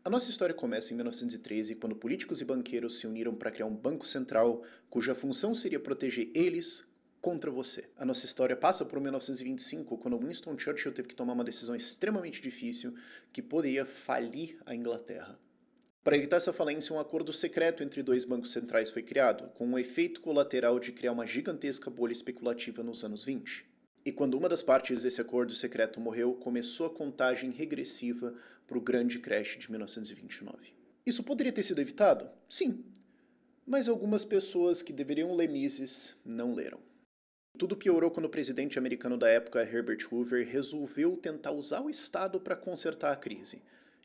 A nossa história começa em 1913, quando políticos e banqueiros se uniram para criar um banco central cuja função seria proteger eles contra você. A nossa história passa por 1925, quando Winston Churchill teve que tomar uma decisão extremamente difícil que poderia falir a Inglaterra. Para evitar essa falência, um acordo secreto entre dois bancos centrais foi criado, com o efeito colateral de criar uma gigantesca bolha especulativa nos anos 20. E quando uma das partes desse acordo secreto morreu, começou a contagem regressiva para o grande crash de 1929. Isso poderia ter sido evitado? Sim. Mas algumas pessoas que deveriam ler Mises não leram. Tudo piorou quando o presidente americano da época, Herbert Hoover, resolveu tentar usar o Estado para consertar a crise.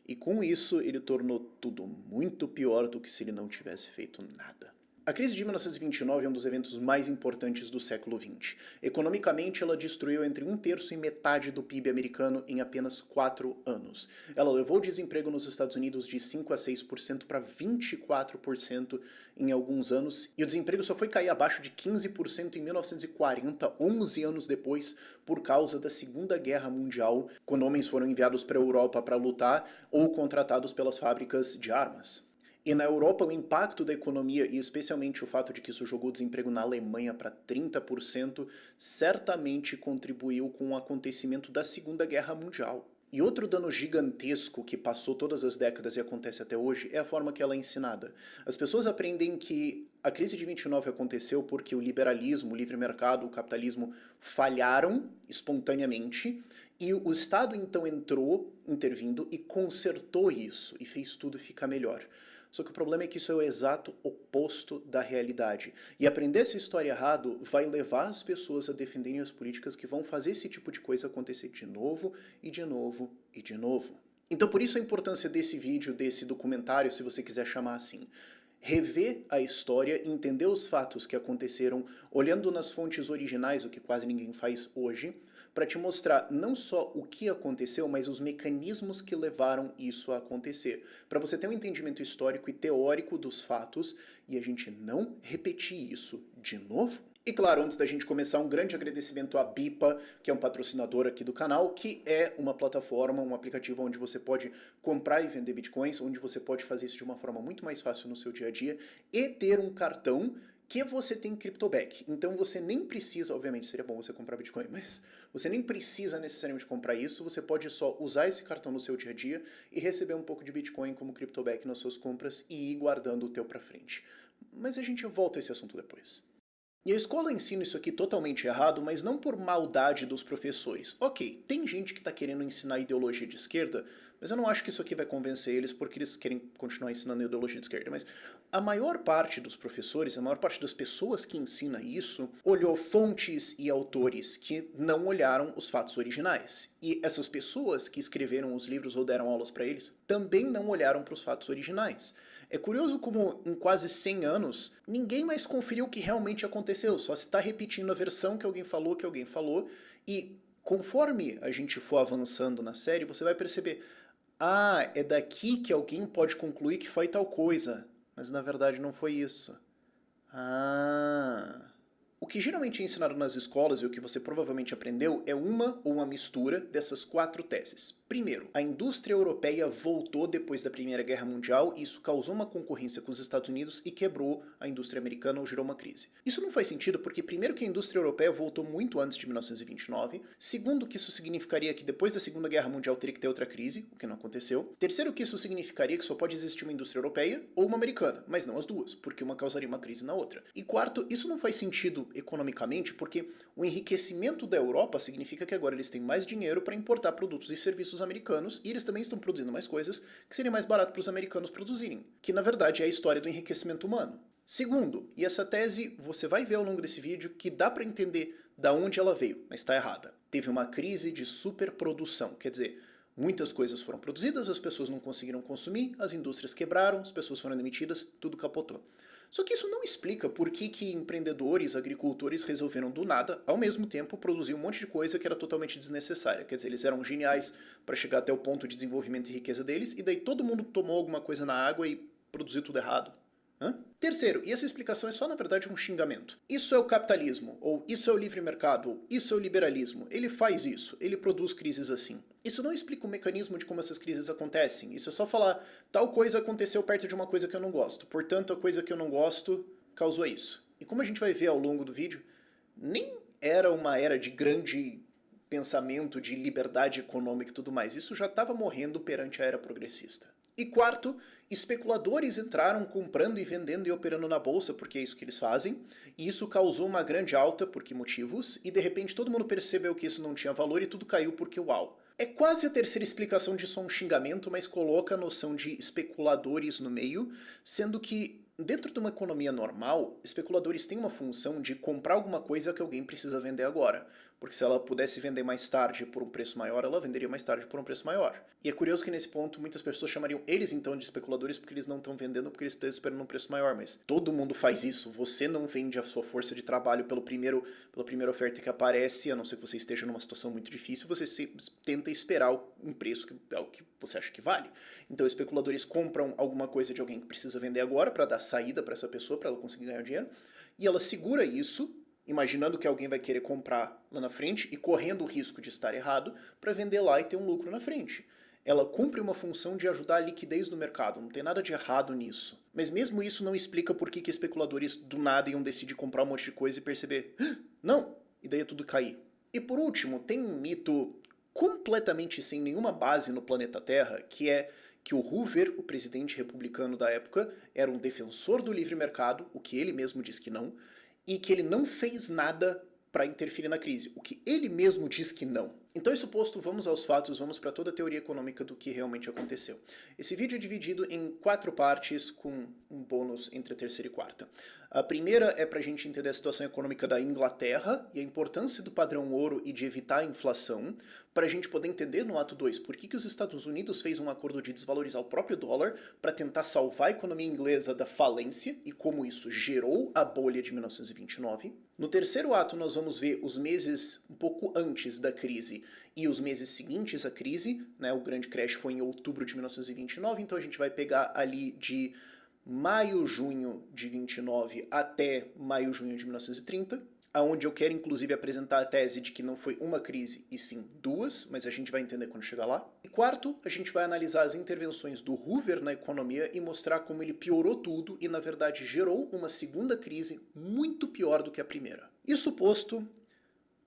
E com isso, ele tornou tudo muito pior do que se ele não tivesse feito nada. A crise de 1929 é um dos eventos mais importantes do século XX. Economicamente, ela destruiu entre 1/3 e metade do PIB americano em apenas 4 anos. Ela levou o desemprego nos Estados Unidos de 5 a 6% para 24% em alguns anos, e o desemprego só foi cair abaixo de 15% em 1940, 11 anos depois, por causa da Segunda Guerra Mundial, quando homens foram enviados para a Europa para lutar ou contratados pelas fábricas de armas. E na Europa, o impacto da economia, e especialmente o fato de que isso jogou o desemprego na Alemanha para 30%, certamente contribuiu com o acontecimento da Segunda Guerra Mundial. E outro dano gigantesco que passou todas as décadas e acontece até hoje é a forma que ela é ensinada. As pessoas aprendem que a crise de 29 aconteceu porque o liberalismo, o livre mercado, o capitalismo falharam espontaneamente e o Estado então entrou intervindo e consertou isso e fez tudo ficar melhor. Só que o problema é que isso é o exato oposto da realidade. E aprender essa história errado vai levar as pessoas a defenderem as políticas que vão fazer esse tipo de coisa acontecer de novo, e de novo, e de novo. Então por isso a importância desse vídeo, desse documentário, se você quiser chamar assim. Rever a história, entender os fatos que aconteceram, olhando nas fontes originais, o que quase ninguém faz hoje, para te mostrar não só o que aconteceu, mas os mecanismos que levaram isso a acontecer. Para você ter um entendimento histórico e teórico dos fatos e a gente não repetir isso de novo. E claro, antes da gente começar, um grande agradecimento à Bipa, que é um patrocinador aqui do canal, que é uma plataforma, um aplicativo onde você pode comprar e vender bitcoins, onde você pode fazer isso de uma forma muito mais fácil no seu dia a dia, e ter um cartão que você tem CryptoBack. Então você nem precisa, obviamente seria bom você comprar Bitcoin, mas você nem precisa necessariamente comprar isso, você pode só usar esse cartão no seu dia a dia e receber um pouco de Bitcoin como CryptoBack nas suas compras e ir guardando o teu pra frente. Mas a gente volta a esse assunto depois. E a escola ensina isso aqui totalmente errado, mas não por maldade dos professores. Ok, tem gente que está querendo ensinar ideologia de esquerda, mas eu não acho que isso aqui vai convencer eles porque eles querem continuar ensinando ideologia de esquerda. Mas a maior parte dos professores, a maior parte das pessoas que ensina isso, olhou fontes e autores que não olharam os fatos originais. E essas pessoas que escreveram os livros ou deram aulas para eles, também não olharam para os fatos originais. É curioso como em quase 100 anos, ninguém mais conferiu o que realmente aconteceu, só se está repetindo a versão que alguém falou, e conforme a gente for avançando na série, você vai perceber, ah, é daqui que alguém pode concluir que foi tal coisa, mas na verdade não foi isso. Ah... O que geralmente é ensinado nas escolas e o que você provavelmente aprendeu é uma ou uma mistura dessas 4 teses. Primeiro, a indústria europeia voltou depois da Primeira Guerra Mundial e isso causou uma concorrência com os Estados Unidos e quebrou a indústria americana ou gerou uma crise. Isso não faz sentido porque primeiro que a indústria europeia voltou muito antes de 1929, segundo que isso significaria que depois da Segunda Guerra Mundial teria que ter outra crise, o que não aconteceu, terceiro que isso significaria que só pode existir uma indústria europeia ou uma americana, mas não as duas, porque uma causaria uma crise na outra. E quarto, isso não faz sentido economicamente, porque o enriquecimento da Europa significa que agora eles têm mais dinheiro para importar produtos e serviços americanos e eles também estão produzindo mais coisas que seria mais barato para os americanos produzirem, que na verdade é a história do enriquecimento humano. Segundo, e essa tese você vai ver ao longo desse vídeo que dá para entender da onde ela veio, mas está errada. Teve uma crise de superprodução, quer dizer, muitas coisas foram produzidas, as pessoas não conseguiram consumir, as indústrias quebraram, as pessoas foram demitidas, tudo capotou. Só que isso não explica por que empreendedores, agricultores resolveram do nada, ao mesmo tempo, produzir um monte de coisa que era totalmente desnecessária. Quer dizer, eles eram geniais para chegar até o ponto de desenvolvimento e riqueza deles, e daí todo mundo tomou alguma coisa na água e produziu tudo errado. Hã? Terceiro, e essa explicação é só na verdade um xingamento. Isso é o capitalismo, ou isso é o livre mercado, ou isso é o liberalismo. Ele faz isso, ele produz crises assim. Isso não explica o mecanismo de como essas crises acontecem. Isso é só falar, tal coisa aconteceu perto de uma coisa que eu não gosto. Portanto, a coisa que eu não gosto causou isso. E como a gente vai ver ao longo do vídeo, nem era uma era de grande pensamento de liberdade econômica e tudo mais. Isso já estava morrendo perante a era progressista. E quarto, especuladores entraram comprando e vendendo e operando na bolsa, porque é isso que eles fazem, e isso causou uma grande alta, por que motivos, e de repente todo mundo percebeu que isso não tinha valor e tudo caiu porque uau. É quase a terceira explicação de só um xingamento, mas coloca a noção de especuladores no meio, sendo que dentro de uma economia normal, especuladores têm uma função de comprar alguma coisa que alguém precisa vender agora. Porque se ela pudesse vender mais tarde por um preço maior, ela venderia mais tarde por um preço maior. E é curioso que nesse ponto muitas pessoas chamariam eles então de especuladores porque eles não estão vendendo, porque eles estão esperando um preço maior. Mas todo mundo faz isso. Você não vende a sua força de trabalho pela primeira oferta que aparece, a não ser que você esteja numa situação muito difícil, você tenta esperar um preço que é o que você acha que vale. Então especuladores compram alguma coisa de alguém que precisa vender agora para dar saída para essa pessoa, para ela conseguir ganhar dinheiro, e ela segura isso, imaginando que alguém vai querer comprar lá na frente e correndo o risco de estar errado para vender lá e ter um lucro na frente. Ela cumpre uma função de ajudar a liquidez no mercado, não tem nada de errado nisso. Mas mesmo isso não explica por que especuladores do nada iam decidir comprar um monte de coisa e perceber, não, e daí é tudo cair. E por último, tem um mito completamente sem nenhuma base no planeta Terra, que é que o Hoover, o presidente republicano da época, era um defensor do livre mercado, o que ele mesmo diz que não, e que ele não fez nada para interferir na crise, o que ele mesmo diz que não. Então, isso posto, vamos aos fatos, vamos para toda a teoria econômica do que realmente aconteceu. Esse vídeo é dividido em 4 partes, com um bônus entre a terceira e quarta. A primeira é para a gente entender a situação econômica da Inglaterra e a importância do padrão ouro e de evitar a inflação, para a gente poder entender no ato 2 por que os Estados Unidos fez um acordo de desvalorizar o próprio dólar para tentar salvar a economia inglesa da falência e como isso gerou a bolha de 1929. No terceiro ato, nós vamos ver os meses um pouco antes da crise e os meses seguintes à crise, né? O grande crash foi em outubro de 1929, então a gente vai pegar ali de maio, junho de 29 até maio, junho de 1930, aonde eu quero inclusive apresentar a tese de que não foi uma crise e sim duas, mas a gente vai entender quando chegar lá. E quarto, a gente vai analisar as intervenções do Hoover na economia e mostrar como ele piorou tudo e na verdade gerou uma segunda crise muito pior do que a primeira. Isso posto,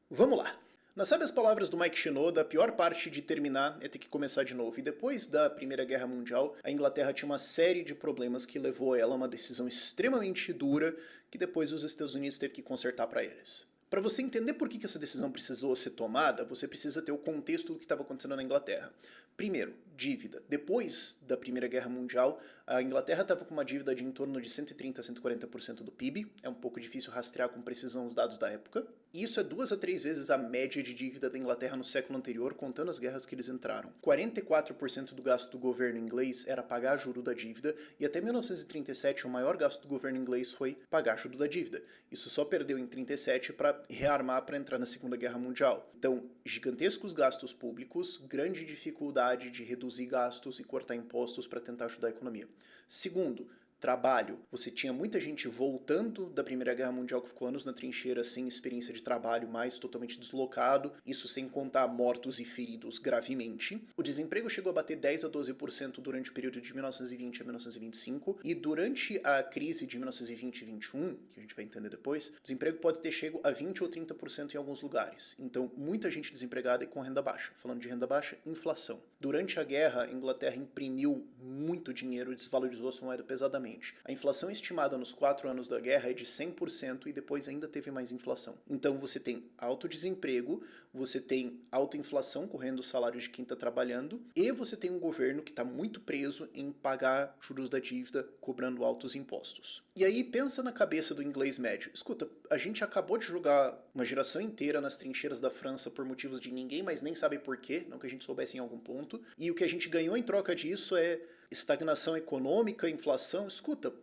vamos lá. Nas sábias palavras do Mike Shinoda, a pior parte de terminar é ter que começar de novo. E depois da Primeira Guerra Mundial, a Inglaterra tinha uma série de problemas que levou ela a uma decisão extremamente dura que depois os Estados Unidos teve que consertar para eles. Para você entender por que essa decisão precisou ser tomada, você precisa ter o contexto do que estava acontecendo na Inglaterra. Primeiro, dívida. Depois da Primeira Guerra Mundial, a Inglaterra estava com uma dívida de em torno de 130% a 140% do PIB. É um pouco difícil rastrear com precisão os dados da época. E isso é 2 a 3 vezes a média de dívida da Inglaterra no século anterior, contando as guerras que eles entraram. 44% do gasto do governo inglês era pagar juro da dívida, e até 1937 o maior gasto do governo inglês foi pagar juro da dívida. Isso só perdeu em 37 para rearmar para entrar na Segunda Guerra Mundial. Então, gigantescos gastos públicos, grande dificuldade de reduzir gastos e cortar impostos para tentar ajudar a economia. Segundo, trabalho. Você tinha muita gente voltando da Primeira Guerra Mundial que ficou anos na trincheira sem experiência de trabalho, mais totalmente deslocado, isso sem contar mortos e feridos gravemente. O desemprego chegou a bater 10 a 12% durante o período de 1920 a 1925, e durante a crise de 1920 e 21, que a gente vai entender depois, o desemprego pode ter chegado a 20 ou 30% em alguns lugares. Então, muita gente desempregada e com renda baixa. Falando de renda baixa, inflação. Durante a guerra, a Inglaterra imprimiu muito dinheiro e desvalorizou a sua moeda pesadamente. A inflação estimada nos 4 anos da guerra é de 100% e depois ainda teve mais inflação. Então você tem alto desemprego, você tem alta inflação correndo o salário de quem está trabalhando e você tem um governo que está muito preso em pagar juros da dívida, cobrando altos impostos. E aí pensa na cabeça do inglês médio. Escuta, a gente acabou de jogar uma geração inteira nas trincheiras da França por motivos de ninguém, mas nem sabe porquê, não que a gente soubesse em algum ponto, e o que a gente ganhou em troca disso é estagnação econômica, inflação. Escuta,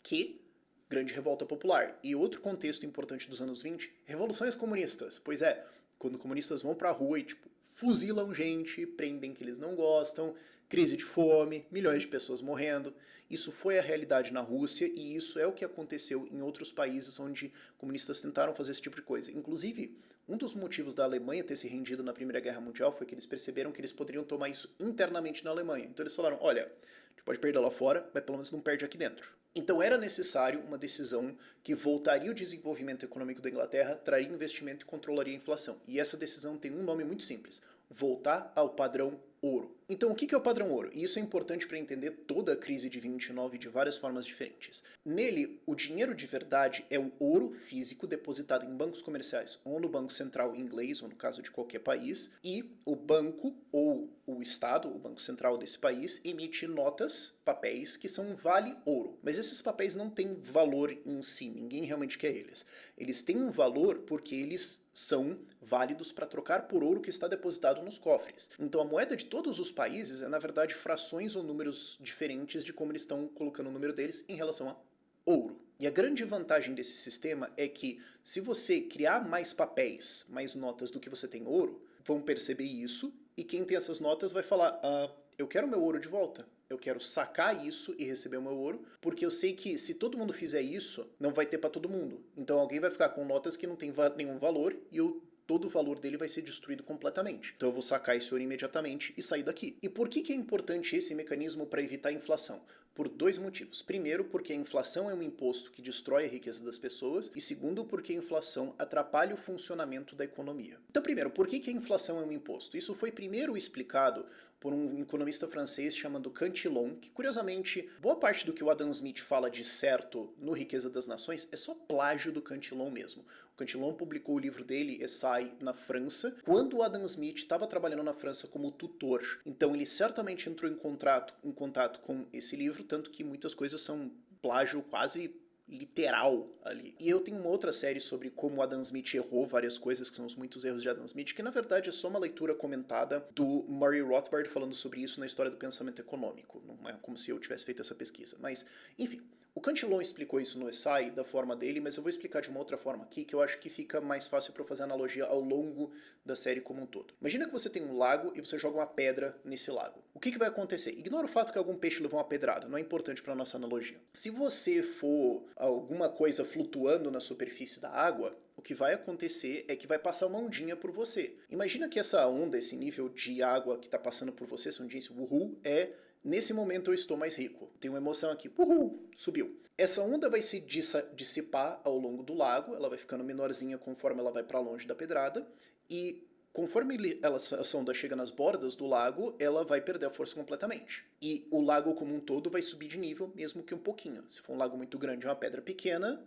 que grande revolta popular. E outro contexto importante dos anos 20, revoluções comunistas. Pois é, quando comunistas vão pra rua e, fuzilam gente, prendem que eles não gostam, crise de fome, milhões de pessoas morrendo. Isso foi a realidade na Rússia e isso é o que aconteceu em outros países onde comunistas tentaram fazer esse tipo de coisa. Inclusive, um dos motivos da Alemanha ter se rendido na Primeira Guerra Mundial foi que eles perceberam que eles poderiam tomar isso internamente na Alemanha. Então eles falaram, olha, a gente pode perder lá fora, mas pelo menos não perde aqui dentro. Então era necessário uma decisão que voltaria o desenvolvimento econômico da Inglaterra, traria investimento e controlaria a inflação. E essa decisão tem um nome muito simples, voltar ao padrão ouro. Então o que é o padrão ouro? E isso é importante para entender toda a crise de 29 de várias formas diferentes. Nele, o dinheiro de verdade é o ouro físico depositado em bancos comerciais, ou no Banco Central inglês, ou no caso de qualquer país, e o banco ou o Estado, o Banco Central desse país, emite notas, papéis, que são vale ouro. Mas esses papéis não têm valor em si, ninguém realmente quer eles. Eles têm um valor porque eles são válidos para trocar por ouro que está depositado nos cofres. Então a moeda de todos os países é, na verdade, frações ou números diferentes de como eles estão colocando o número deles em relação a ouro. E a grande vantagem desse sistema é que se você criar mais papéis, mais notas do que você tem ouro, vão perceber isso e quem tem essas notas vai falar, eu quero meu ouro de volta. Eu quero sacar isso e receber o meu ouro, porque eu sei que se todo mundo fizer isso, não vai ter para todo mundo. Então alguém vai ficar com notas que não tem nenhum valor e todo o valor dele vai ser destruído completamente. Então eu vou sacar esse ouro imediatamente e sair daqui. E por que é importante esse mecanismo para evitar a inflação? Por dois motivos. Primeiro, porque a inflação é um imposto que destrói a riqueza das pessoas. E segundo, porque a inflação atrapalha o funcionamento da economia. Então, primeiro, por que a inflação é um imposto? Isso foi primeiro explicado por um economista francês chamado Cantillon, que, curiosamente, boa parte do que o Adam Smith fala de certo no Riqueza das Nações é só plágio do Cantillon mesmo. O Cantillon publicou o livro dele, Essai, na França, quando o Adam Smith estava trabalhando na França como tutor. Então ele certamente entrou em contato com esse livro, tanto que muitas coisas são plágio quase literal ali. E eu tenho uma outra série sobre como o Adam Smith errou várias coisas, que são os muitos erros de Adam Smith, que na verdade é só uma leitura comentada do Murray Rothbard falando sobre isso na História do Pensamento Econômico. Não é como se eu tivesse feito essa pesquisa. Mas, enfim, o Cantillon explicou isso no Essai da forma dele, mas eu vou explicar de uma outra forma aqui, que eu acho que fica mais fácil para fazer analogia ao longo da série como um todo. Imagina que você tem um lago e você joga uma pedra nesse lago. O que vai acontecer? Ignora o fato que algum peixe levou uma pedrada, não é importante para nossa analogia. Se você for alguma coisa flutuando na superfície da água, o que vai acontecer é que vai passar uma ondinha por você. Imagina que essa onda, esse nível de água que está passando por você, essa ondinha, esse uhul, nesse momento eu estou mais rico. Tem uma emoção aqui, uhul, subiu. Essa onda vai se dissipar ao longo do lago, ela vai ficando menorzinha conforme ela vai para longe da pedrada, e conforme essa onda chega nas bordas do lago, ela vai perder a força completamente. E o lago como um todo vai subir de nível, mesmo que um pouquinho. Se for um lago muito grande e uma pedra pequena,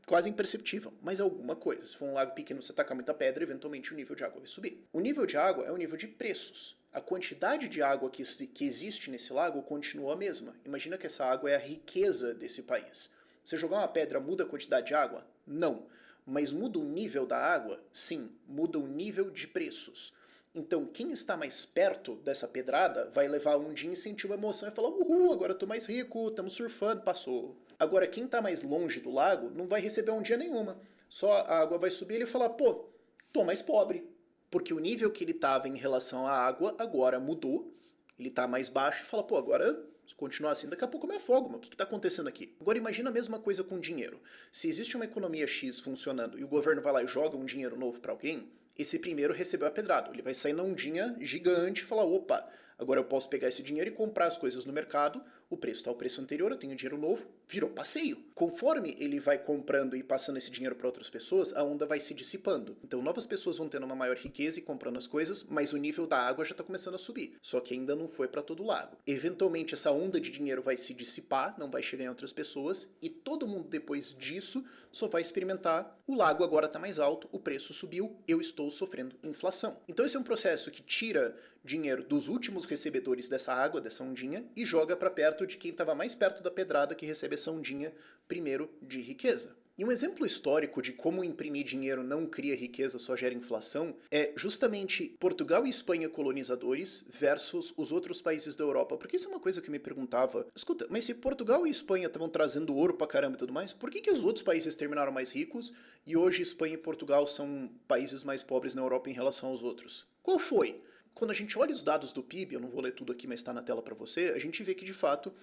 quase imperceptível, mas alguma coisa. Se for um lago pequeno, você tacar muita pedra, eventualmente o nível de água vai subir. O nível de água é o nível de preços. A quantidade de água que existe nesse lago continua a mesma. Imagina que essa água é a riqueza desse país. Você jogar uma pedra muda a quantidade de água? Não. Mas muda o nível da água? Sim, muda o nível de preços. Então, quem está mais perto dessa pedrada vai levar um dia e sentir uma emoção e falar, uhul, agora eu tô mais rico, estamos surfando, passou. Agora, quem está mais longe do lago não vai receber um dia nenhuma. Só a água vai subir e ele fala, pô, tô mais pobre. Porque o nível que ele estava em relação à água agora mudou, ele está mais baixo e fala, pô, agora se continuar assim, daqui a pouco eu me afogo, mas o que está acontecendo aqui? Agora imagina a mesma coisa com dinheiro. Se existe uma economia X funcionando e o governo vai lá e joga um dinheiro novo para alguém, esse primeiro recebeu a pedrada. Ele vai sair na ondinha gigante e falar, opa, agora eu posso pegar esse dinheiro e comprar as coisas no mercado, o preço está o preço anterior, eu tenho dinheiro novo, virou passeio. Conforme ele vai comprando e passando esse dinheiro para outras pessoas, a onda vai se dissipando. Então novas pessoas vão tendo uma maior riqueza e comprando as coisas, mas o nível da água já está começando a subir. Só que ainda não foi para todo o lago. Eventualmente essa onda de dinheiro vai se dissipar, não vai chegar em outras pessoas, e todo mundo depois disso só vai experimentar, o lago agora está mais alto, o preço subiu, eu estou sofrendo inflação. Então esse é um processo que tira dinheiro dos últimos recebedores dessa água, dessa ondinha, e joga para perto de quem estava mais perto da pedrada que recebe essa ondinha primeiro de riqueza. E um exemplo histórico de como imprimir dinheiro não cria riqueza, só gera inflação, é justamente Portugal e Espanha colonizadores versus os outros países da Europa. Porque isso é uma coisa que eu me perguntava. Escuta, mas se Portugal e Espanha estavam trazendo ouro pra caramba e tudo mais, por que os outros países terminaram mais ricos e hoje Espanha e Portugal são países mais pobres na Europa em relação aos outros? Qual foi? quando a gente olha os dados do PIB, eu não vou ler tudo aqui, mas está na tela para você, a gente vê que, de fato,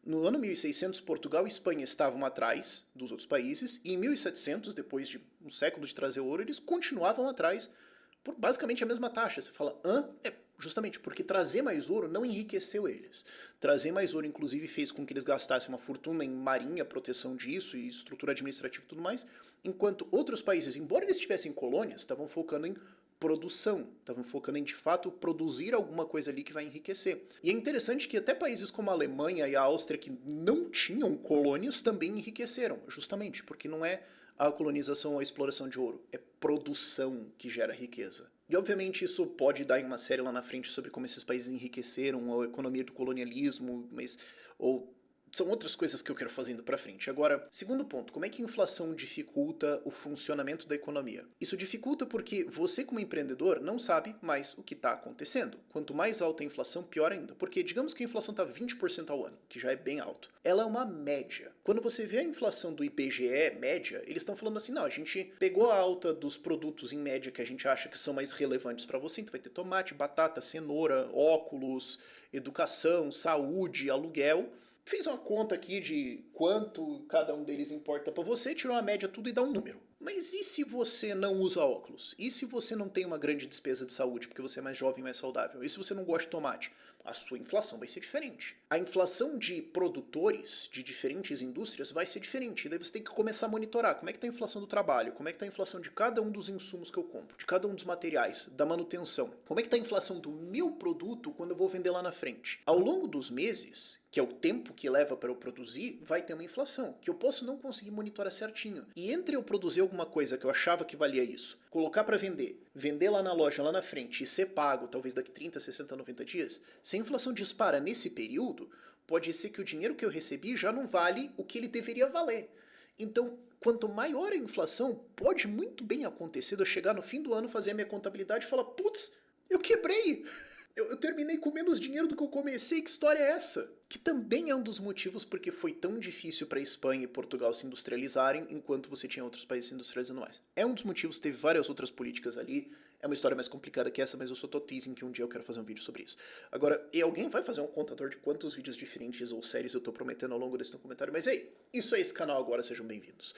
no ano 1600, Portugal e Espanha estavam atrás dos outros países, e em 1700, depois de um século de trazer ouro, eles continuavam atrás por basicamente a mesma taxa. Você fala, justamente porque trazer mais ouro não enriqueceu eles. Trazer mais ouro, inclusive, fez com que eles gastassem uma fortuna em marinha, proteção disso e estrutura administrativa e tudo mais, enquanto outros países, embora eles tivessem colônias, estavam focando em produção, estavam focando em, de fato, produzir alguma coisa ali que vai enriquecer. E é interessante que até países como a Alemanha e a Áustria, que não tinham colônias, também enriqueceram, justamente porque não é a colonização ou a exploração de ouro, é produção que gera riqueza. E obviamente isso pode dar em uma série lá na frente sobre como esses países enriqueceram, a economia do colonialismo, ou são outras coisas que eu quero fazer indo pra frente. Agora, segundo ponto, como é que a inflação dificulta o funcionamento da economia? Isso dificulta porque você, como empreendedor, não sabe mais o que está acontecendo. Quanto mais alta a inflação, pior ainda. Porque digamos que a inflação está 20% ao ano, que já é bem alto. Ela é uma média. Quando você vê a inflação do IBGE média, eles estão falando assim, não, a gente pegou a alta dos produtos em média que a gente acha que são mais relevantes para você, então vai ter tomate, batata, cenoura, óculos, educação, saúde, aluguel. Fiz uma conta aqui de quanto cada um deles importa para você, tirou uma média tudo e dá um número. Mas e se você não usa óculos? E se você não tem uma grande despesa de saúde porque você é mais jovem e mais saudável? E se você não gosta de tomate? A sua inflação vai ser diferente. A inflação de produtores de diferentes indústrias vai ser diferente. E daí você tem que começar a monitorar como é que está a inflação do trabalho, como é que está a inflação de cada um dos insumos que eu compro, de cada um dos materiais, da manutenção. Como é que está a inflação do meu produto quando eu vou vender lá na frente? Ao longo dos meses, que é o tempo que leva para eu produzir, vai ter uma inflação, que eu posso não conseguir monitorar certinho. E entre eu produzir alguma coisa que eu achava que valia isso, colocar para vender, vender lá na loja, lá na frente, e ser pago talvez daqui 30, 60, 90 dias, se a inflação dispara nesse período, pode ser que o dinheiro que eu recebi já não vale o que ele deveria valer. Então, quanto maior a inflação, pode muito bem acontecer de eu chegar no fim do ano, fazer a minha contabilidade e falar, putz, eu quebrei! Eu terminei com menos dinheiro do que eu comecei, que história é essa? Que também é um dos motivos porque foi tão difícil para Espanha e Portugal se industrializarem, enquanto você tinha outros países se industrializando mais. É um dos motivos, teve várias outras políticas ali, é uma história mais complicada que essa, mas eu só tô teasing que um dia eu quero fazer um vídeo sobre isso. Agora, e alguém vai fazer um contador de quantos vídeos diferentes ou séries eu tô prometendo ao longo desse documentário, mas ei, isso é esse canal agora, sejam bem-vindos.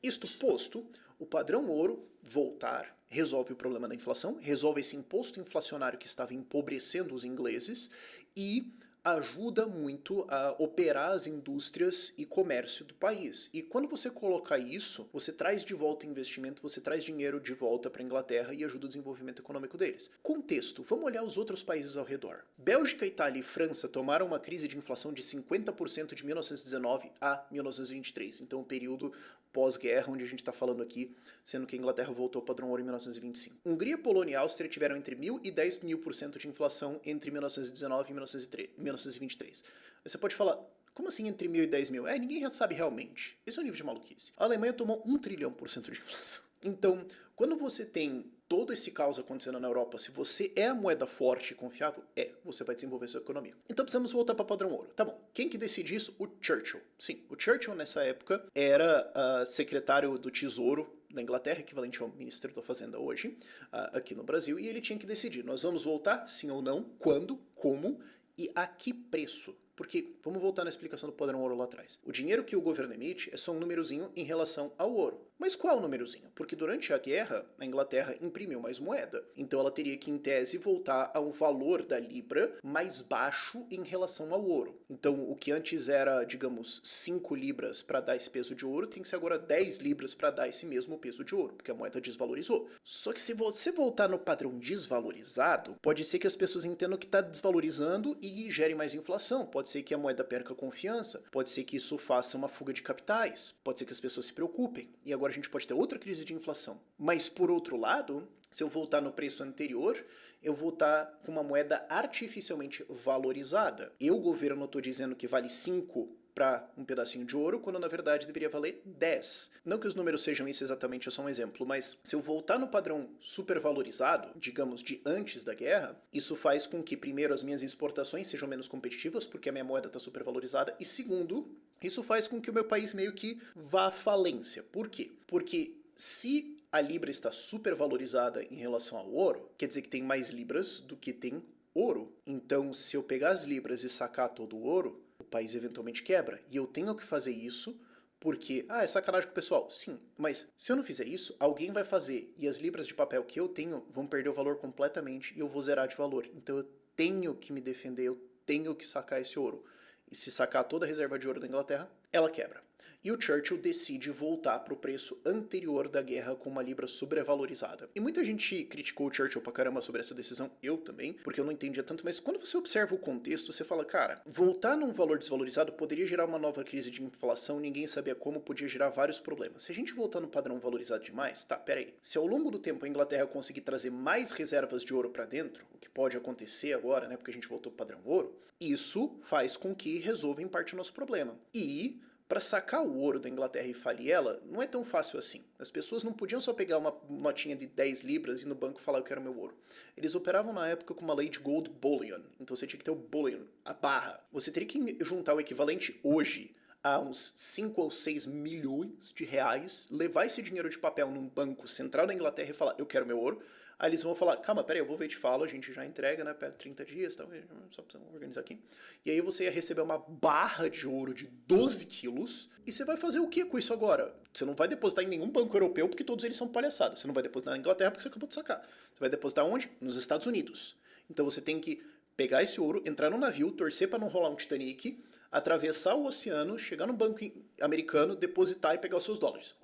Isto posto, o padrão ouro voltar resolve o problema da inflação, resolve esse imposto inflacionário que estava empobrecendo os ingleses e ajuda muito a operar as indústrias e comércio do país. E quando você coloca isso, você traz de volta investimento, você traz dinheiro de volta para a Inglaterra e ajuda o desenvolvimento econômico deles. Contexto, vamos olhar os outros países ao redor. Bélgica, Itália e França tomaram uma crise de inflação de 50% de 1919 a 1923, então um período pós-guerra, onde a gente está falando aqui, sendo que a Inglaterra voltou ao padrão ouro em 1925. Hungria, Polônia e Áustria tiveram entre 1.000 e 10.000% de inflação entre 1919 e 1923. Você pode falar, como assim entre 1.000 e 10.000? Ninguém já sabe realmente. Esse é o nível de maluquice. A Alemanha tomou 1 trilhão% de inflação. Então, quando você tem todo esse caos acontecendo na Europa, se você é a moeda forte e confiável, você vai desenvolver sua economia. Então precisamos voltar para o padrão ouro. Tá bom, quem que decide isso? O Churchill. Sim, o Churchill nessa época era secretário do Tesouro da Inglaterra, equivalente ao Ministério da Fazenda hoje, aqui no Brasil, e ele tinha que decidir, nós vamos voltar, sim ou não, quando, como e a que preço. Porque, vamos voltar na explicação do padrão ouro lá atrás. O dinheiro que o governo emite é só um númerozinho em relação ao ouro. Mas qual númerozinho? Porque durante a guerra, a Inglaterra imprimiu mais moeda. Então ela teria que, em tese, voltar a um valor da libra mais baixo em relação ao ouro. Então o que antes era, digamos, 5 libras para dar esse peso de ouro, tem que ser agora 10 libras para dar esse mesmo peso de ouro, porque a moeda desvalorizou. Só que se você voltar no padrão desvalorizado, pode ser que as pessoas entendam que está desvalorizando e gere mais inflação. Pode ser que a moeda perca confiança, pode ser que isso faça uma fuga de capitais, pode ser que as pessoas se preocupem. E agora a gente pode ter outra crise de inflação. Mas, por outro lado, se eu voltar no preço anterior, eu vou estar com uma moeda artificialmente valorizada. Eu, governo, estou dizendo que vale 5 para um pedacinho de ouro, quando na verdade deveria valer 10. Não que os números sejam isso exatamente, é só um exemplo, mas se eu voltar no padrão supervalorizado, digamos de antes da guerra, isso faz com que, primeiro, as minhas exportações sejam menos competitivas, porque a minha moeda está supervalorizada, e segundo, isso faz com que o meu país meio que vá à falência. Por quê? Porque se a libra está supervalorizada em relação ao ouro, quer dizer que tem mais libras do que tem ouro. Então, se eu pegar as libras e sacar todo o ouro, o país eventualmente quebra. E eu tenho que fazer isso porque, é sacanagem com o pessoal. Sim, mas se eu não fizer isso, alguém vai fazer. E as libras de papel que eu tenho vão perder o valor completamente e eu vou zerar de valor. Então eu tenho que me defender, eu tenho que sacar esse ouro. E se sacar toda a reserva de ouro da Inglaterra, ela quebra. E o Churchill decide voltar para o preço anterior da guerra com uma libra sobrevalorizada. E muita gente criticou o Churchill pra caramba sobre essa decisão, eu também, porque eu não entendia tanto, mas quando você observa o contexto, você fala, cara, voltar num valor desvalorizado poderia gerar uma nova crise de inflação, ninguém sabia como, podia gerar vários problemas. Se a gente voltar no padrão valorizado demais, peraí, se ao longo do tempo a Inglaterra conseguir trazer mais reservas de ouro para dentro, o que pode acontecer agora, né, porque a gente voltou pro padrão ouro, isso faz com que resolva em parte o nosso problema. E para sacar o ouro da Inglaterra e falir ela, não é tão fácil assim. As pessoas não podiam só pegar uma notinha de 10 libras e ir no banco falar eu quero meu ouro. Eles operavam na época com uma lei de gold bullion, então você tinha que ter o bullion, a barra. Você teria que juntar o equivalente hoje a uns 5 ou 6 milhões de reais, levar esse dinheiro de papel num banco central da Inglaterra e falar eu quero meu ouro. Aí eles vão falar, calma, peraí, eu vou ver e te falo, a gente já entrega, né, pera 30 dias, tal, só precisamos organizar aqui. E aí você ia receber uma barra de ouro de 12 quilos, e você vai fazer o que com isso agora? Você não vai depositar em nenhum banco europeu, porque todos eles são palhaçadas. Você não vai depositar na Inglaterra, porque você acabou de sacar. Você vai depositar onde? Nos Estados Unidos. Então você tem que pegar esse ouro, entrar no navio, torcer para não rolar um Titanic, atravessar o oceano, chegar no banco americano, depositar e pegar os seus dólares.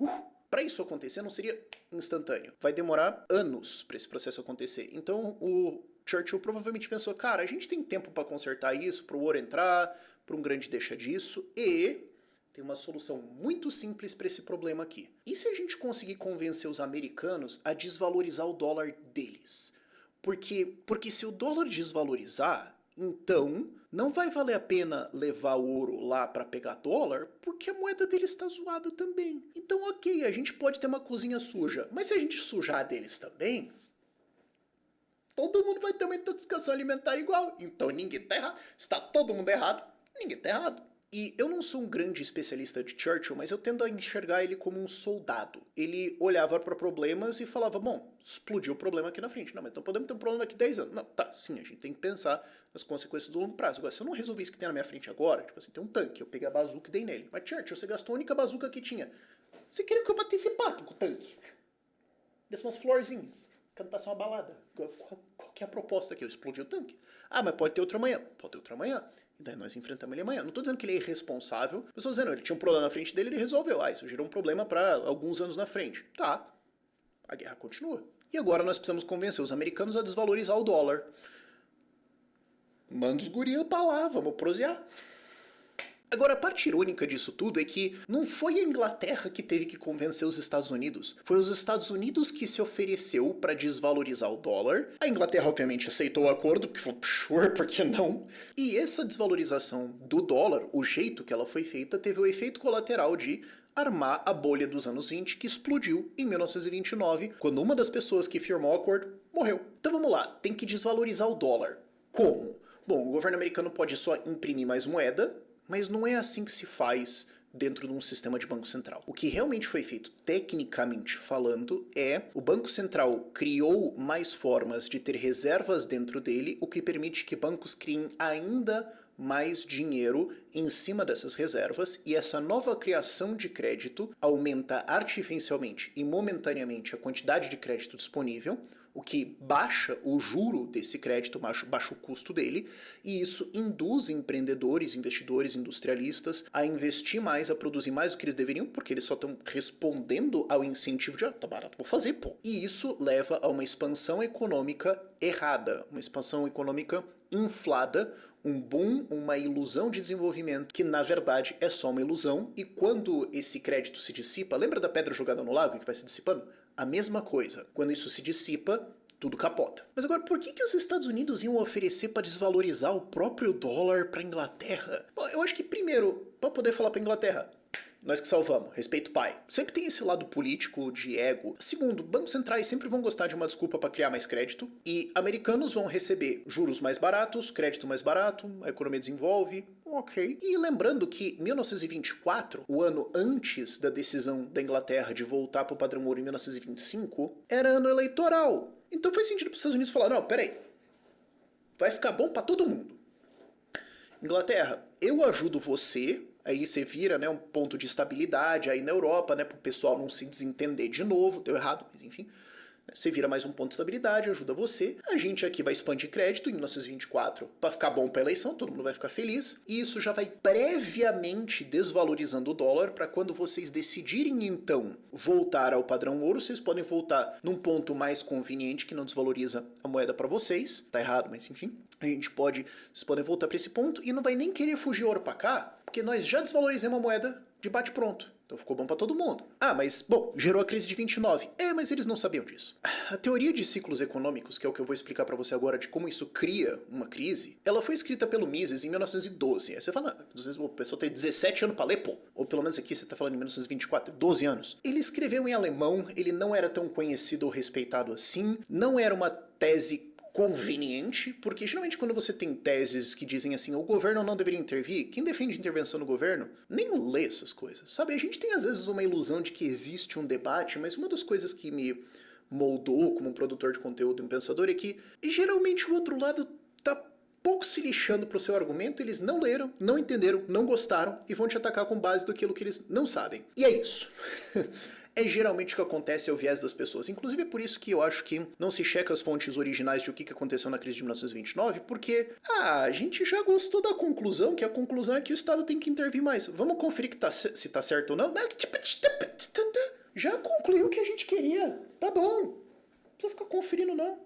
Para isso acontecer não seria instantâneo. Vai demorar anos para esse processo acontecer. Então o Churchill provavelmente pensou, cara, a gente tem tempo para consertar isso, para o ouro entrar, para um grande deixa disso, e tem uma solução muito simples para esse problema aqui. E se a gente conseguir convencer os americanos a desvalorizar o dólar deles? Porque se o dólar desvalorizar, então não vai valer a pena levar o ouro lá para pegar dólar, porque a moeda deles está zoada também. Então ok, a gente pode ter uma cozinha suja, mas se a gente sujar a deles também, todo mundo vai ter uma intoxicação alimentar igual. Então ninguém tá errado. Se tá todo mundo errado, ninguém tá errado. E eu não sou um grande especialista de Churchill, mas eu tendo a enxergar ele como um soldado. Ele olhava para problemas e falava, bom, explodiu o problema aqui na frente. Não, mas então podemos ter um problema daqui 10 anos. Não, tá, sim, a gente tem que pensar nas consequências do longo prazo. Agora, se eu não resolver isso que tem na minha frente agora, tipo assim, tem um tanque, eu peguei a bazuca e dei nele. Mas Churchill, você gastou a única bazuca que tinha. Você queria que eu batesse pato com o tanque? Desse umas florzinhas, cantasse uma balada. Qual que é a proposta aqui? Eu explodi o tanque. Ah, mas pode ter outro amanhã. Pode ter outro amanhã. E daí nós enfrentamos ele amanhã. Não tô dizendo que ele é irresponsável. Eu estou dizendo, ele tinha um problema na frente dele, ele resolveu. Ah, isso gerou um problema para alguns anos na frente. Tá. A guerra continua. E agora nós precisamos convencer os americanos a desvalorizar o dólar. Manda os gurias pra lá, vamos prosear. Agora, a parte irônica disso tudo é que não foi a Inglaterra que teve que convencer os Estados Unidos. Foi os Estados Unidos que se ofereceu para desvalorizar o dólar. A Inglaterra, obviamente, aceitou o acordo, porque falou, sure, por que não? E essa desvalorização do dólar, o jeito que ela foi feita, teve o efeito colateral de armar a bolha dos anos 20 que explodiu em 1929, quando uma das pessoas que firmou o acordo morreu. Então vamos lá, tem que desvalorizar o dólar. Como? Bom, o governo americano pode só imprimir mais moeda, mas não é assim que se faz dentro de um sistema de banco central. O que realmente foi feito, tecnicamente falando, é o Banco Central criou mais formas de ter reservas dentro dele, o que permite que bancos criem ainda mais dinheiro em cima dessas reservas, e essa nova criação de crédito aumenta artificialmente e momentaneamente a quantidade de crédito disponível, o que baixa o juro desse crédito, baixa o custo dele, e isso induz empreendedores, investidores, industrialistas a investir mais, a produzir mais do que eles deveriam, porque eles só estão respondendo ao incentivo de, tá barato, vou fazer, pô. E isso leva a uma expansão econômica errada, uma expansão econômica inflada, um boom, uma ilusão de desenvolvimento que na verdade é só uma ilusão, e quando esse crédito se dissipa, lembra da pedra jogada no lago que vai se dissipando? A mesma coisa. Quando isso se dissipa, tudo capota. Mas agora, por que os Estados Unidos iam oferecer para desvalorizar o próprio dólar para a Inglaterra? Bom, eu acho que primeiro, para poder falar para a Inglaterra, nós que salvamos, respeito pai. Sempre tem esse lado político de ego. Segundo, bancos centrais sempre vão gostar de uma desculpa para criar mais crédito e americanos vão receber juros mais baratos, crédito mais barato, a economia desenvolve, ok. E lembrando que 1924, o ano antes da decisão da Inglaterra de voltar para o padrão ouro em 1925, era ano eleitoral. Então faz sentido para os Estados Unidos falar, não, peraí, vai ficar bom para todo mundo. Inglaterra, eu ajudo você, aí você vira, né, um ponto de estabilidade aí na Europa, né, pro pessoal não se desentender de novo, deu errado, mas enfim. Você vira mais um ponto de estabilidade, ajuda você. A gente aqui vai expandir crédito em 1924 para ficar bom para a eleição, todo mundo vai ficar feliz. E isso já vai previamente desvalorizando o dólar para quando vocês decidirem então voltar ao padrão ouro, vocês podem voltar num ponto mais conveniente que não desvaloriza a moeda para vocês. Tá errado, mas enfim. Vocês podem voltar para esse ponto e não vai nem querer fugir ouro para cá, porque nós já desvalorizamos a moeda de bate-pronto. Então ficou bom para todo mundo. Ah, mas, bom, gerou a crise de 29. Mas eles não sabiam disso. A teoria de ciclos econômicos, que é o que eu vou explicar para você agora de como isso cria uma crise, ela foi escrita pelo Mises em 1912. Aí você fala, o pessoal tem 17 anos para ler, pô. Ou pelo menos aqui você tá falando em 1924, 12 anos. Ele escreveu em alemão, ele não era tão conhecido ou respeitado assim, não era uma tese conveniente, porque geralmente quando você tem teses que dizem assim, o governo não deveria intervir, quem defende intervenção no governo nem lê essas coisas, sabe? A gente tem às vezes uma ilusão de que existe um debate, mas uma das coisas que me moldou como um produtor de conteúdo e um pensador é que geralmente o outro lado tá pouco se lixando pro seu argumento, eles não leram, não entenderam, não gostaram e vão te atacar com base daquilo que eles não sabem. E é isso. É geralmente o que acontece ao viés das pessoas. Inclusive é por isso que eu acho que não se checa as fontes originais de o que aconteceu na crise de 1929, porque a gente já gostou da conclusão, que a conclusão é que o Estado tem que intervir mais. Vamos conferir que se tá certo ou não? Já concluiu o que a gente queria. Tá bom. Não precisa ficar conferindo, não.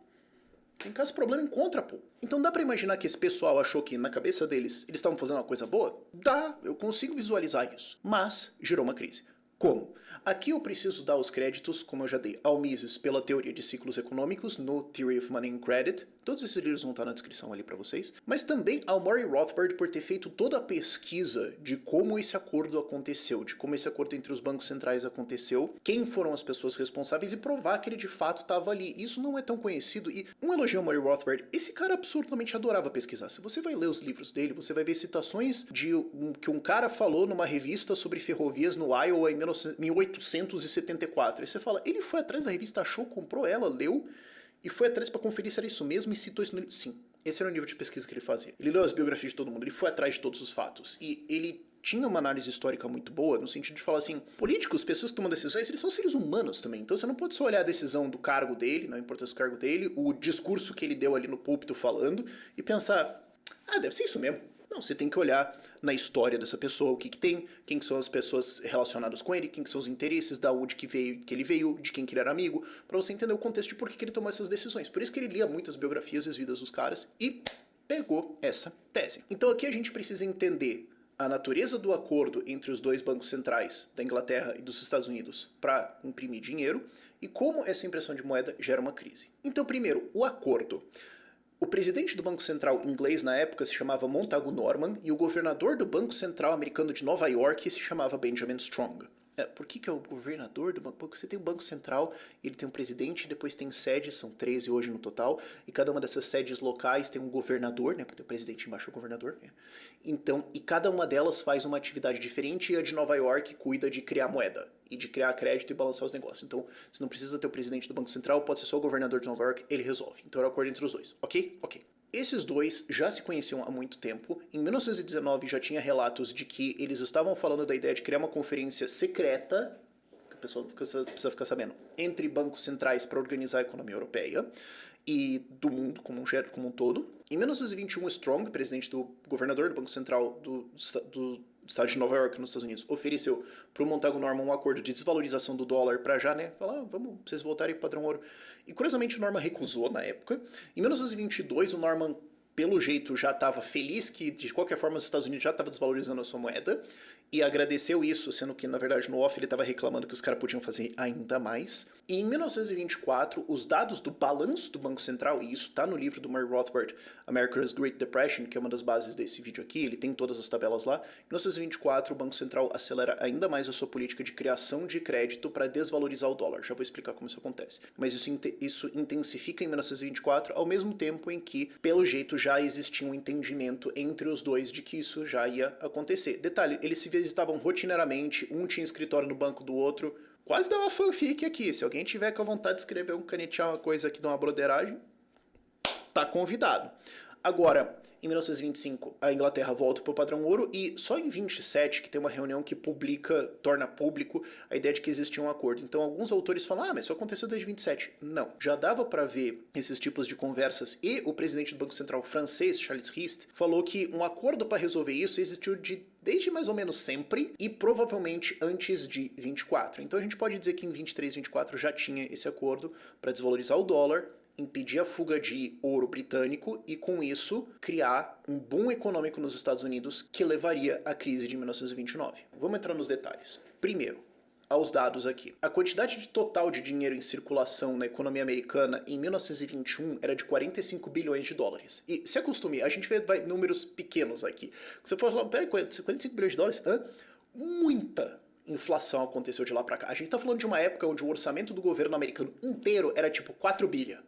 Em caso de problema, encontra, pô. Então dá pra imaginar que esse pessoal achou que na cabeça deles eles estavam fazendo uma coisa boa? Dá, eu consigo visualizar isso. Mas gerou uma crise. Como? Aqui eu preciso dar os créditos, como eu já dei, ao Mises pela teoria de ciclos econômicos, no Theory of Money and Credit. Todos esses livros vão estar na descrição ali para vocês. Mas também ao Murray Rothbard por ter feito toda a pesquisa de como esse acordo aconteceu, de como esse acordo entre os bancos centrais aconteceu, quem foram as pessoas responsáveis e provar que ele de fato estava ali. Isso não é tão conhecido e um elogio ao Murray Rothbard, esse cara absurdamente adorava pesquisar. Se você vai ler os livros dele, você vai ver citações de que um cara falou numa revista sobre ferrovias no Iowa em 1874. Aí você fala, ele foi atrás da revista, achou, comprou ela, leu e foi atrás pra conferir se era isso mesmo e citou isso no livro. Sim, esse era o nível de pesquisa que ele fazia. Ele leu as biografias de todo mundo, ele foi atrás de todos os fatos e ele tinha uma análise histórica muito boa, no sentido de falar assim, políticos, pessoas que tomam decisões, eles são seres humanos também, então você não pode só olhar a decisão do cargo dele, não importância do cargo dele, o discurso que ele deu ali no púlpito falando, e pensar, deve ser isso mesmo. Não, você tem que olhar na história dessa pessoa, o que tem, quem que são as pessoas relacionadas com ele, quem que são os interesses, da onde que ele veio, de quem que ele era amigo, pra você entender o contexto de por que ele tomou essas decisões. Por isso que ele lia muitas biografias e as vidas dos caras e pegou essa tese. Então aqui a gente precisa entender a natureza do acordo entre os dois bancos centrais da Inglaterra e dos Estados Unidos para imprimir dinheiro e como essa impressão de moeda gera uma crise. Então primeiro, o acordo. O presidente do Banco Central inglês na época se chamava Montagu Norman e o governador do Banco Central americano de Nova York se chamava Benjamin Strong. Por que é o governador do banco? Porque você tem o Banco Central, ele tem um presidente, depois tem sedes, são 13 hoje no total, e cada uma dessas sedes locais tem um governador, né? Porque tem o presidente embaixo do governador. Né? Então, e cada uma delas faz uma atividade diferente e a de Nova York cuida de criar moeda e de criar crédito e balançar os negócios. Então, você não precisa ter o presidente do Banco Central, pode ser só o governador de Nova York, ele resolve. Então era o acordo entre os dois, ok? Ok. Esses dois já se conheciam há muito tempo. Em 1919 já tinha relatos de que eles estavam falando da ideia de criar uma conferência secreta, que o pessoal precisa ficar sabendo, entre bancos centrais para organizar a economia europeia e do mundo como um todo. Em 1921, Strong, presidente do governador do Banco Central do estado de Nova York, nos Estados Unidos, ofereceu para o Montagu Norman um acordo de desvalorização do dólar para já, né, falar, vamos, vocês voltarem para o padrão ouro. E curiosamente o Norman recusou na época. Em 1922 o Norman pelo jeito já estava feliz que, de qualquer forma, os Estados Unidos já estavam desvalorizando a sua moeda, e agradeceu isso, sendo que, na verdade, no off ele estava reclamando que os caras podiam fazer ainda mais. E em 1924, os dados do balanço do Banco Central, e isso está no livro do Murray Rothbard, America's Great Depression, que é uma das bases desse vídeo aqui, ele tem todas as tabelas lá. Em 1924, o Banco Central acelera ainda mais a sua política de criação de crédito para desvalorizar o dólar. Já vou explicar como isso acontece. Mas isso intensifica em 1924, ao mesmo tempo em que, pelo jeito, já existia um entendimento entre os dois de que isso já ia acontecer. Detalhe, eles se visitavam rotineiramente, um tinha escritório no banco do outro. Quase dá uma fanfic aqui. Se alguém tiver com a vontade de escrever canetear uma coisa aqui, dar uma broderagem, tá convidado. Agora, em 1925, a Inglaterra volta para o padrão ouro e só em 27 que tem uma reunião que torna público a ideia de que existia um acordo. Então alguns autores falam, mas isso aconteceu desde 27. Não, já dava para ver esses tipos de conversas e o presidente do Banco Central francês, Charles Rist, falou que um acordo para resolver isso existiu desde mais ou menos sempre e provavelmente antes de 24. Então a gente pode dizer que em 23 e 24 já tinha esse acordo para desvalorizar o dólar, impedir a fuga de ouro britânico e, com isso, criar um boom econômico nos Estados Unidos que levaria à crise de 1929. Vamos entrar nos detalhes. Primeiro, aos dados aqui. A quantidade total de dinheiro em circulação na economia americana em 1921 era de 45 bilhões de dólares. E se acostume, a gente vê números pequenos aqui. Você pode falar, peraí, 45 bilhões de dólares? Muita inflação aconteceu de lá pra cá. A gente tá falando de uma época onde o orçamento do governo americano inteiro era tipo 4 bilhões.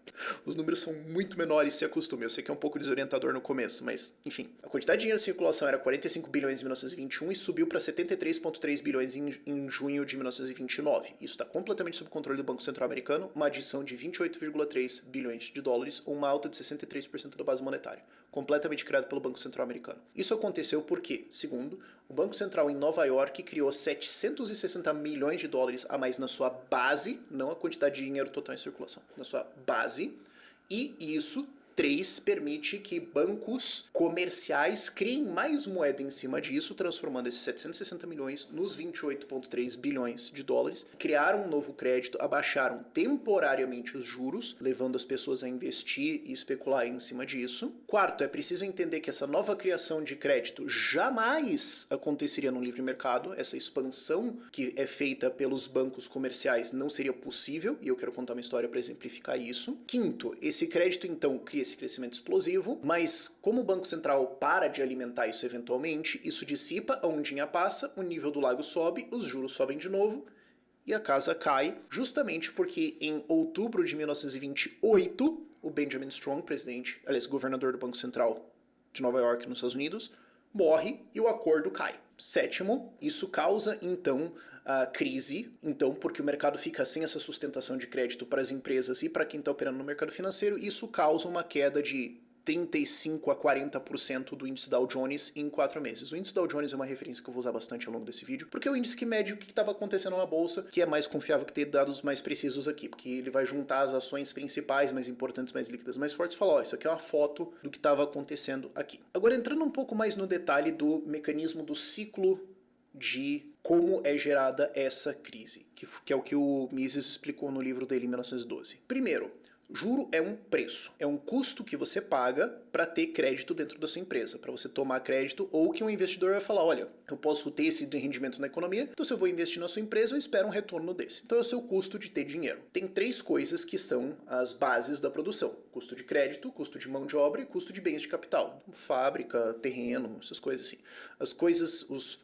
Os números são muito menores, se acostume. Eu sei que é um pouco desorientador no começo, mas enfim. A quantidade de dinheiro em circulação era 45 bilhões em 1921 e subiu para 73,3 bilhões em junho de 1929. Isso está completamente sob controle do Banco Central americano, uma adição de 28,3 bilhões de dólares, ou uma alta de 63% da base monetária, completamente criado pelo Banco Central americano. Isso aconteceu porque, segundo, o Banco Central em Nova York criou 760 milhões de dólares a mais na sua base, não a quantidade de dinheiro total em circulação, na sua base, e isso, 3, permite que bancos comerciais criem mais moeda em cima disso, transformando esses 760 milhões nos 28,3 bilhões de dólares, criaram um novo crédito, abaixaram temporariamente os juros, levando as pessoas a investir e especular em cima disso. Quarto, é preciso entender que essa nova criação de crédito jamais aconteceria no livre mercado, essa expansão que é feita pelos bancos comerciais não seria possível, e eu quero contar uma história para exemplificar isso. Quinto, esse crédito então cria esse crescimento explosivo, mas como o Banco Central para de alimentar isso eventualmente, isso dissipa, a ondinha passa, o nível do lago sobe, os juros sobem de novo e a casa cai, justamente porque em outubro de 1928, o Benjamin Strong, governador do Banco Central de Nova York, nos Estados Unidos, morre e o acordo cai. Sétimo, isso causa, então, a crise, porque o mercado fica sem essa sustentação de crédito para as empresas e para quem está operando no mercado financeiro, e isso causa uma queda de 35% a 40% do índice Dow Jones em 4 meses. O índice Dow Jones é uma referência que eu vou usar bastante ao longo desse vídeo, porque é o índice que mede o que estava acontecendo na bolsa, que é mais confiável que ter dados mais precisos aqui, porque ele vai juntar as ações principais, mais importantes, mais líquidas, mais fortes, e falar, isso aqui é uma foto do que estava acontecendo aqui. Agora, entrando um pouco mais no detalhe do mecanismo do ciclo de como é gerada essa crise, que é o que o Mises explicou no livro dele em 1912. Primeiro, juro é um preço, é um custo que você paga para ter crédito dentro da sua empresa, para você tomar crédito, ou que um investidor vai falar, olha, eu posso ter esse rendimento na economia, então se eu vou investir na sua empresa, eu espero um retorno desse. Então é o seu custo de ter dinheiro. Tem 3 coisas que são as bases da produção: custo de crédito, custo de mão de obra e custo de bens de capital. Fábrica, terreno, essas coisas assim.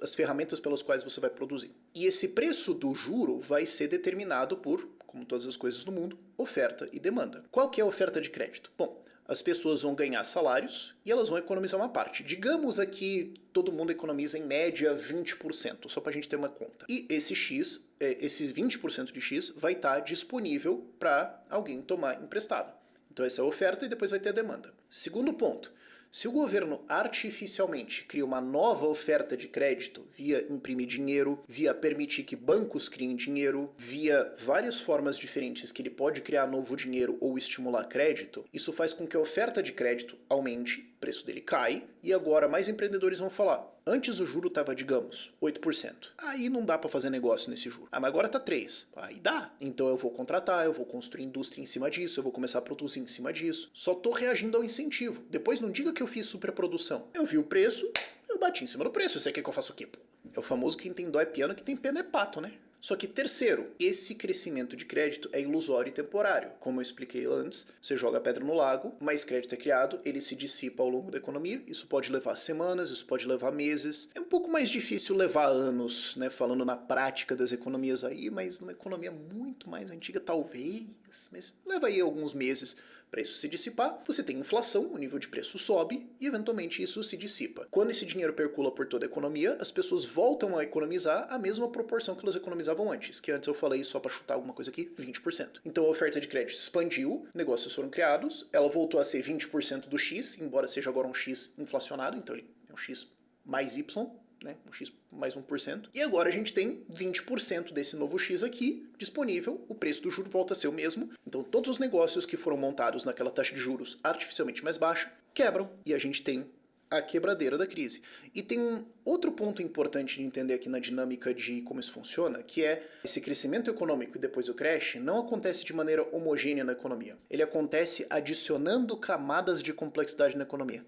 As ferramentas pelas quais você vai produzir. E esse preço do juro vai ser determinado por, como todas as coisas no mundo, oferta e demanda. Qual que é a oferta de crédito? Bom, as pessoas vão ganhar salários e elas vão economizar uma parte. Digamos aqui, todo mundo economiza em média 20%, só para a gente ter uma conta. E esses 20% de X vai estar disponível para alguém tomar emprestado. Então essa é a oferta e depois vai ter a demanda. Segundo ponto, se o governo artificialmente cria uma nova oferta de crédito, via imprimir dinheiro, via permitir que bancos criem dinheiro, via várias formas diferentes que ele pode criar novo dinheiro ou estimular crédito, isso faz com que a oferta de crédito aumente, o preço dele cai, e agora mais empreendedores vão falar, Antes o juro estava, digamos, 8%. Aí não dá para fazer negócio nesse juro. Mas agora tá 3%. Aí dá. Então eu vou contratar, eu vou construir indústria em cima disso, eu vou começar a produzir em cima disso. Só tô reagindo ao incentivo. Depois não diga que eu fiz superprodução. Eu vi o preço, eu bati em cima do preço. Você quer que eu faça o quê, pô? É o famoso quem tem dó é piano, que tem pena é pato, né? Só que terceiro, esse crescimento de crédito é ilusório e temporário. Como eu expliquei antes, você joga a pedra no lago, mais crédito é criado, ele se dissipa ao longo da economia, isso pode levar semanas, isso pode levar meses. É um pouco mais difícil levar anos, né, falando na prática das economias aí, mas numa economia muito mais antiga talvez, mas leva aí alguns meses para isso se dissipar. Você tem inflação, o nível de preço sobe e eventualmente isso se dissipa. Quando esse dinheiro percula por toda a economia, as pessoas voltam a economizar a mesma proporção que elas economizavam antes, que antes eu falei só para chutar alguma coisa aqui, 20%. Então a oferta de crédito expandiu, negócios foram criados, ela voltou a ser 20% do X, embora seja agora um X inflacionado, então ele é um X mais Y, né, um X mais 1%. E agora a gente tem 20% desse novo X aqui disponível, o preço do juro volta a ser o mesmo, então todos os negócios que foram montados naquela taxa de juros artificialmente mais baixa quebram e a gente tem a quebradeira da crise. E tem um outro ponto importante de entender aqui na dinâmica de como isso funciona, que é esse crescimento econômico e depois o crash não acontece de maneira homogênea na economia. Ele acontece adicionando camadas de complexidade na economia.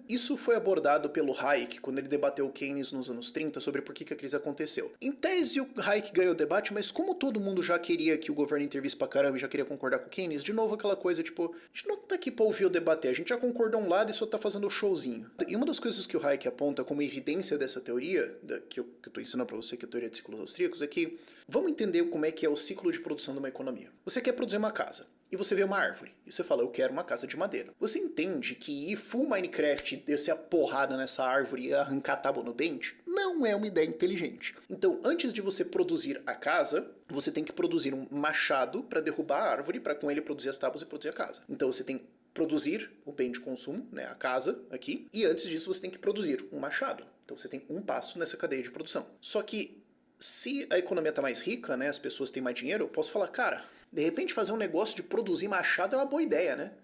Isso foi abordado pelo Hayek quando ele debateu o Keynes nos anos 30 sobre por que a crise aconteceu. Em tese, o Hayek ganhou o debate, mas como todo mundo já queria que o governo intervisse pra caramba e já queria concordar com o Keynes, de novo aquela coisa tipo, a gente não tá aqui pra ouvir ou debater, a gente já concordou um lado e só tá fazendo o showzinho. E uma das coisas que o Hayek aponta como evidência dessa teoria, que eu tô ensinando pra você, que é a teoria de ciclos austríacos, é que vamos entender como é que é o ciclo de produção de uma economia. Você quer produzir uma casa. E você vê uma árvore, e você fala, eu quero uma casa de madeira. Você entende que ir full Minecraft, descer a porrada nessa árvore e arrancar tábua no dente, não é uma ideia inteligente. Então, antes de você produzir a casa, você tem que produzir um machado para derrubar a árvore, para com ele produzir as tábuas e produzir a casa. Então você tem que produzir o bem de consumo, né, a casa aqui, e antes disso você tem que produzir um machado. Então você tem um passo nessa cadeia de produção. Só que se a economia tá mais rica, né, as pessoas têm mais dinheiro, eu posso falar, cara, de repente fazer um negócio de produzir machado é uma boa ideia, né?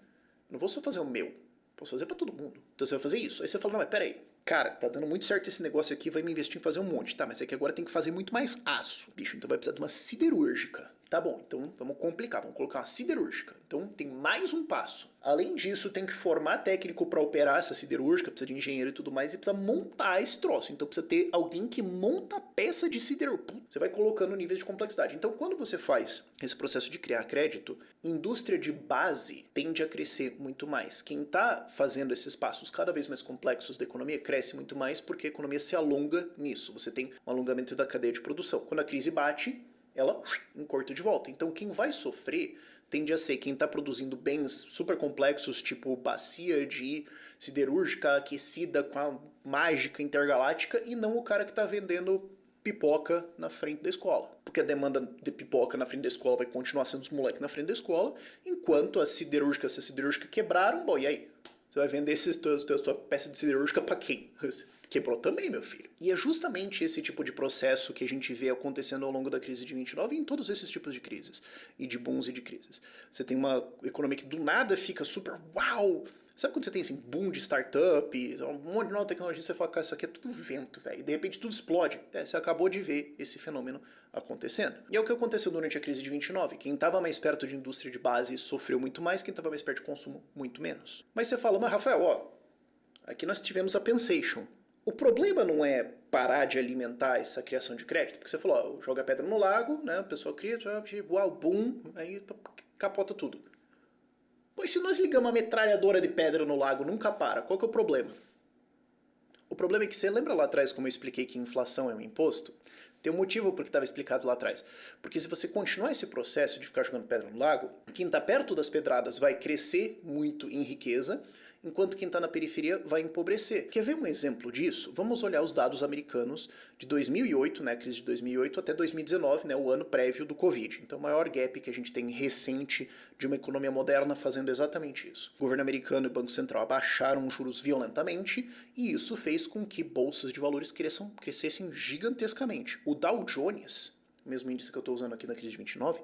Não vou só fazer o meu, posso fazer pra todo mundo. Então você vai fazer isso. Aí você fala, não, mas peraí, cara, tá dando muito certo esse negócio aqui, vai me investir em fazer um monte. Tá, mas é que agora tem que fazer muito mais aço. Bicho, então vai precisar de uma siderúrgica. Tá bom, então vamos complicar, vamos colocar uma siderúrgica. Então tem mais um passo. Além disso, tem que formar técnico para operar essa siderúrgica, precisa de engenheiro e tudo mais, e precisa montar esse troço. Então precisa ter alguém que monta a peça de siderúrgica. Você vai colocando níveis de complexidade. Então quando você faz esse processo de criar crédito, indústria de base tende a crescer muito mais. Quem está fazendo esses passos cada vez mais complexos da economia cresce muito mais porque a economia se alonga nisso. Você tem um alongamento da cadeia de produção. Quando a crise bate, ela encorta de volta. Então quem vai sofrer tende a ser quem está produzindo bens super complexos, tipo bacia de siderúrgica aquecida com a mágica intergaláctica, e não o cara que está vendendo pipoca na frente da escola. Porque a demanda de pipoca na frente da escola vai continuar sendo os moleques na frente da escola, enquanto se a siderúrgica quebraram, bom, e aí? Você vai vender tua peça de siderúrgica para quem? Quebrou também, meu filho. E é justamente esse tipo de processo que a gente vê acontecendo ao longo da crise de 29 e em todos esses tipos de crises. E de booms e de crises. Você tem uma economia que do nada fica super uau! Sabe quando você tem assim, boom de startup, um monte de nova tecnologia, você fala, cara, isso aqui é tudo vento, velho. E de repente tudo explode. Você acabou de ver esse fenômeno acontecendo. E é o que aconteceu durante a crise de 29. Quem estava mais perto de indústria de base sofreu muito mais, quem estava mais perto de consumo, muito menos. Mas você fala, mas Rafael, ó, aqui nós tivemos a Pensation. O problema não é parar de alimentar essa criação de crédito, porque você falou, ó, joga pedra no lago, né, a pessoa cria, uau, boom, aí capota tudo. Pois se nós ligamos uma metralhadora de pedra no lago, nunca para, qual que é o problema? O problema é que você lembra lá atrás como eu expliquei que inflação é um imposto? Tem um motivo porque estava explicado lá atrás. Porque se você continuar esse processo de ficar jogando pedra no lago, quem está perto das pedradas vai crescer muito em riqueza, enquanto quem está na periferia vai empobrecer. Quer ver um exemplo disso? Vamos olhar os dados americanos de 2008, né, crise de 2008, até 2019, né, o ano prévio do Covid. Então, o maior gap que a gente tem recente de uma economia moderna fazendo exatamente isso. O governo americano e o Banco Central abaixaram os juros violentamente e isso fez com que bolsas de valores crescessem gigantescamente. O Dow Jones, o mesmo índice que eu estou usando aqui na crise de 29,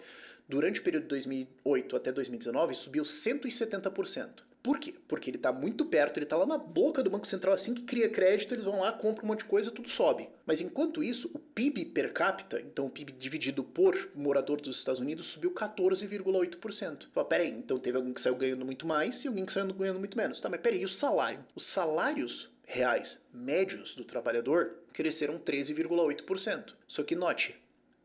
durante o período de 2008 até 2019 subiu 170%. Por quê? Porque ele está muito perto, ele está lá na boca do Banco Central, assim que cria crédito, eles vão lá, compram um monte de coisa, tudo sobe. Mas enquanto isso, o PIB per capita, então o PIB dividido por morador dos Estados Unidos, subiu 14,8%. Fala, peraí, então teve alguém que saiu ganhando muito mais e alguém que saiu ganhando muito menos. Tá, mas peraí, e o salário? Os salários reais médios do trabalhador cresceram 13,8%. Só que note,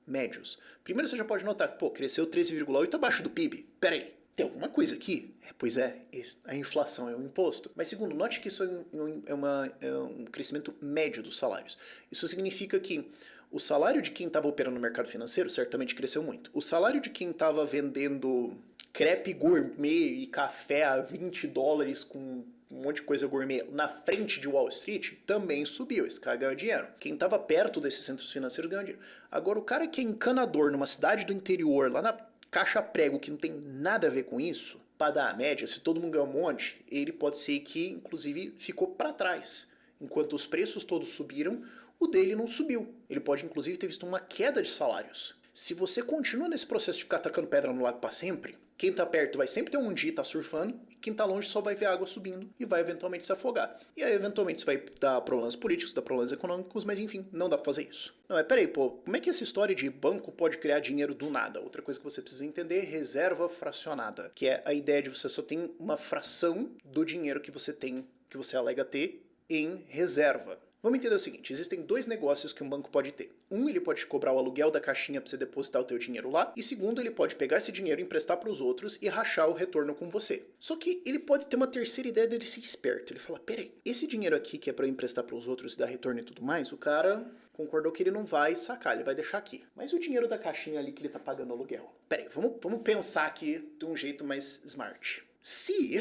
médios. Primeiro você já pode notar que, cresceu 13,8% abaixo do PIB. Peraí. Tem alguma coisa aqui? Pois é, a inflação é um imposto. Mas segundo, note que isso é um crescimento médio dos salários. Isso significa que o salário de quem estava operando no mercado financeiro certamente cresceu muito. O salário de quem estava vendendo crepe gourmet e café a $20 com um monte de coisa gourmet na frente de Wall Street também subiu. Esse cara ganhou dinheiro. Quem estava perto desses centros financeiros ganhou dinheiro. Agora, o cara que é encanador numa cidade do interior, lá na caixa prego, que não tem nada a ver com isso, para dar a média, se todo mundo ganhar um monte, ele pode ser que, inclusive, ficou para trás. Enquanto os preços todos subiram, o dele não subiu. Ele pode, inclusive, ter visto uma queda de salários. Se você continua nesse processo de ficar tacando pedra no lago para sempre, quem tá perto vai sempre ter um dia e tá surfando, e quem tá longe só vai ver a água subindo e vai eventualmente se afogar. E aí, eventualmente, isso vai dar problemas políticos, dar problemas econômicos, mas enfim, não dá pra fazer isso. Não, mas peraí, como é que essa história de banco pode criar dinheiro do nada? Outra coisa que você precisa entender é reserva fracionada, que é a ideia de você só tem uma fração do dinheiro que você tem, que você alega ter, em reserva. Vamos entender o seguinte, existem dois negócios que um banco pode ter. Um, ele pode te cobrar o aluguel da caixinha para você depositar o teu dinheiro lá. E segundo, ele pode pegar esse dinheiro, emprestar para os outros e rachar o retorno com você. Só que ele pode ter uma terceira ideia dele ser esperto. Ele fala, peraí, esse dinheiro aqui que é para eu emprestar para os outros e dar retorno e tudo mais, o cara concordou que ele não vai sacar, ele vai deixar aqui. Mas o dinheiro da caixinha ali que ele tá pagando aluguel? Peraí, vamos pensar aqui de um jeito mais smart. Se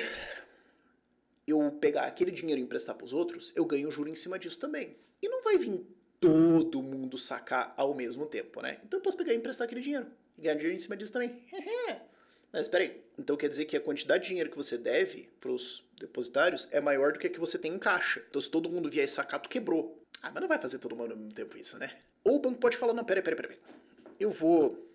eu pegar aquele dinheiro e emprestar para os outros, eu ganho juro em cima disso também. E não vai vir todo mundo sacar ao mesmo tempo, né? Então eu posso pegar e emprestar aquele dinheiro e ganhar dinheiro em cima disso também. Mas espera aí, então quer dizer que a quantidade de dinheiro que você deve para os depositários é maior do que a que você tem em caixa. Então se todo mundo vier e sacar, tu quebrou. Ah, mas não vai fazer todo mundo ao mesmo tempo isso, né? Ou o banco pode falar, não, peraí. Eu vou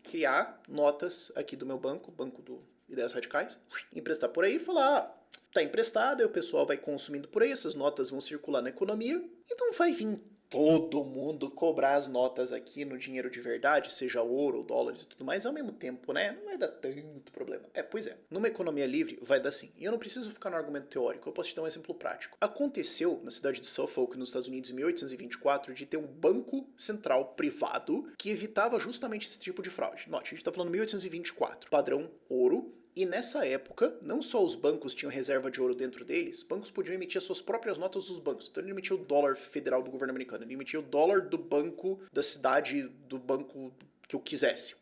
criar notas aqui do meu banco, Banco do Ideias Radicais, emprestar por aí e falar, tá emprestado, aí o pessoal vai consumindo por aí, essas notas vão circular na economia, e não vai vir todo mundo cobrar as notas aqui no dinheiro de verdade, seja ouro, dólares e tudo mais, ao mesmo tempo, né? Não vai dar tanto problema. Pois é. Numa economia livre, vai dar sim. E eu não preciso ficar no argumento teórico, eu posso te dar um exemplo prático. Aconteceu na cidade de Suffolk, nos Estados Unidos, em 1824, de ter um banco central privado que evitava justamente esse tipo de fraude. Note, a gente tá falando 1824. Padrão ouro. E nessa época, não só os bancos tinham reserva de ouro dentro deles, bancos podiam emitir as suas próprias notas dos bancos. Então ele emitia o dólar federal do governo americano, ele emitia o dólar do banco da cidade, do banco que eu quisesse.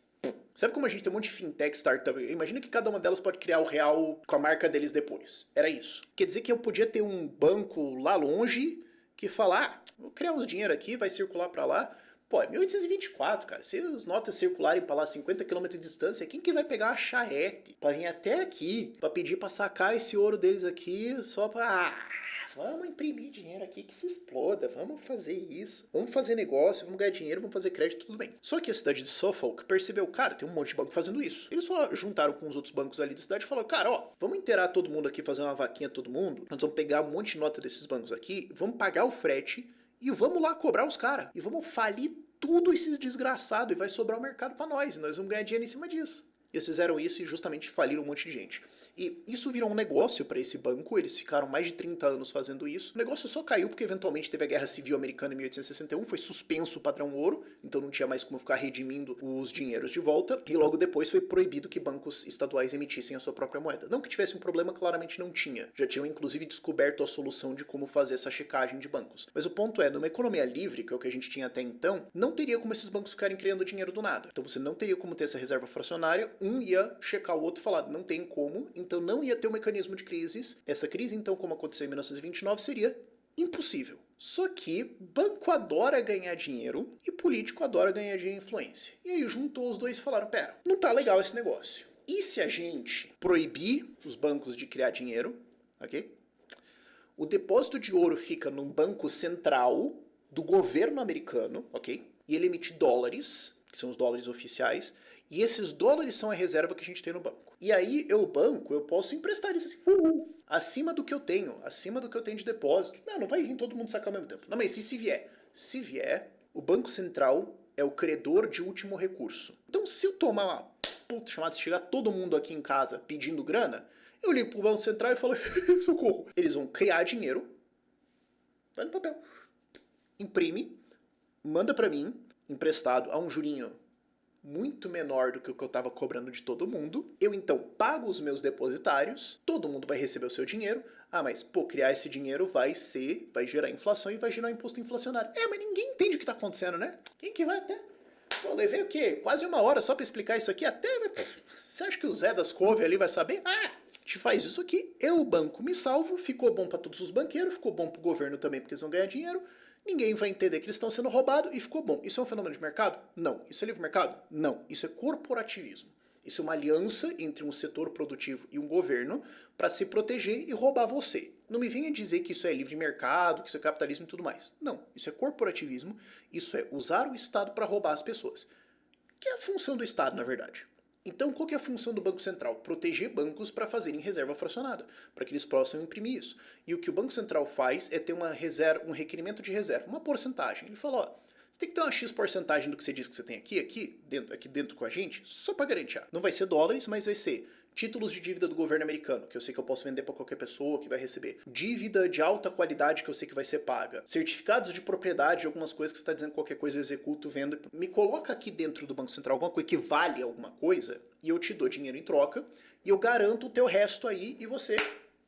Sabe como a gente tem um monte de fintech, startup? Imagina que cada uma delas pode criar o real com a marca deles depois. Era isso. Quer dizer que eu podia ter um banco lá longe que fala, vou criar uns dinheiro aqui, vai circular pra lá. Pô, é 1824, cara. Se as notas circularem pra lá 50 km de distância, quem que vai pegar uma charrete pra vir até aqui, pra pedir pra sacar esse ouro deles aqui só pra... vamos imprimir dinheiro aqui que se exploda, vamos fazer isso, vamos fazer negócio, vamos ganhar dinheiro, vamos fazer crédito, tudo bem. Só que a cidade de Suffolk percebeu, cara, tem um monte de banco fazendo isso. Eles juntaram com os outros bancos ali da cidade e falaram, cara, vamos inteirar todo mundo aqui, fazer uma vaquinha todo mundo, nós vamos pegar um monte de nota desses bancos aqui, vamos pagar o frete e vamos lá cobrar os caras. E vamos falir tudo esses desgraçados e vai sobrar o mercado pra nós. E nós vamos ganhar dinheiro em cima disso. Eles fizeram isso e justamente faliram um monte de gente. E isso virou um negócio para esse banco, eles ficaram mais de 30 anos fazendo isso. O negócio só caiu porque eventualmente teve a Guerra Civil Americana em 1861, foi suspenso o padrão ouro, então não tinha mais como ficar redimindo os dinheiros de volta, e logo depois foi proibido que bancos estaduais emitissem a sua própria moeda. Não que tivesse um problema, claramente não tinha. Já tinham inclusive descoberto a solução de como fazer essa checagem de bancos. Mas o ponto é, numa economia livre, que é o que a gente tinha até então, não teria como esses bancos ficarem criando dinheiro do nada. Então você não teria como ter essa reserva fracionária, um ia checar o outro e falar, não tem como, então não ia ter um mecanismo de crises. Essa crise, então, como aconteceu em 1929, seria impossível. Só que banco adora ganhar dinheiro e político adora ganhar dinheiro e influência. E aí juntou os dois e falaram, pera, não tá legal esse negócio. E se a gente proibir os bancos de criar dinheiro, ok? O depósito de ouro fica num banco central do governo americano, ok? E ele emite dólares, que são os dólares oficiais, E esses dólares são a reserva que a gente tem no banco. E aí, o banco, eu posso emprestar eles assim, acima do que eu tenho de depósito. Não vai vir todo mundo sacar ao mesmo tempo. Não, mas e se vier? Se vier, o Banco Central é o credor de último recurso. Então, se eu tomar uma puta chamada, se chegar todo mundo aqui em casa pedindo grana, eu ligo pro Banco Central e falo, socorro. Eles vão criar dinheiro, vai no papel, imprime, manda pra mim, emprestado a um jurinho muito menor do que o que eu estava cobrando de todo mundo. Eu então pago os meus depositários, todo mundo vai receber o seu dinheiro. Mas criar esse dinheiro vai gerar inflação e vai gerar um imposto inflacionário. Mas ninguém entende o que está acontecendo, né? Quem que vai até? Levei o quê? Quase uma hora só para explicar isso aqui. Você acha que o Zé das Couve ali vai saber? A gente faz isso aqui, o banco me salvo, ficou bom para todos os banqueiros, ficou bom para o governo também porque eles vão ganhar dinheiro. Ninguém vai entender que eles estão sendo roubados e ficou bom. Isso é um fenômeno de mercado? Não. Isso é livre mercado? Não. Isso é corporativismo. Isso é uma aliança entre um setor produtivo e um governo para se proteger e roubar você. Não me venha dizer que isso é livre mercado, que isso é capitalismo e tudo mais. Não. Isso é corporativismo. Isso é usar o Estado para roubar as pessoas. Que é a função do Estado, na verdade. Então, qual que é a função do Banco Central? Proteger bancos para fazerem reserva fracionada, para que eles possam imprimir isso. E o que o Banco Central faz é ter uma reserva, um requerimento de reserva, uma porcentagem. Ele fala, você tem que ter uma X porcentagem do que você diz que você tem aqui dentro com a gente, só para garantir. Não vai ser dólares, mas vai ser títulos de dívida do governo americano, que eu sei que eu posso vender para qualquer pessoa que vai receber. Dívida de alta qualidade que eu sei que vai ser paga. Certificados de propriedade, algumas coisas que você está dizendo qualquer coisa, eu executo, vendo. Me coloca aqui dentro do Banco Central alguma coisa que vale alguma coisa e eu te dou dinheiro em troca e eu garanto o teu resto aí e você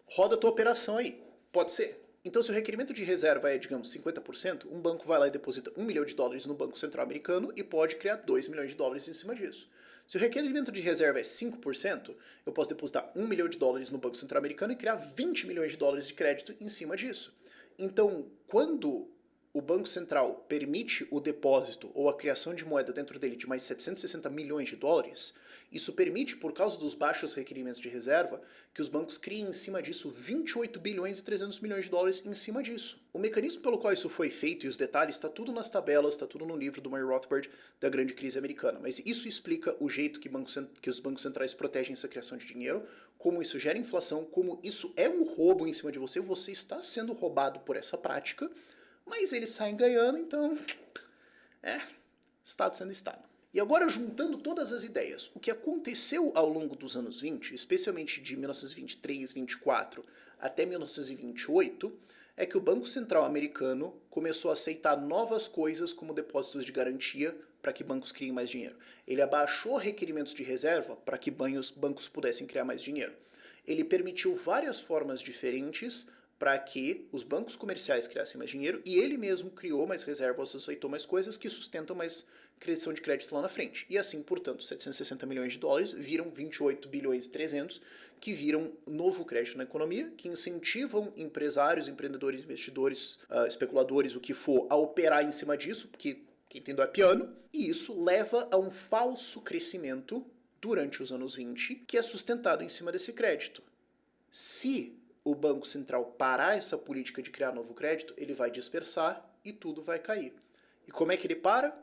roda a tua operação aí. Pode ser? Então, se o requerimento de reserva é, digamos, 50%, um banco vai lá e deposita $1 milhão no Banco Central americano e pode criar $2 milhões em cima disso. Se o requerimento de reserva é 5%, eu posso depositar $1 milhão no Banco Central americano e criar $20 milhões de crédito em cima disso. Então, quando o Banco Central permite o depósito ou a criação de moeda dentro dele de mais $760 milhões, isso permite, por causa dos baixos requerimentos de reserva, que os bancos criem em cima disso $28 bilhões e 300 milhões em cima disso. O mecanismo pelo qual isso foi feito e os detalhes está tudo nas tabelas, está tudo no livro do Murray Rothbard da grande crise americana, mas isso explica o jeito que os bancos centrais protegem essa criação de dinheiro, como isso gera inflação, como isso é um roubo em cima de você, você está sendo roubado por essa prática, mas eles saem ganhando, então, Estado sendo Estado. E agora, juntando todas as ideias, o que aconteceu ao longo dos anos 20, especialmente de 1923, 24 até 1928, é que o Banco Central americano começou a aceitar novas coisas como depósitos de garantia para que bancos criem mais dinheiro. Ele abaixou requerimentos de reserva para que bancos pudessem criar mais dinheiro. Ele permitiu várias formas diferentes para que os bancos comerciais criassem mais dinheiro e ele mesmo criou mais reservas, aceitou mais coisas que sustentam mais criação de crédito lá na frente. E assim, portanto, $760 milhões viram 28 bilhões e 300, que viram novo crédito na economia, que incentivam empresários, empreendedores, investidores, especuladores, o que for, a operar em cima disso, porque quem tem dó é piano, e isso leva a um falso crescimento durante os anos 20, que é sustentado em cima desse crédito. Se o Banco Central parar essa política de criar novo crédito, ele vai dispersar e tudo vai cair. E como é que ele para?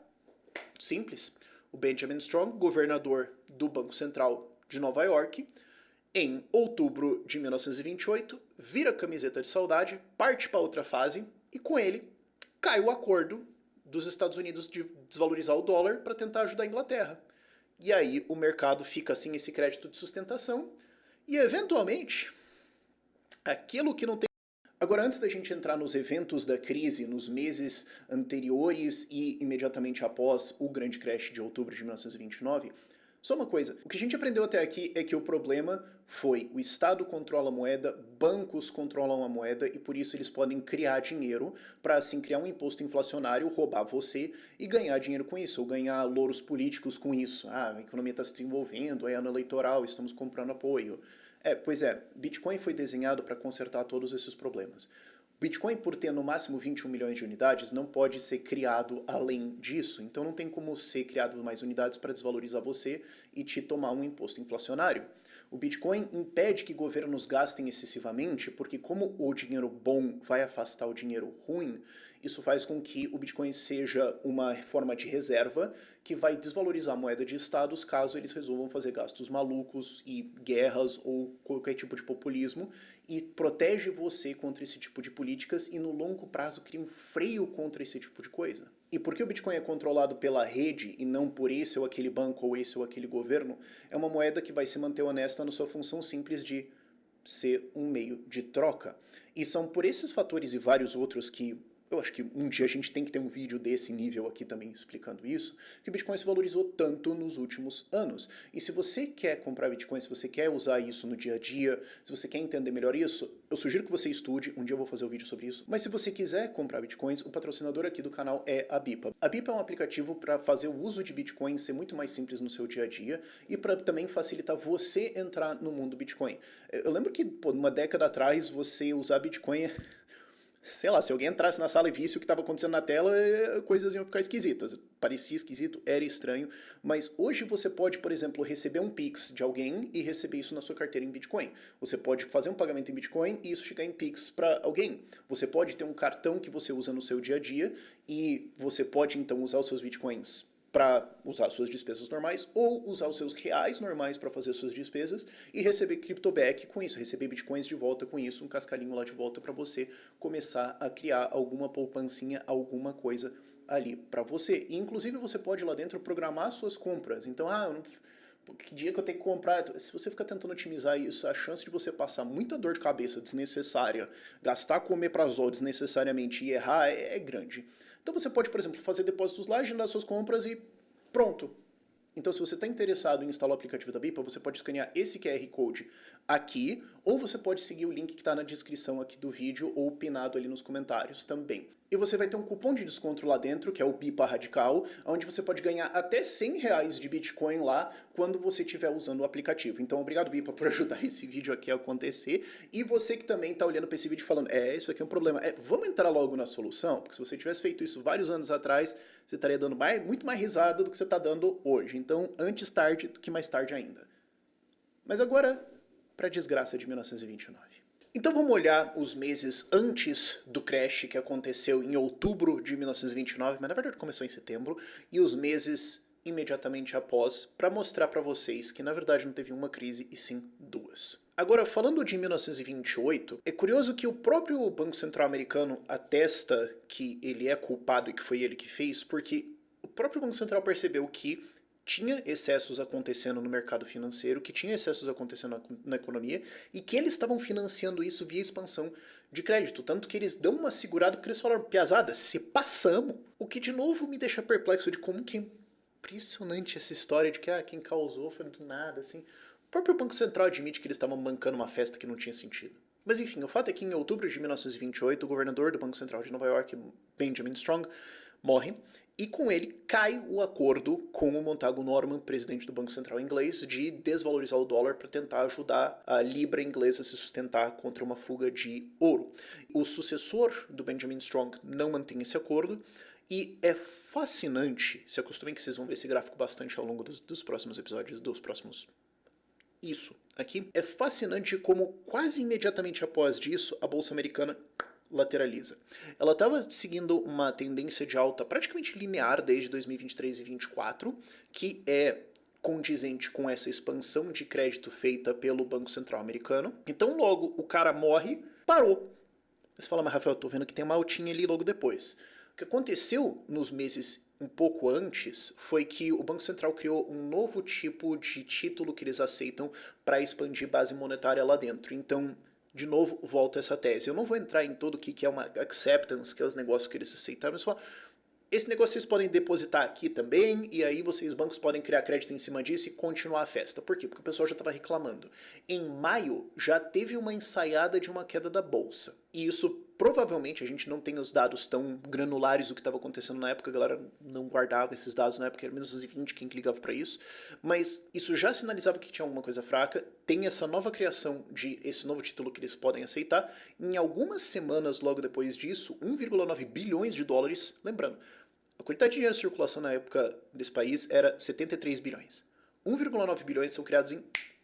Simples. O Benjamin Strong, governador do Banco Central de Nova York, em outubro de 1928, vira a camiseta de saudade, parte para outra fase e com ele cai o acordo dos Estados Unidos de desvalorizar o dólar para tentar ajudar a Inglaterra. E aí o mercado fica sem esse crédito de sustentação e eventualmente aquilo que não tem... Agora, antes da gente entrar nos eventos da crise, nos meses anteriores e imediatamente após o grande crash de outubro de 1929, só uma coisa, o que a gente aprendeu até aqui é que o problema foi o Estado controla a moeda, bancos controlam a moeda e por isso eles podem criar dinheiro para assim criar um imposto inflacionário, roubar você e ganhar dinheiro com isso, ou ganhar louros políticos com isso. A economia está se desenvolvendo, é ano eleitoral, estamos comprando apoio. Pois é, Bitcoin foi desenhado para consertar todos esses problemas. Bitcoin, por ter no máximo 21 milhões de unidades, não pode ser criado além disso. Então não tem como ser criado mais unidades para desvalorizar você e te tomar um imposto inflacionário. O Bitcoin impede que governos gastem excessivamente, porque como o dinheiro bom vai afastar o dinheiro ruim, Isso faz com que o Bitcoin seja uma forma de reserva que vai desvalorizar a moeda de estados caso eles resolvam fazer gastos malucos e guerras ou qualquer tipo de populismo, e protege você contra esse tipo de políticas e no longo prazo cria um freio contra esse tipo de coisa. E porque o Bitcoin é controlado pela rede e não por esse ou aquele banco ou esse ou aquele governo, é uma moeda que vai se manter honesta na sua função simples de ser um meio de troca. E são por esses fatores e vários outros que eu acho que um dia a gente tem que ter um vídeo desse nível aqui também explicando isso, que o Bitcoin se valorizou tanto nos últimos anos. E se você quer comprar Bitcoin, se você quer usar isso no dia a dia, se você quer entender melhor isso, eu sugiro que você estude, um dia eu vou fazer um vídeo sobre isso. Mas se você quiser comprar Bitcoins, o patrocinador aqui do canal é a Bipa. A Bipa é um aplicativo para fazer o uso de Bitcoin ser muito mais simples no seu dia a dia e para também facilitar você entrar no mundo Bitcoin. Eu lembro que, pô, uma década atrás, você usar Bitcoin... Sei lá, se alguém entrasse na sala e visse o que estava acontecendo na tela, coisas iam ficar esquisitas. Parecia esquisito, era estranho, mas hoje você pode, por exemplo, receber um Pix de alguém e receber isso na sua carteira em Bitcoin. Você pode fazer um pagamento em Bitcoin e isso chegar em Pix para alguém. Você pode ter um cartão que você usa no seu dia a dia e você pode então usar os seus Bitcoins para usar suas despesas normais ou usar os seus reais normais para fazer suas despesas e receber CryptoBack com isso, receber bitcoins de volta com isso, um cascalhinho lá de volta para você começar a criar alguma poupancinha, alguma coisa ali para você. E, inclusive você pode lá dentro programar suas compras. Então, eu não... que dia que eu tenho que comprar? Se você ficar tentando otimizar isso, a chance de você passar muita dor de cabeça desnecessária, gastar com omeprazol desnecessariamente e errar é grande. Então você pode, por exemplo, fazer depósitos lá, agendar suas compras e pronto. Então, se você está interessado em instalar o aplicativo da Bipa, você pode escanear esse QR Code aqui, ou você pode seguir o link que está na descrição aqui do vídeo ou pinado ali nos comentários também. E você vai ter um cupom de desconto lá dentro, que é o BIPA Radical, onde você pode ganhar até R$100 de Bitcoin lá quando você estiver usando o aplicativo. Então, obrigado, Bipa, por ajudar esse vídeo aqui a acontecer. E você que também está olhando para esse vídeo falando, isso aqui é um problema. Vamos entrar logo na solução? Porque se você tivesse feito isso vários anos atrás, você estaria dando muito mais risada do que você está dando hoje. Então, antes tarde do que mais tarde ainda. Mas agora, para a desgraça de 1929. Então vamos olhar os meses antes do crash que aconteceu em outubro de 1929, mas na verdade começou em setembro, e os meses imediatamente após, para mostrar para vocês que na verdade não teve uma crise e sim duas. Agora, falando de 1928, é curioso que o próprio Banco Central americano atesta que ele é culpado e que foi ele que fez, porque o próprio Banco Central percebeu que tinha excessos acontecendo no mercado financeiro, que tinha excessos acontecendo na economia, e que eles estavam financiando isso via expansão de crédito. Tanto que eles dão uma segurada porque eles falaram, piazada, se passamos. O que de novo me deixa perplexo de como que é impressionante essa história de que quem causou foi do nada, assim. O próprio Banco Central admite que eles estavam bancando uma festa que não tinha sentido. Mas enfim, o fato é que em outubro de 1928, o governador do Banco Central de Nova York, Benjamin Strong, morre, e com ele cai o acordo com o Montagu Norman, presidente do Banco Central inglês, de desvalorizar o dólar para tentar ajudar a libra inglesa a se sustentar contra uma fuga de ouro. O sucessor do Benjamin Strong não mantém esse acordo, e é fascinante, se acostumem que vocês vão ver esse gráfico bastante ao longo dos próximos episódios, dos próximos... Isso aqui. É fascinante como quase imediatamente após disso, a Bolsa Americana lateraliza. Ela estava seguindo uma tendência de alta praticamente linear desde 2023 e 2024, que é condizente com essa expansão de crédito feita pelo Banco Central americano. Então logo o cara morre, parou. Você fala, mas Rafael, eu tô vendo que tem uma altinha ali logo depois. O que aconteceu nos meses um pouco antes foi que o Banco Central criou um novo tipo de título que eles aceitam para expandir base monetária lá dentro. Então, de novo, volta essa tese. Eu não vou entrar em todo o que é uma acceptance, que é os negócios que eles aceitaram, mas só esse negócio vocês podem depositar aqui também, e aí vocês, bancos, podem criar crédito em cima disso e continuar a festa. Por quê? Porque o pessoal já estava reclamando. Em maio, já teve uma ensaiada de uma queda da bolsa. E isso, provavelmente, a gente não tem os dados tão granulares do que estava acontecendo na época, a galera não guardava esses dados na época, era 1920 quem que ligava para isso, mas isso já sinalizava que tinha alguma coisa fraca, tem essa nova criação de esse novo título que eles podem aceitar. Em algumas semanas logo depois disso, 1,9 bilhões de dólares, lembrando, a quantidade de dinheiro em circulação na época desse país era 73 bilhões. 1,9 bilhões são criados em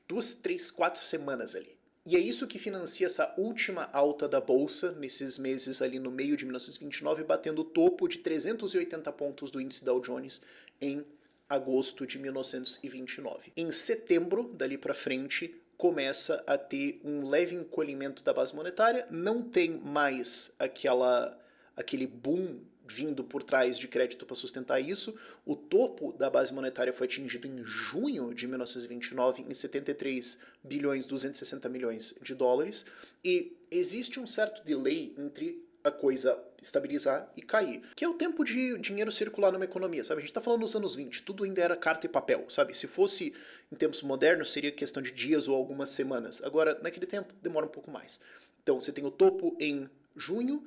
2, 3, 4 semanas ali. E é isso que financia essa última alta da bolsa nesses meses ali no meio de 1929, batendo o topo de 380 pontos do índice Dow Jones em agosto de 1929. Em setembro, dali para frente, começa a ter um leve encolhimento da base monetária, não tem mais aquele boom vindo por trás de crédito para sustentar isso. O topo da base monetária foi atingido em junho de 1929 em 73 bilhões 260 milhões de dólares, e existe um certo delay entre a coisa estabilizar e cair, que é o tempo de dinheiro circular numa economia, sabe? A gente tá falando nos anos 20, tudo ainda era carta e papel, sabe? Se fosse em tempos modernos, seria questão de dias ou algumas semanas. Agora, naquele tempo, demora um pouco mais. Então, você tem o topo em junho,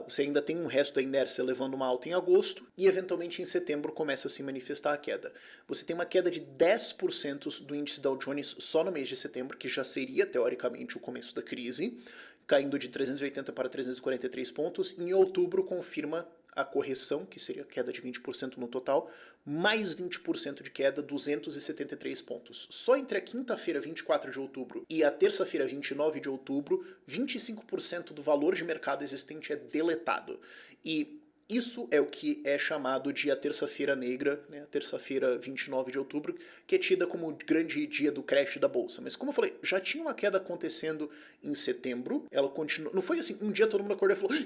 você ainda tem um resto da inércia levando uma alta em agosto, e eventualmente em setembro começa a se manifestar a queda. Você tem uma queda de 10% do índice Dow Jones só no mês de setembro, que já seria teoricamente o começo da crise, caindo de 380 para 343 pontos. Em outubro confirma a correção, que seria a queda de 20% no total, mais 20% de queda, 273 pontos. Só entre a quinta-feira, 24 de outubro, e a terça-feira, 29 de outubro, 25% do valor de mercado existente é deletado. E isso é o que é chamado de a terça-feira negra, né, a terça-feira 29 de outubro, que é tida como o grande dia do crash da bolsa. Mas como eu falei, já tinha uma queda acontecendo em setembro, ela continua. Não foi assim, um dia todo mundo acordou e falou...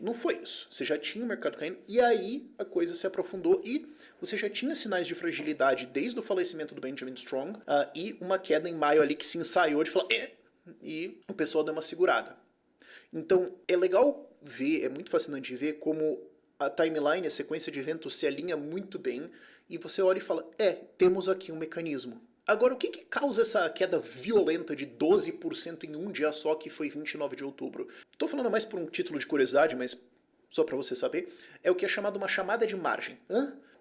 Não foi isso. Você já tinha o mercado caindo, e aí a coisa se aprofundou, e você já tinha sinais de fragilidade desde o falecimento do Benjamin Strong, e uma queda em maio ali que se ensaiou de falar... E o pessoal deu uma segurada. Então, é legal ver, é muito fascinante ver como a timeline, a sequência de eventos se alinha muito bem, e você olha e fala, temos aqui um mecanismo. Agora, o que causa essa queda violenta de 12% em um dia só, que foi 29 de outubro? Estou falando mais por um título de curiosidade, mas só para você saber, é o que é chamado uma chamada de margem.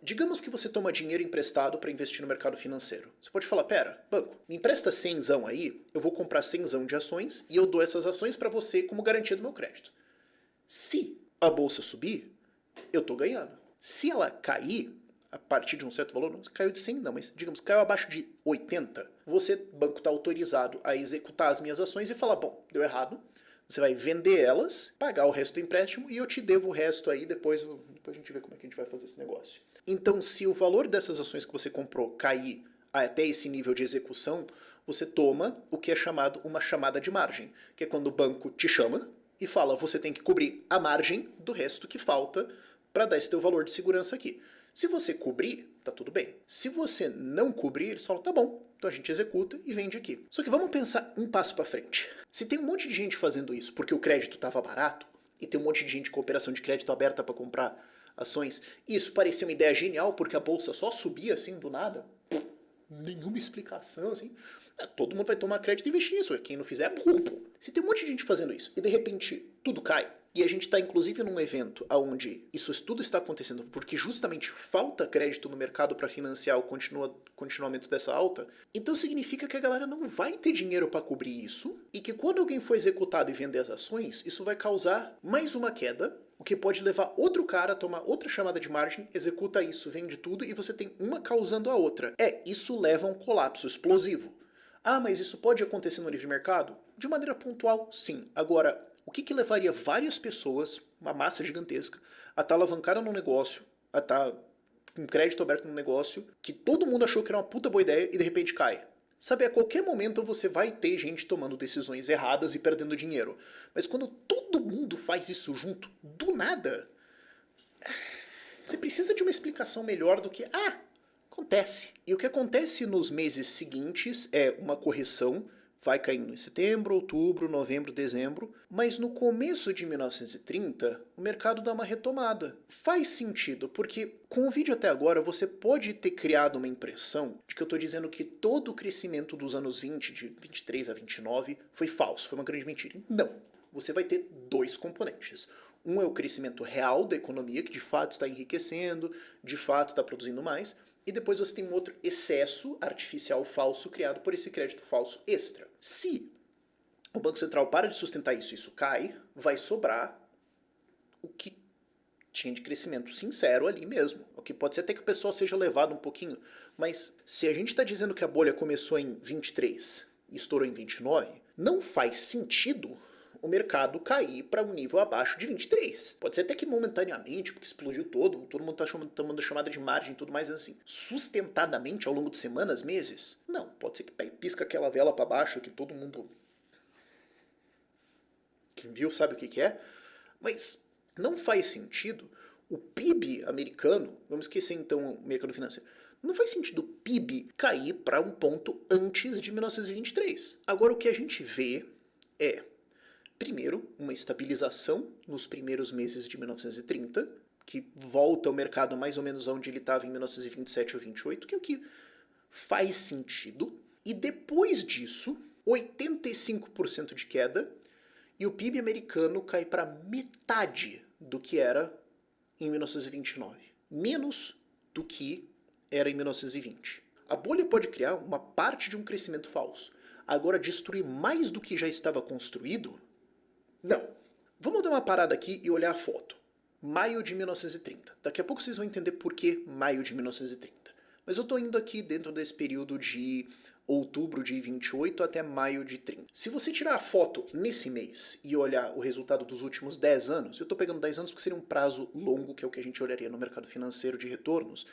Digamos que você toma dinheiro emprestado para investir no mercado financeiro. Você pode falar, pera, banco, me empresta 100zão aí, eu vou comprar 100zão de ações e eu dou essas ações para você como garantia do meu crédito. Se a bolsa subir, eu tô ganhando. Se ela cair, a partir de um certo valor, não caiu de 100 não, mas digamos, caiu abaixo de 80, você, banco, está autorizado a executar as minhas ações e falar, bom, deu errado, você vai vender elas, pagar o resto do empréstimo e eu te devo o resto aí, depois a gente vê como é que a gente vai fazer esse negócio. Então, se o valor dessas ações que você comprou cair até esse nível de execução, você toma o que é chamado uma chamada de margem, que é quando o banco te chama e fala, você tem que cobrir a margem do resto que falta para dar esse teu valor de segurança aqui. Se você cobrir, tá tudo bem. Se você não cobrir, eles falam, tá bom, então a gente executa e vende aqui. Só que vamos pensar um passo para frente. Se tem um monte de gente fazendo isso porque o crédito estava barato, e tem um monte de gente com operação de crédito aberta para comprar ações, e isso parecia uma ideia genial porque a bolsa só subia assim do nada, nenhuma explicação assim, todo mundo vai tomar crédito e investir nisso. Quem não fizer é burro, pô. Se tem um monte de gente fazendo isso e de repente tudo cai, e a gente está inclusive num evento onde isso tudo está acontecendo porque justamente falta crédito no mercado para financiar o continuamento dessa alta, então significa que a galera não vai ter dinheiro para cobrir isso, e que quando alguém for executado e vender as ações, isso vai causar mais uma queda, o que pode levar outro cara a tomar outra chamada de margem, executa isso, vende tudo, e você tem uma causando a outra. Isso leva a um colapso explosivo. Mas isso pode acontecer no livre mercado? De maneira pontual, sim. Agora, o que levaria várias pessoas, uma massa gigantesca, a estar alavancada num negócio, a estar com crédito aberto num negócio, que todo mundo achou que era uma puta boa ideia e de repente cai? Sabe, a qualquer momento você vai ter gente tomando decisões erradas e perdendo dinheiro. Mas quando todo mundo faz isso junto, do nada, você precisa de uma explicação melhor do que, acontece. E o que acontece nos meses seguintes é uma correção, vai caindo em setembro, outubro, novembro, dezembro, mas no começo de 1930, o mercado dá uma retomada. Faz sentido, porque com o vídeo até agora você pode ter criado uma impressão de que eu estou dizendo que todo o crescimento dos anos 20, de 23 a 29, foi falso, foi uma grande mentira. Não. Você vai ter dois componentes. Um é o crescimento real da economia, que de fato está enriquecendo, de fato está produzindo mais, e depois você tem um outro excesso artificial falso criado por esse crédito falso extra. Se o Banco Central para de sustentar isso e isso cai, vai sobrar o que tinha de crescimento sincero ali mesmo. O que pode ser até que o pessoal seja levado um pouquinho, mas se a gente está dizendo que a bolha começou em 23 e estourou em 29, não faz sentido o mercado cair para um nível abaixo de 23. Pode ser até que momentaneamente, porque explodiu todo mundo está tomando chamada de margem e tudo mais assim. Sustentadamente, ao longo de semanas, meses? Não, pode ser que pisca aquela vela para baixo que todo mundo... Quem viu sabe o que é. Mas não faz sentido o PIB americano, vamos esquecer então o mercado financeiro, não faz sentido o PIB cair para um ponto antes de 1923. Agora o que a gente vê é, primeiro, uma estabilização nos primeiros meses de 1930, que volta ao mercado mais ou menos onde ele estava em 1927 ou 28, que é o que faz sentido. E depois disso, 85% de queda, e o PIB americano cai para metade do que era em 1929. Menos do que era em 1920. A bolha pode criar uma parte de um crescimento falso. Agora, destruir mais do que já estava construído? Não. Vamos dar uma parada aqui e olhar a foto. Maio de 1930. Daqui a pouco vocês vão entender por que maio de 1930. Mas eu estou indo aqui dentro desse período de outubro de 28 até maio de 30. Se você tirar a foto nesse mês e olhar o resultado dos últimos 10 anos, eu estou pegando 10 anos porque seria um prazo longo, que é o que a gente olharia no mercado financeiro de retornos,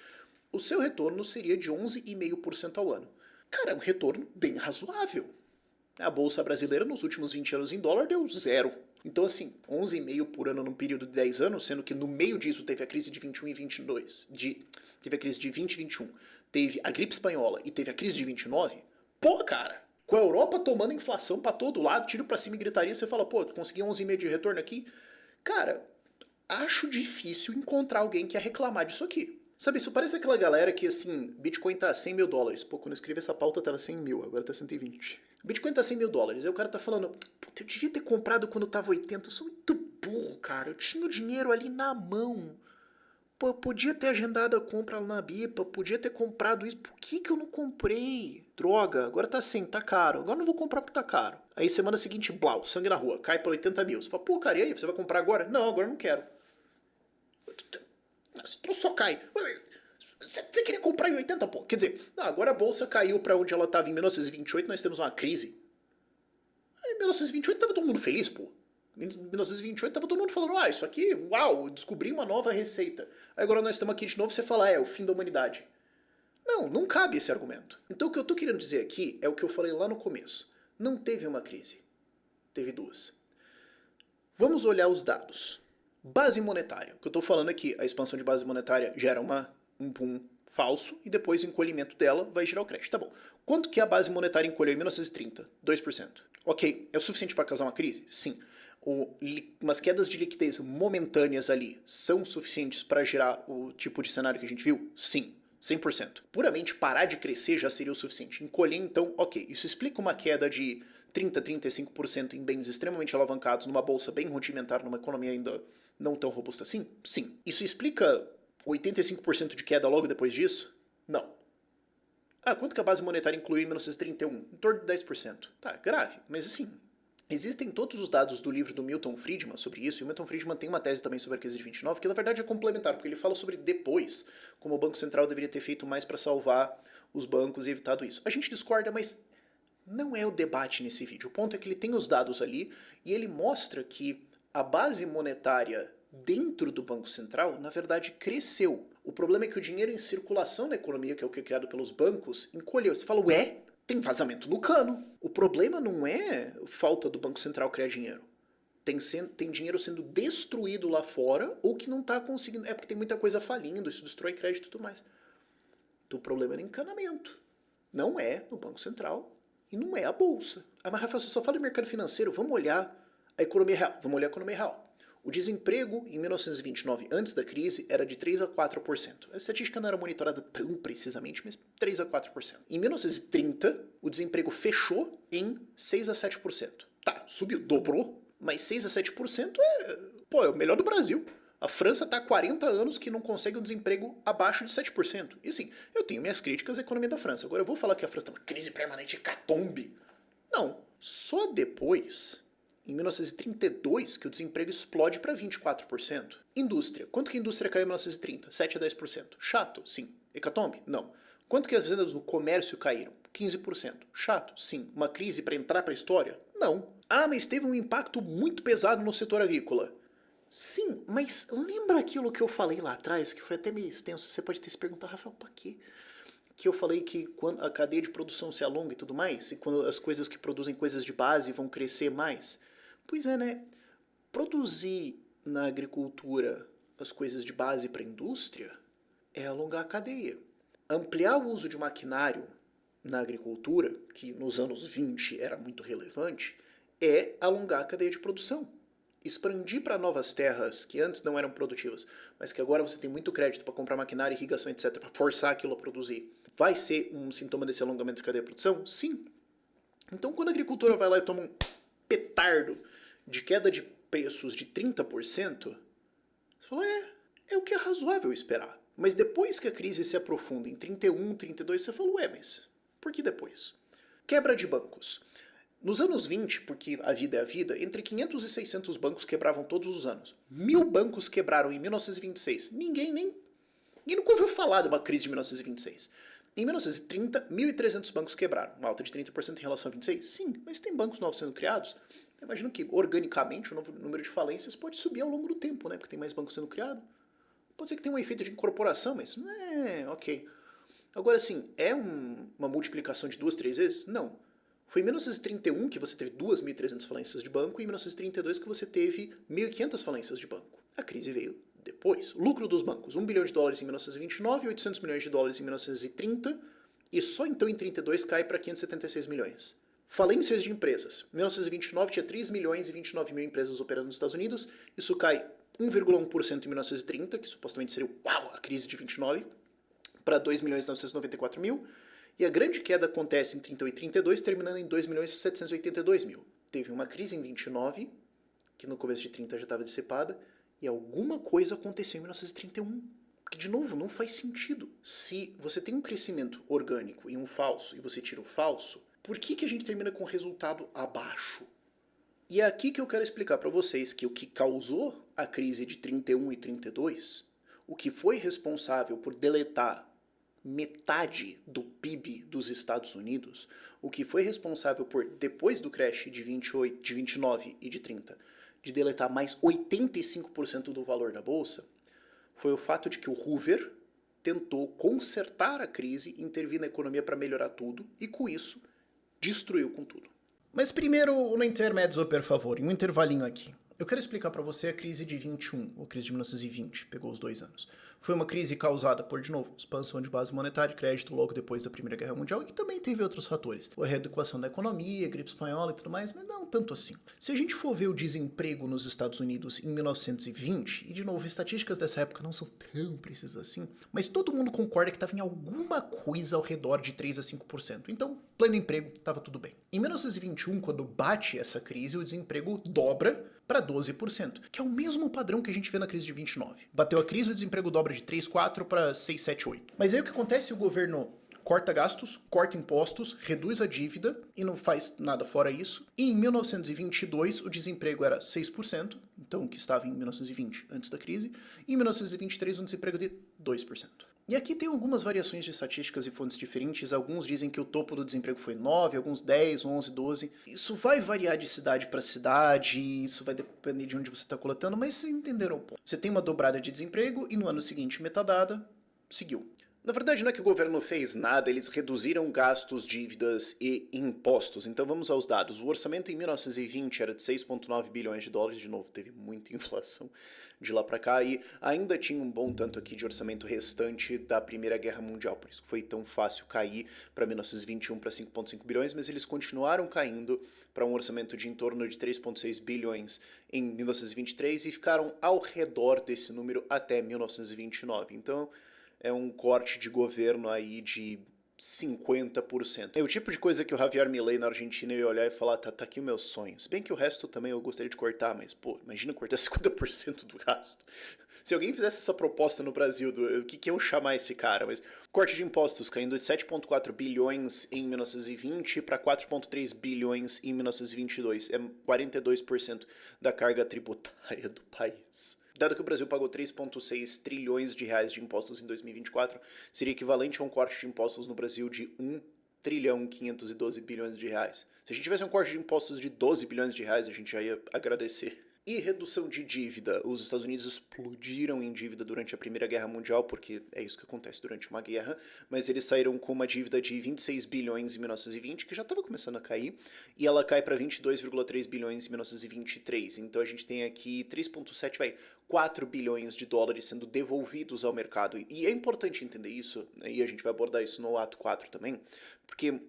o seu retorno seria de 11,5% ao ano. Cara, é um retorno bem razoável. A bolsa brasileira nos últimos 20 anos em dólar deu zero. Então assim, 11,5% por ano num período de 10 anos, sendo que no meio disso teve a crise de 21 e 22, teve a crise de 20 e 21, teve a gripe espanhola e teve a crise de 29, pô, cara, com a Europa tomando inflação pra todo lado, tiro pra cima e gritaria, você fala, pô, consegui 11,5% de retorno aqui? Cara, acho difícil encontrar alguém que ia reclamar disso aqui. Sabe, isso parece aquela galera que, assim, Bitcoin tá a 100 mil dólares. Pô, quando eu escrevi essa pauta tava 100 mil, agora tá 120. Bitcoin tá 100 mil dólares. Aí o cara tá falando, puta, eu devia ter comprado quando tava 80. Eu sou muito burro, cara. Eu tinha o dinheiro ali na mão. Pô, eu podia ter agendado a compra lá na BIPA, podia ter comprado isso. Por que eu não comprei? Droga, agora tá 100, tá caro. Agora não vou comprar porque tá caro. Aí semana seguinte, blau, sangue na rua, cai pra 80 mil. Você fala, pô, cara, e aí, você vai comprar agora? Não, agora eu não quero. Esse troço só cai. Você queria comprar em 80, pô? Quer dizer, agora a bolsa caiu pra onde ela tava em 1928, nós temos uma crise. Em 1928 tava todo mundo feliz, pô. Em 1928 tava todo mundo falando, isso aqui, uau, descobri uma nova receita. Aí agora nós estamos aqui de novo e você fala, é o fim da humanidade. Não, não cabe esse argumento. Então o que eu tô querendo dizer aqui é o que eu falei lá no começo. Não teve uma crise. Teve duas. Vamos olhar os dados. Base monetária. O que eu tô falando aqui, a expansão de base monetária gera um boom falso e depois o encolhimento dela vai gerar o crash. Tá bom. Quanto que a base monetária encolheu em 1930? 2%. Ok, é o suficiente para causar uma crise? Sim. Umas quedas de liquidez momentâneas ali são suficientes para gerar o tipo de cenário que a gente viu? Sim. 100%. Puramente parar de crescer já seria o suficiente. Encolher, então, ok. Isso explica uma queda de 30, 35% em bens extremamente alavancados numa bolsa bem rudimentar, numa economia ainda não tão robusta assim? Sim. Isso explica 85% de queda logo depois disso? Não. Quanto que a base monetária incluiu em 1931? Em torno de 10%. Tá, grave, mas assim, existem todos os dados do livro do Milton Friedman sobre isso, e o Milton Friedman tem uma tese também sobre a crise de 29, que na verdade é complementar, porque ele fala sobre depois, como o Banco Central deveria ter feito mais para salvar os bancos e evitado isso. A gente discorda, mas não é o debate nesse vídeo. O ponto é que ele tem os dados ali, e ele mostra que a base monetária dentro do Banco Central, na verdade, cresceu. O problema é que o dinheiro em circulação na economia, que é o que é criado pelos bancos, encolheu. Você fala, ué, tem vazamento no cano. O problema não é falta do Banco Central criar dinheiro. Tem dinheiro sendo destruído lá fora ou que não está conseguindo. É porque tem muita coisa falindo, isso destrói crédito e tudo mais. Então o problema é no encanamento. Não é no Banco Central e não é a Bolsa. Mas Rafael, você só fala em mercado financeiro, vamos olhar a economia real. Vamos olhar a economia real. O desemprego em 1929, antes da crise, era de 3 a 4%. A estatística não era monitorada tão precisamente, mas 3 a 4%. Em 1930, o desemprego fechou em 6 a 7%. Tá, subiu, dobrou, mas 6 a 7% é o melhor do Brasil. A França está há 40 anos que não consegue um desemprego abaixo de 7%. E assim, eu tenho minhas críticas à economia da França. Agora eu vou falar que a França está uma crise permanente, hecatombe. Não, só depois, em 1932, que o desemprego explode para 24%. Indústria. Quanto que a indústria caiu em 1930? 7 a 10%. Chato? Sim. Hecatombe? Não. Quanto que as vendas no comércio caíram? 15%. Chato? Sim. Uma crise para entrar para a história? Não. Ah, mas teve um impacto muito pesado no setor agrícola. Sim, mas lembra aquilo que eu falei lá atrás, que foi até meio extenso? Você pode ter se perguntado, Rafael, pra quê? Que eu falei que quando a cadeia de produção se alonga e tudo mais, e quando as coisas que produzem coisas de base vão crescer mais. Pois é, né? Produzir na agricultura as coisas de base para a indústria é alongar a cadeia. Ampliar o uso de maquinário na agricultura, que nos anos 20 era muito relevante, é alongar a cadeia de produção. Expandir para novas terras que antes não eram produtivas, mas que agora você tem muito crédito para comprar maquinário, irrigação, etc., para forçar aquilo a produzir, vai ser um sintoma desse alongamento de cadeia de produção? Sim. Então, quando a agricultura vai lá e toma um petardo de queda de preços de 30%, você fala, é o que é razoável esperar. Mas depois que a crise se aprofunda em 31, 32, você fala, mas por que depois? Quebra de bancos. Nos anos 20, porque a vida é a vida, entre 500 e 600 bancos quebravam todos os anos. 1000 bancos quebraram em 1926. Ninguém nunca ouviu falar de uma crise de 1926. Em 1930, 1.300 bancos quebraram, uma alta de 30% em relação a 26. Sim, mas tem bancos novos sendo criados. Eu imagino que, organicamente, o número de falências pode subir ao longo do tempo, né? Porque tem mais bancos sendo criados. Pode ser que tenha um efeito de incorporação, mas ok. Agora, sim, uma multiplicação de 2, 3 vezes? Não. Foi em 1931 que você teve 2.300 falências de banco e em 1932 que você teve 1.500 falências de banco. A crise veio depois. Lucro dos bancos, $1 bilhão em 1929, 800 milhões de dólares em 1930 e só então em 32 cai para 576 milhões. Falências de empresas. Em 1929 tinha 3 milhões e 29 mil empresas operando nos Estados Unidos. Isso cai 1,1% em 1930, que supostamente seria a crise de 29, para 2 milhões e 994 mil. E a grande queda acontece em 31 e 32, terminando em 2 milhões e 782 mil. Teve uma crise em 29, que no começo de 30 já estava dissipada, e alguma coisa aconteceu em 1931. Que, de novo, não faz sentido. Se você tem um crescimento orgânico e um falso, e você tira o falso, por que a gente termina com um resultado abaixo? E é aqui que eu quero explicar para vocês que o que causou a crise de 31 e 32, o que foi responsável por deletar metade do PIB dos Estados Unidos, o que foi responsável por, depois do crash de 28, de 29 e de 30, de deletar mais 85% do valor da bolsa, foi o fato de que o Hoover tentou consertar a crise, intervir na economia para melhorar tudo, e com isso, destruiu com tudo. Mas primeiro, no intermezzo, por favor, em um intervalinho aqui. Eu quero explicar para você a crise de 21, ou crise de 1920, pegou os 2 anos. Foi uma crise causada por, de novo, expansão de base monetária e crédito logo depois da Primeira Guerra Mundial, e também teve outros fatores. A readequação da economia, gripe espanhola e tudo mais, mas não tanto assim. Se a gente for ver o desemprego nos Estados Unidos em 1920, e de novo, estatísticas dessa época não são tão precisas assim, mas todo mundo concorda que estava em alguma coisa ao redor de 3 a 5%. Então, pleno emprego, estava tudo bem. Em 1921, quando bate essa crise, o desemprego dobra para 12%, que é o mesmo padrão que a gente vê na crise de 29. Bateu a crise, o desemprego dobra de 3, 4 para 6, 7, 8. Mas aí o que acontece? O governo corta gastos, corta impostos, reduz a dívida e não faz nada fora isso. E em 1922 o desemprego era 6%, então que estava em 1920, antes da crise, e em 1923 um desemprego de 2%. E aqui tem algumas variações de estatísticas e fontes diferentes. Alguns dizem que o topo do desemprego foi 9, alguns 10, 11, 12. Isso vai variar de cidade para cidade, isso vai depender de onde você está coletando, mas vocês entenderam o ponto. Você tem uma dobrada de desemprego e no ano seguinte metadada, seguiu. Na verdade, não é que o governo fez nada, eles reduziram gastos, dívidas e impostos. Então vamos aos dados. O orçamento em 1920 era de 6,9 bilhões de dólares, de novo, teve muita inflação de lá para cá, e ainda tinha um bom tanto aqui de orçamento restante da Primeira Guerra Mundial, por isso foi tão fácil cair para 1921 para 5,5 bilhões, mas eles continuaram caindo para um orçamento de em torno de 3,6 bilhões em 1923 e ficaram ao redor desse número até 1929. Então é um corte de governo aí de 50%. É o tipo de coisa que o Javier Milei na Argentina ia olhar e falar, tá aqui o meu sonho. Se bem que o resto também eu gostaria de cortar, mas, pô, imagina cortar 50% do gasto. Se alguém fizesse essa proposta no Brasil, o que iam chamar esse cara? Mas corte de impostos caindo de 7,4 bilhões em 1920 para 4,3 bilhões em 1922. É 42% da carga tributária do país. Dado que o Brasil pagou 3,6 trilhões de reais de impostos em 2024, seria equivalente a um corte de impostos no Brasil de 1 trilhão 512 bilhões de reais. Se a gente tivesse um corte de impostos de 12 bilhões de reais, a gente já ia agradecer. E redução de dívida. Os Estados Unidos explodiram em dívida durante a Primeira Guerra Mundial, porque é isso que acontece durante uma guerra, mas eles saíram com uma dívida de 26 bilhões em 1920, que já estava começando a cair, e ela cai para 22,3 bilhões em 1923. Então a gente tem aqui 3,7, 4 bilhões de dólares sendo devolvidos ao mercado. E é importante entender isso, e a gente vai abordar isso no ato 4 também, porque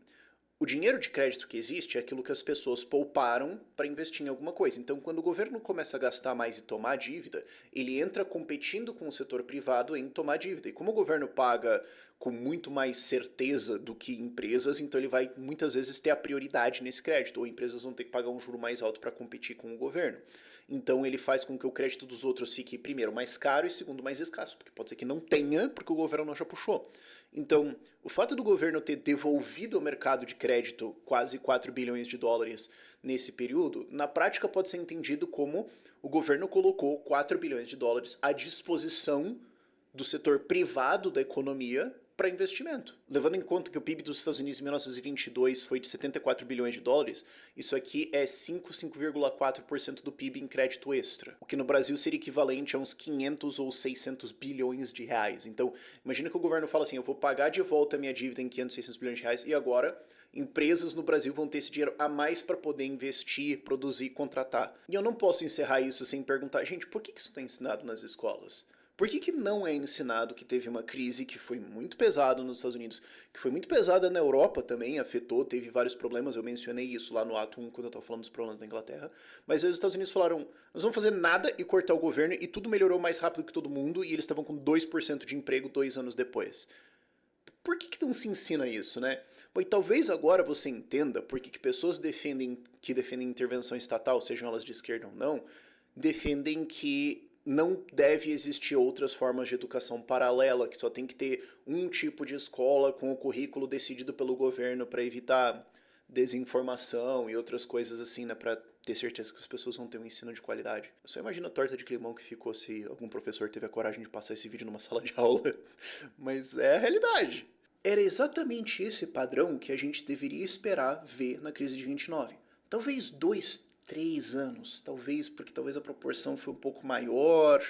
o dinheiro de crédito que existe é aquilo que as pessoas pouparam para investir em alguma coisa. Então, quando o governo começa a gastar mais e tomar dívida, ele entra competindo com o setor privado em tomar dívida. E como o governo paga com muito mais certeza do que empresas, então ele vai muitas vezes ter a prioridade nesse crédito, ou empresas vão ter que pagar um juro mais alto para competir com o governo. Então ele faz com que o crédito dos outros fique, primeiro, mais caro e segundo, mais escasso, porque pode ser que não tenha, porque o governo não já puxou. Então, o fato do governo ter devolvido ao mercado de crédito quase 4 bilhões de dólares nesse período, na prática pode ser entendido como o governo colocou 4 bilhões de dólares à disposição do setor privado da economia para investimento. Levando em conta que o PIB dos Estados Unidos em 1922 foi de 74 bilhões de dólares, isso aqui é 5,4% do PIB em crédito extra, o que no Brasil seria equivalente a uns 500 ou 600 bilhões de reais. Então, imagina que o governo fala assim, eu vou pagar de volta a minha dívida em 500, 600 bilhões de reais, e agora empresas no Brasil vão ter esse dinheiro a mais para poder investir, produzir, contratar. E eu não posso encerrar isso sem perguntar, gente, por que isso está ensinado nas escolas? Por que não é ensinado que teve uma crise que foi muito pesada nos Estados Unidos, que foi muito pesada na Europa também, afetou, teve vários problemas, eu mencionei isso lá no ato 1 quando eu estava falando dos problemas da Inglaterra, mas aí os Estados Unidos falaram, nós vamos fazer nada e cortar o governo e tudo melhorou mais rápido que todo mundo e eles estavam com 2% de emprego 2 anos depois. Por que não se ensina isso, né? Bom, e talvez agora você entenda por que pessoas que defendem intervenção estatal, sejam elas de esquerda ou não, defendem que não deve existir outras formas de educação paralela, que só tem que ter um tipo de escola com o currículo decidido pelo governo para evitar desinformação e outras coisas assim, né, para ter certeza que as pessoas vão ter um ensino de qualidade. Eu só imagino a torta de climão que ficou se algum professor teve a coragem de passar esse vídeo numa sala de aula, mas é a realidade. Era exatamente esse padrão que a gente deveria esperar ver na crise de 29. Talvez 3 anos, porque talvez a proporção foi um pouco maior,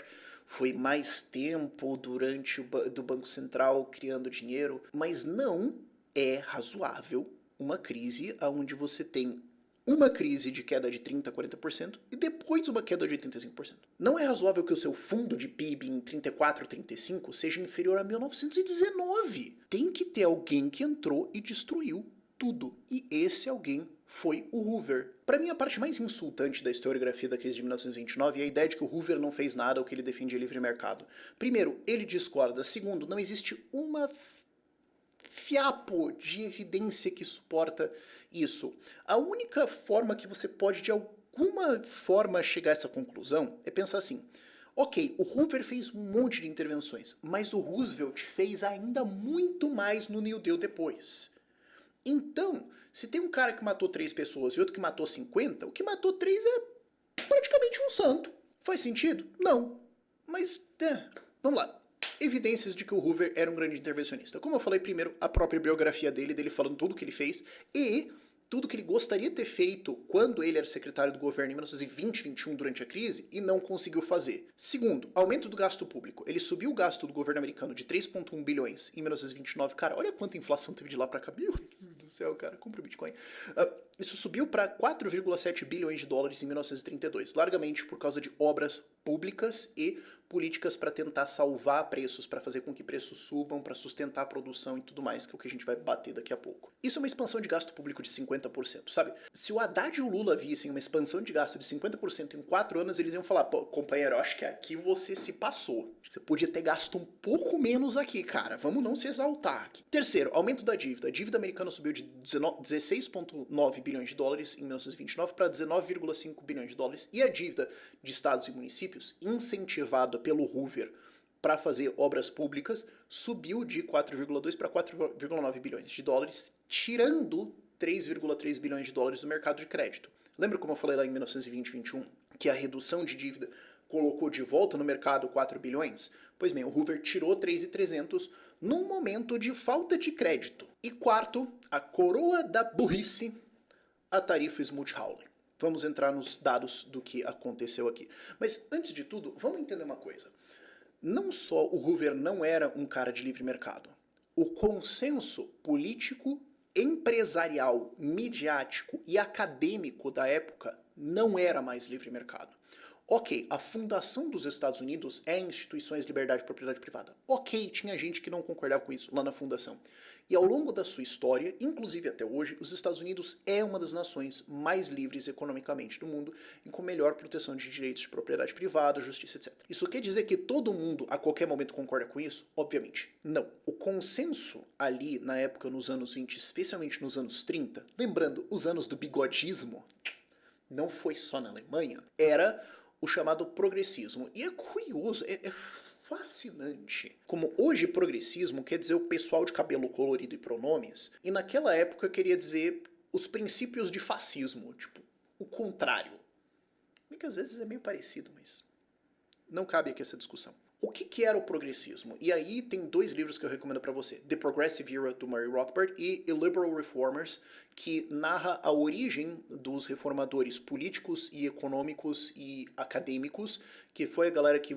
foi mais tempo durante do Banco Central criando dinheiro, mas não é razoável uma crise onde você tem uma crise de queda de 30%, 40% e depois uma queda de 85%. Não é razoável que o seu fundo de PIB em 34, 35 seja inferior a 1919. Tem que ter alguém que entrou e destruiu tudo. E esse alguém foi o Hoover. Para mim, a parte mais insultante da historiografia da crise de 1929 é a ideia de que o Hoover não fez nada ou que ele defendia livre mercado. Primeiro, ele discorda. Segundo, não existe uma fiapo de evidência que suporta isso. A única forma que você pode, de alguma forma, chegar a essa conclusão é pensar assim, ok, o Hoover fez um monte de intervenções, mas o Roosevelt fez ainda muito mais no New Deal depois. Então, se tem um cara que matou 3 pessoas e outro que matou 50, o que matou 3 é praticamente um santo. Faz sentido? Não. Mas, vamos lá. Evidências de que o Hoover era um grande intervencionista. Como eu falei primeiro, a própria biografia dele falando tudo o que ele fez e tudo que ele gostaria de ter feito quando ele era secretário do governo em 1920, 21 durante a crise e não conseguiu fazer. Segundo, aumento do gasto público. Ele subiu o gasto do governo americano de 3,1 bilhões em 1929. Cara, olha quanta inflação teve de lá pra cá. Meu Deus do céu, cara, compra o Bitcoin. Isso subiu para 4,7 bilhões de dólares em 1932, largamente por causa de obras públicas e políticas para tentar salvar preços, para fazer com que preços subam, para sustentar a produção e tudo mais, que é o que a gente vai bater daqui a pouco. Isso é uma expansão de gasto público de 50%, sabe? Se o Haddad e o Lula vissem uma expansão de gasto de 50% em 4 anos, eles iam falar, pô, companheiro, eu acho que aqui você se passou. Você podia ter gasto um pouco menos aqui, cara. Vamos não se exaltar aqui. Terceiro, aumento da dívida. A dívida americana subiu de 16,9 bilhões de dólares em 1929 para 19,5 bilhões de dólares. E a dívida de estados e municípios, incentivada pelo Hoover para fazer obras públicas, subiu de 4,2 para 4,9 bilhões de dólares, tirando 3,3 bilhões de dólares do mercado de crédito. Lembra como eu falei lá em 1920 e 21 que a redução de dívida colocou de volta no mercado 4 bilhões? Pois bem, o Hoover tirou 3.300 num momento de falta de crédito. E quarto, a coroa da burrice, a tarifa Smoot-Hawley. Vamos entrar nos dados do que aconteceu aqui. Mas antes de tudo, vamos entender uma coisa. Não só o Hoover não era um cara de livre mercado. O consenso político, empresarial, midiático e acadêmico da época não era mais livre mercado. Ok, a fundação dos Estados Unidos é instituições de liberdade e propriedade privada. Ok, tinha gente que não concordava com isso lá na fundação. E ao longo da sua história, inclusive até hoje, os Estados Unidos é uma das nações mais livres economicamente do mundo e com melhor proteção de direitos de propriedade privada, justiça, etc. Isso quer dizer que todo mundo a qualquer momento concorda com isso? Obviamente, não. O consenso ali na época, nos anos 20, especialmente nos anos 30, lembrando, os anos do bigodismo, não foi só na Alemanha, era o chamado progressismo. E é curioso, é fascinante. Como hoje progressismo quer dizer o pessoal de cabelo colorido e pronomes, e naquela época queria dizer os princípios de fascismo, tipo, o contrário. Bem que às vezes é meio parecido, mas não cabe aqui essa discussão. O que era o progressismo? E aí tem dois livros que eu recomendo para você. The Progressive Era, do Murray Rothbard, e Illiberal Reformers, que narra a origem dos reformadores políticos e econômicos e acadêmicos, que foi a galera que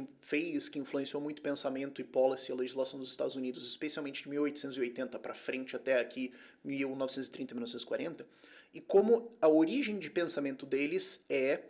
influenciou muito o pensamento e policy, a legislação dos Estados Unidos, especialmente de 1880 para frente até aqui, 1930 e 1940, e como a origem de pensamento deles é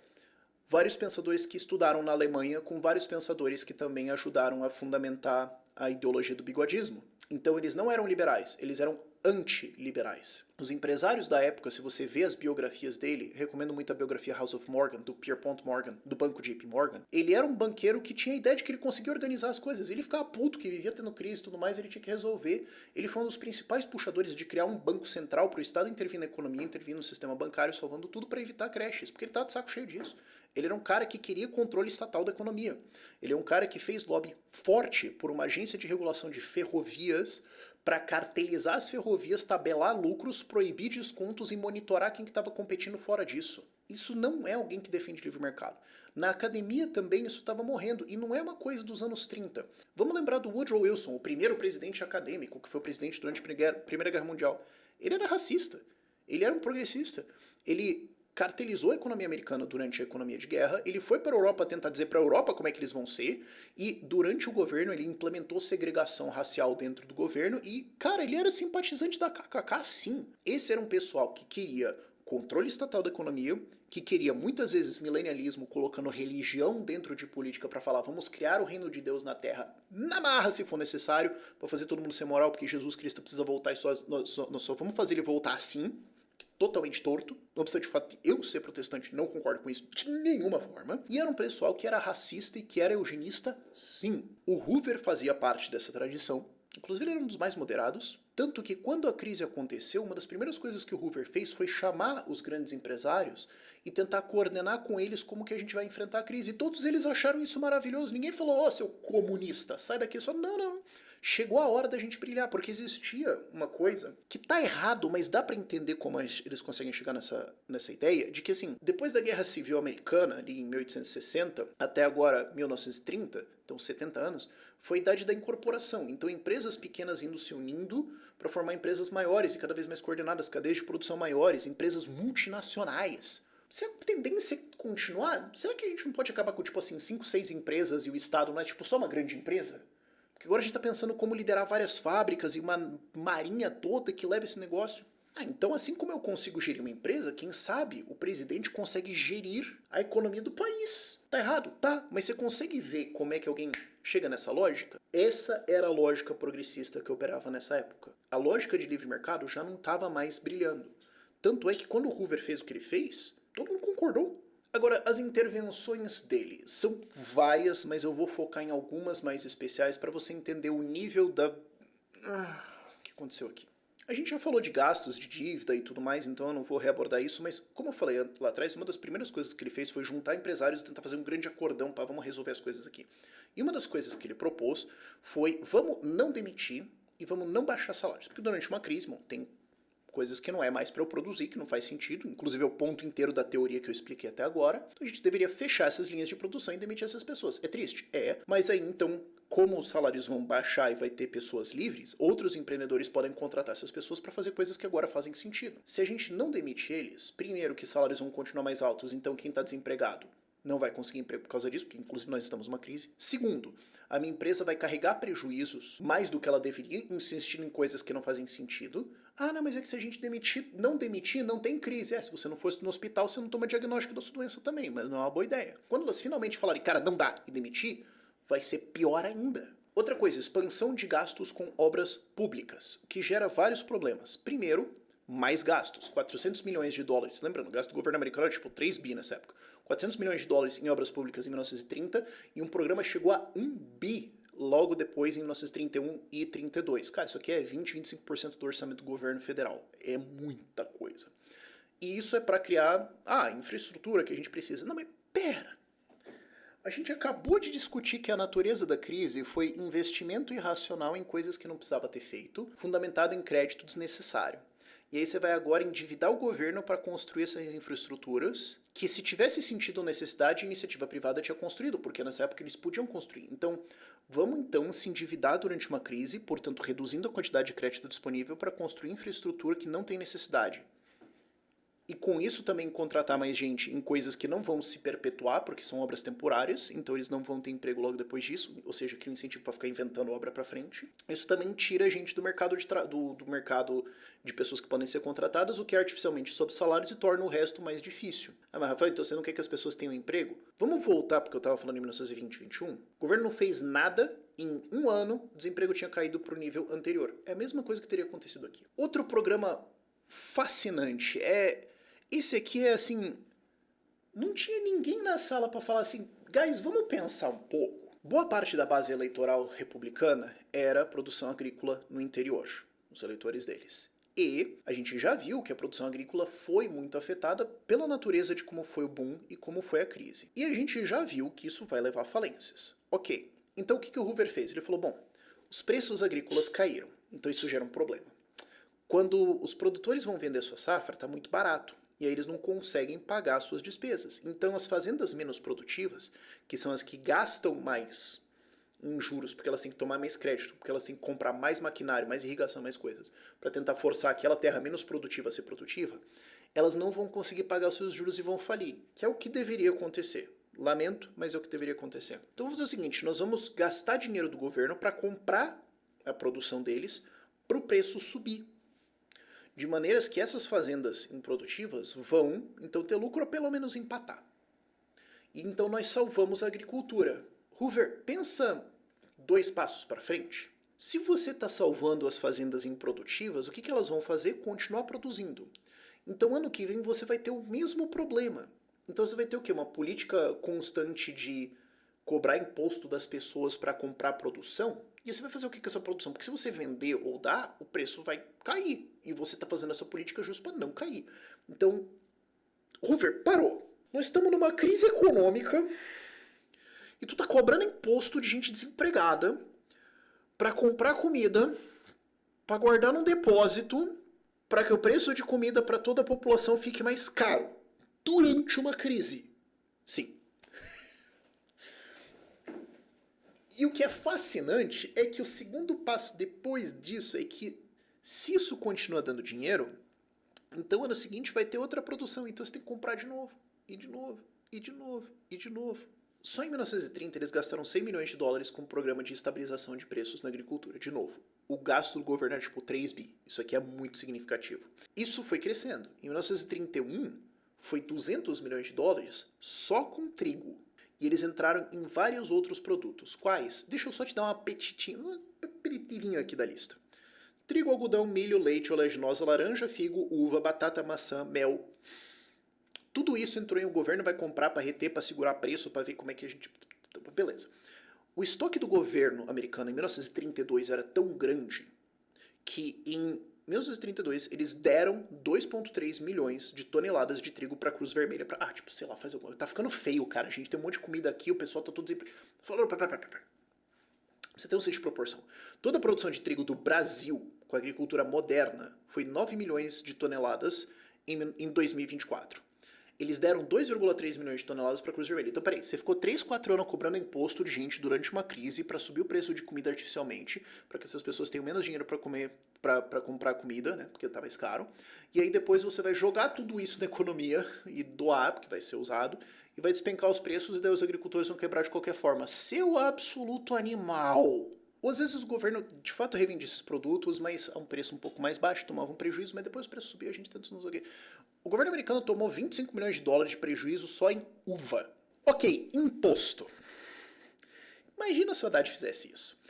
vários pensadores que estudaram na Alemanha com vários pensadores que também ajudaram a fundamentar a ideologia do bigodismo. Então eles não eram liberais, eles eram anti-liberais. Os empresários da época, se você vê as biografias dele, recomendo muito a biografia House of Morgan, do Pierpont Morgan, do banco JP Morgan. Ele era um banqueiro que tinha a ideia de que ele conseguia organizar as coisas. Ele ficava puto, que vivia tendo crise e tudo mais, ele tinha que resolver. Ele foi um dos principais puxadores de criar um banco central para o Estado intervir na economia, intervir no sistema bancário, salvando tudo para evitar creches, porque ele estava de saco cheio disso. Ele era um cara que queria controle estatal da economia. Ele é um cara que fez lobby forte por uma agência de regulação de ferrovias para cartelizar as ferrovias, tabelar lucros, proibir descontos e monitorar quem estava competindo fora disso. Isso não é alguém que defende livre mercado. Na academia também isso estava morrendo, e não é uma coisa dos anos 30. Vamos lembrar do Woodrow Wilson, o primeiro presidente acadêmico, que foi o presidente durante a Primeira Guerra Mundial. Ele era racista, ele era um progressista, ele cartelizou a economia americana durante a economia de guerra, ele foi para a Europa tentar dizer para a Europa como é que eles vão ser, e durante o governo ele implementou segregação racial dentro do governo, e, cara, ele era simpatizante da KKK, sim. Esse era um pessoal que queria controle estatal da economia, que queria muitas vezes milenialismo, colocando religião dentro de política para falar vamos criar o reino de Deus na Terra na marra se for necessário, para fazer todo mundo ser moral, porque Jesus Cristo precisa voltar e nós só vamos fazer ele voltar assim, totalmente torto, não obstante o fato de eu ser protestante, não concordo com isso de nenhuma forma, e era um pessoal que era racista e que era eugenista, sim. O Hoover fazia parte dessa tradição, inclusive ele era um dos mais moderados, tanto que quando a crise aconteceu, uma das primeiras coisas que o Hoover fez foi chamar os grandes empresários e tentar coordenar com eles como que a gente vai enfrentar a crise, e todos eles acharam isso maravilhoso, ninguém falou, ó, seu comunista, sai daqui, só não. Chegou a hora da gente brilhar, porque existia uma coisa que tá errado, mas dá para entender como eles conseguem chegar nessa ideia, de que assim, depois da Guerra Civil Americana, ali em 1860, até agora 1930, então 70 anos, foi a idade da incorporação. Então empresas pequenas indo se unindo para formar empresas maiores e cada vez mais coordenadas, cadeias de produção maiores, empresas multinacionais. Se a tendência é continuar, será que a gente não pode acabar com, tipo assim, 5, 6 empresas e o Estado não é, tipo, só uma grande empresa? Porque agora a gente tá pensando como liderar várias fábricas e uma marinha toda que leva esse negócio. Então assim como eu consigo gerir uma empresa, quem sabe o presidente consegue gerir a economia do país. Tá errado? Tá, mas você consegue ver como é que alguém chega nessa lógica? Essa era a lógica progressista que operava nessa época. A lógica de livre mercado já não estava mais brilhando. Tanto é que quando o Hoover fez o que ele fez, todo mundo concordou. Agora, as intervenções dele são várias, mas eu vou focar em algumas mais especiais para você entender o nível da... O que aconteceu aqui? A gente já falou de gastos, de dívida e tudo mais, então eu não vou reabordar isso, mas como eu falei lá atrás, uma das primeiras coisas que ele fez foi juntar empresários e tentar fazer um grande acordão para vamos resolver as coisas aqui. E uma das coisas que ele propôs foi vamos não demitir e vamos não baixar salários, porque durante uma crise, bom, tem coisas que não é mais para eu produzir, que não faz sentido, inclusive é o ponto inteiro da teoria que eu expliquei até agora. Então a gente deveria fechar essas linhas de produção e demitir essas pessoas. É triste? É, mas aí então, como os salários vão baixar e vai ter pessoas livres, outros empreendedores podem contratar essas pessoas para fazer coisas que agora fazem sentido. Se a gente não demite eles, primeiro que salários vão continuar mais altos, então quem está desempregado não vai conseguir emprego por causa disso, porque inclusive nós estamos numa crise. Segundo, a minha empresa vai carregar prejuízos mais do que ela deveria, insistindo em coisas que não fazem sentido. Ah, não, mas é que se a gente demitir, não tem crise. É, se você não fosse no hospital, você não toma diagnóstico da sua doença também, mas não é uma boa ideia. Quando elas finalmente falarem, cara, não dá, e demitir, vai ser pior ainda. Outra coisa, expansão de gastos com obras públicas, o que gera vários problemas. Primeiro, mais gastos, 400 milhões de dólares. Lembrando, o gasto do governo americano era tipo 3 bi nessa época. 400 milhões de dólares em obras públicas em 1930 e um programa chegou a 1 bi logo depois em 1931 e 32. Cara, isso aqui é 20-25% do orçamento do governo federal. É muita coisa. E isso é para criar infraestrutura que a gente precisa. Não, mas pera! A gente acabou de discutir que a natureza da crise foi investimento irracional em coisas que não precisava ter feito, fundamentado em crédito desnecessário. E aí você vai agora endividar o governo para construir essas infraestruturas que, se tivesse sentido ou necessidade, a iniciativa privada tinha construído, porque nessa época eles podiam construir. Então, vamos então se endividar durante uma crise, portanto reduzindo a quantidade de crédito disponível para construir infraestrutura que não tem necessidade. E com isso também contratar mais gente em coisas que não vão se perpetuar, porque são obras temporárias, então eles não vão ter emprego logo depois disso, ou seja, cria um incentivo para ficar inventando obra para frente. Isso também tira a gente do mercado do mercado de pessoas que podem ser contratadas, o que artificialmente sobe salários e torna o resto mais difícil. Ah, mas Rafael, então você não quer que as pessoas tenham emprego? Vamos voltar, porque eu estava falando em 1920 e 21. O governo não fez nada, em um ano o desemprego tinha caído para o nível anterior. É a mesma coisa que teria acontecido aqui. Outro programa fascinante esse aqui é assim, não tinha ninguém na sala para falar assim, guys, vamos pensar um pouco. Boa parte da base eleitoral republicana era produção agrícola no interior, os eleitores deles. E a gente já viu que a produção agrícola foi muito afetada pela natureza de como foi o boom e como foi a crise. E a gente já viu que isso vai levar a falências. Ok, então o que o Hoover fez? Ele falou, bom, os preços agrícolas caíram, então isso gera um problema. Quando os produtores vão vender sua safra, está muito barato. E aí eles não conseguem pagar suas despesas. Então as fazendas menos produtivas, que são as que gastam mais em juros, porque elas têm que tomar mais crédito, porque elas têm que comprar mais maquinário, mais irrigação, mais coisas, para tentar forçar aquela terra menos produtiva a ser produtiva, elas não vão conseguir pagar seus juros e vão falir, que é o que deveria acontecer. Lamento, mas é o que deveria acontecer. Então vamos fazer o seguinte, nós vamos gastar dinheiro do governo para comprar a produção deles para o preço subir. De maneiras que essas fazendas improdutivas vão, então, ter lucro ou pelo menos empatar. E então nós salvamos a agricultura. Hoover, pensa 2 passos para frente. Se você está salvando as fazendas improdutivas, o que elas vão fazer? Continuar produzindo. Então ano que vem você vai ter o mesmo problema. Então você vai ter o quê? Uma política constante de cobrar imposto das pessoas para comprar produção? E você vai fazer o que com essa produção? Porque se você vender ou dar, o preço vai cair. E você está fazendo essa política justo para não cair. Então, Hoover, parou. Nós estamos numa crise econômica e tu tá cobrando imposto de gente desempregada para comprar comida, para guardar num depósito, para que o preço de comida para toda a população fique mais caro. Durante uma crise. Sim. E o que é fascinante é que o segundo passo depois disso é que, se isso continua dando dinheiro, então ano seguinte vai ter outra produção, então você tem que comprar de novo, e de novo, e de novo, e de novo. Só em 1930 eles gastaram 100 milhões de dólares com um programa de estabilização de preços na agricultura. De novo, o gasto do governo era tipo 3 bi. Isso aqui é muito significativo. Isso foi crescendo. Em 1931 foi 200 milhões de dólares só com trigo. E eles entraram em vários outros produtos. Quais? Deixa eu só te dar um aperitivinho aqui da lista. Trigo, algodão, milho, leite, oleaginosa, laranja, figo, uva, batata, maçã, mel. Tudo isso entrou em o governo vai comprar para reter, para segurar preço, para ver como é que a gente... Beleza. O estoque do governo americano em 1932 era tão grande que em 1932 eles deram 2,3 milhões de toneladas de trigo para a Cruz Vermelha. Sei lá, faz alguma coisa. Tá ficando feio, cara. A gente tem um monte de comida aqui, o pessoal tá todo desempregado. Falou, Você tem um sentido de proporção. Toda a produção de trigo do Brasil, com a agricultura moderna, foi 9 milhões de toneladas em 2024. Eles deram 2,3 milhões de toneladas para a Cruz Vermelha. Então, peraí, você ficou 3, 4 anos cobrando imposto de gente durante uma crise para subir o preço de comida artificialmente, para que essas pessoas tenham menos dinheiro para comer, para comprar comida, né, porque tá mais caro. E aí depois você vai jogar tudo isso na economia e doar, porque vai ser usado, e vai despencar os preços e daí os agricultores vão quebrar de qualquer forma. Seu absoluto animal! Ou às vezes o governo de fato revendia esses produtos, mas a um preço um pouco mais baixo, tomava um prejuízo, mas depois o preço subia, a gente tenta não sei o quê. O governo americano tomou 25 milhões de dólares de prejuízo só em uva. Ok, imposto. Imagina se o Haddad fizesse isso.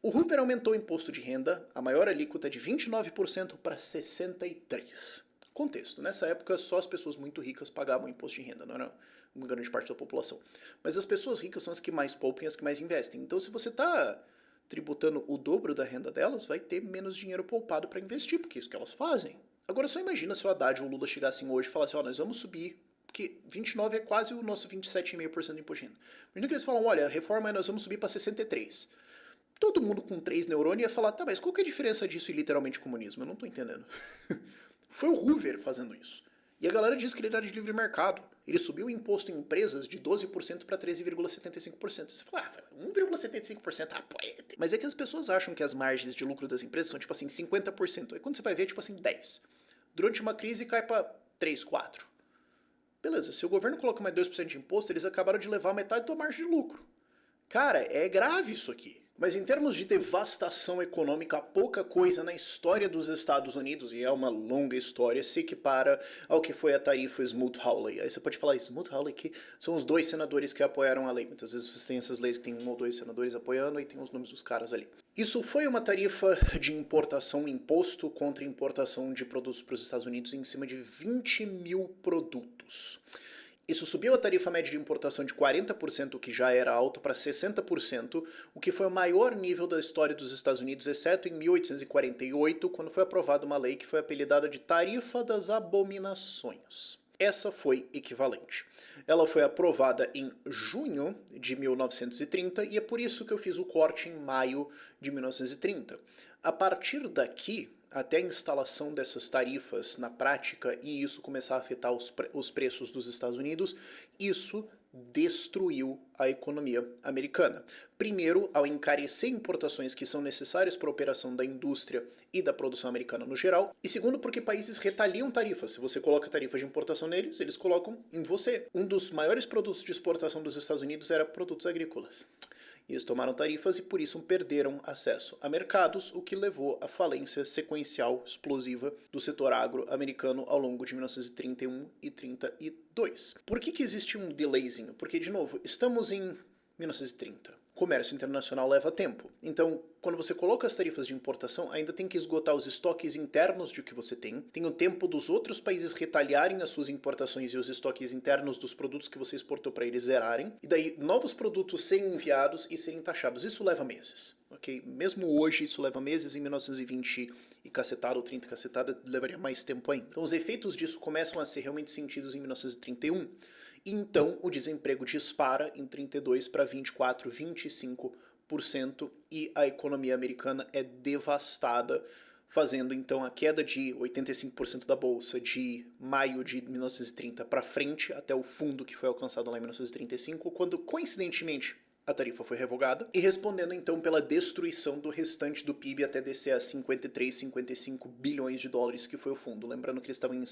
O Hoover aumentou o imposto de renda, a maior alíquota de 29% para 63%. Contexto, nessa época só as pessoas muito ricas pagavam imposto de renda, não era uma grande parte da população. Mas as pessoas ricas são as que mais poupam e as que mais investem. Então se você está tributando o dobro da renda delas, vai ter menos dinheiro poupado para investir, porque é isso que elas fazem. Agora só imagina se o Haddad ou o Lula chegassem hoje e falassem, ó, nós vamos subir, porque 29 é quase o nosso 27,5% de imposto de renda. Imagina que eles falam, olha, a reforma nós vamos subir para 63%. Todo mundo com 3 neurônios ia falar, tá, mas qual que é a diferença disso e literalmente comunismo? Eu não tô entendendo. Foi o Hoover fazendo isso. E a galera diz que ele era de livre mercado. Ele subiu o imposto em empresas de 12% para 13,75%. Você fala, 1,75%, poeta. Mas é que as pessoas acham que as margens de lucro das empresas são tipo assim, 50%. Aí quando você vai ver, tipo assim, 10%. Durante uma crise cai para 3, 4%. Beleza, se o governo coloca mais 2% de imposto, eles acabaram de levar metade da margem de lucro. Cara, é grave isso aqui. Mas em termos de devastação econômica, pouca coisa na história dos Estados Unidos, e é uma longa história, se equipara ao que foi a tarifa Smoot-Hawley. Aí você pode falar, Smoot-Hawley, que são os 2 senadores que apoiaram a lei. Muitas vezes você tem essas leis que tem 1 ou 2 senadores apoiando, e tem os nomes dos caras ali. Isso foi uma tarifa de importação, imposto contra importação de produtos para os Estados Unidos em cima de 20 mil produtos. Isso subiu a tarifa média de importação de 40%, o que já era alto, para 60%, o que foi o maior nível da história dos Estados Unidos, exceto em 1848, quando foi aprovada uma lei que foi apelidada de Tarifa das Abominações. Essa foi equivalente. Ela foi aprovada em junho de 1930 e é por isso que eu fiz o corte em maio de 1930. A partir daqui, até a instalação dessas tarifas na prática e isso começar a afetar os preços dos Estados Unidos, isso destruiu a economia americana. Primeiro, ao encarecer importações que são necessárias para a operação da indústria e da produção americana no geral, e segundo, porque países retaliam tarifas. Se você coloca tarifa de importação neles, eles colocam em você. Um dos maiores produtos de exportação dos Estados Unidos era produtos agrícolas. E eles tomaram tarifas e por isso perderam acesso a mercados, o que levou à falência sequencial explosiva do setor agro-americano ao longo de 1931 e 32. Por que existe um delayzinho? Porque, de novo, estamos em 1930. Comércio internacional leva tempo. Então, quando você coloca as tarifas de importação, ainda tem que esgotar os estoques internos de que você tem. Tem o tempo dos outros países retaliarem as suas importações e os estoques internos dos produtos que você exportou para eles zerarem. E daí, novos produtos serem enviados e serem taxados. Isso leva meses, ok? Mesmo hoje, isso leva meses. Em 1920 e cacetada, ou 30 cacetada, levaria mais tempo ainda. Então, os efeitos disso começam a ser realmente sentidos em 1931. Então, o desemprego dispara em 32 para 24, 25% e a economia americana é devastada, fazendo então a queda de 85% da bolsa de maio de 1930 para frente, até o fundo que foi alcançado lá em 1935, quando coincidentemente a tarifa foi revogada, e respondendo então pela destruição do restante do PIB até descer a 53, 55 bilhões de dólares que foi o fundo. Lembrando que eles estavam em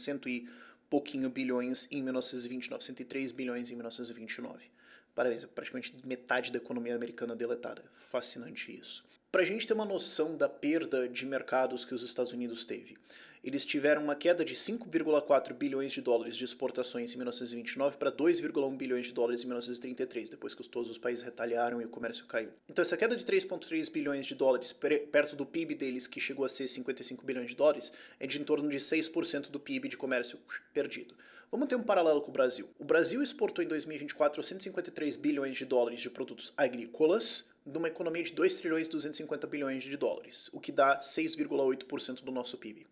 pouquinho bilhões em 1929, 103 bilhões em 1929. Parabéns, praticamente metade da economia americana deletada. Fascinante isso. Para a gente ter uma noção da perda de mercados que os Estados Unidos teve, eles tiveram uma queda de 5,4 bilhões de dólares de exportações em 1929 para 2,1 bilhões de dólares em 1933, depois que todos os países retaliaram e o comércio caiu. Então essa queda de 3,3 bilhões de dólares perto do PIB deles, que chegou a ser 55 bilhões de dólares, é de em torno de 6% do PIB de comércio perdido. Vamos ter um paralelo com o Brasil. O Brasil exportou em 2024 153 bilhões de dólares de produtos agrícolas, numa economia de 2 trilhões e 250 bilhões de dólares, o que dá 6,8% do nosso PIB.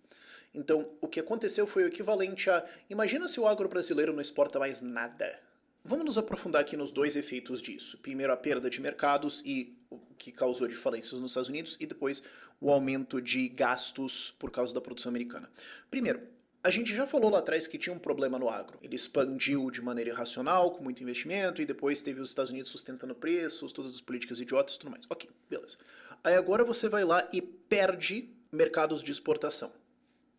Então, o que aconteceu foi o equivalente a... Imagina se o agro brasileiro não exporta mais nada. Vamos nos aprofundar aqui nos dois efeitos disso. Primeiro, a perda de mercados e o que causou de falências nos Estados Unidos e depois o aumento de gastos por causa da produção americana. Primeiro, a gente já falou lá atrás que tinha um problema no agro. Ele expandiu de maneira irracional, com muito investimento, e depois teve os Estados Unidos sustentando preços, todas as políticas idiotas e tudo mais. Ok, beleza. Aí agora você vai lá e perde mercados de exportação.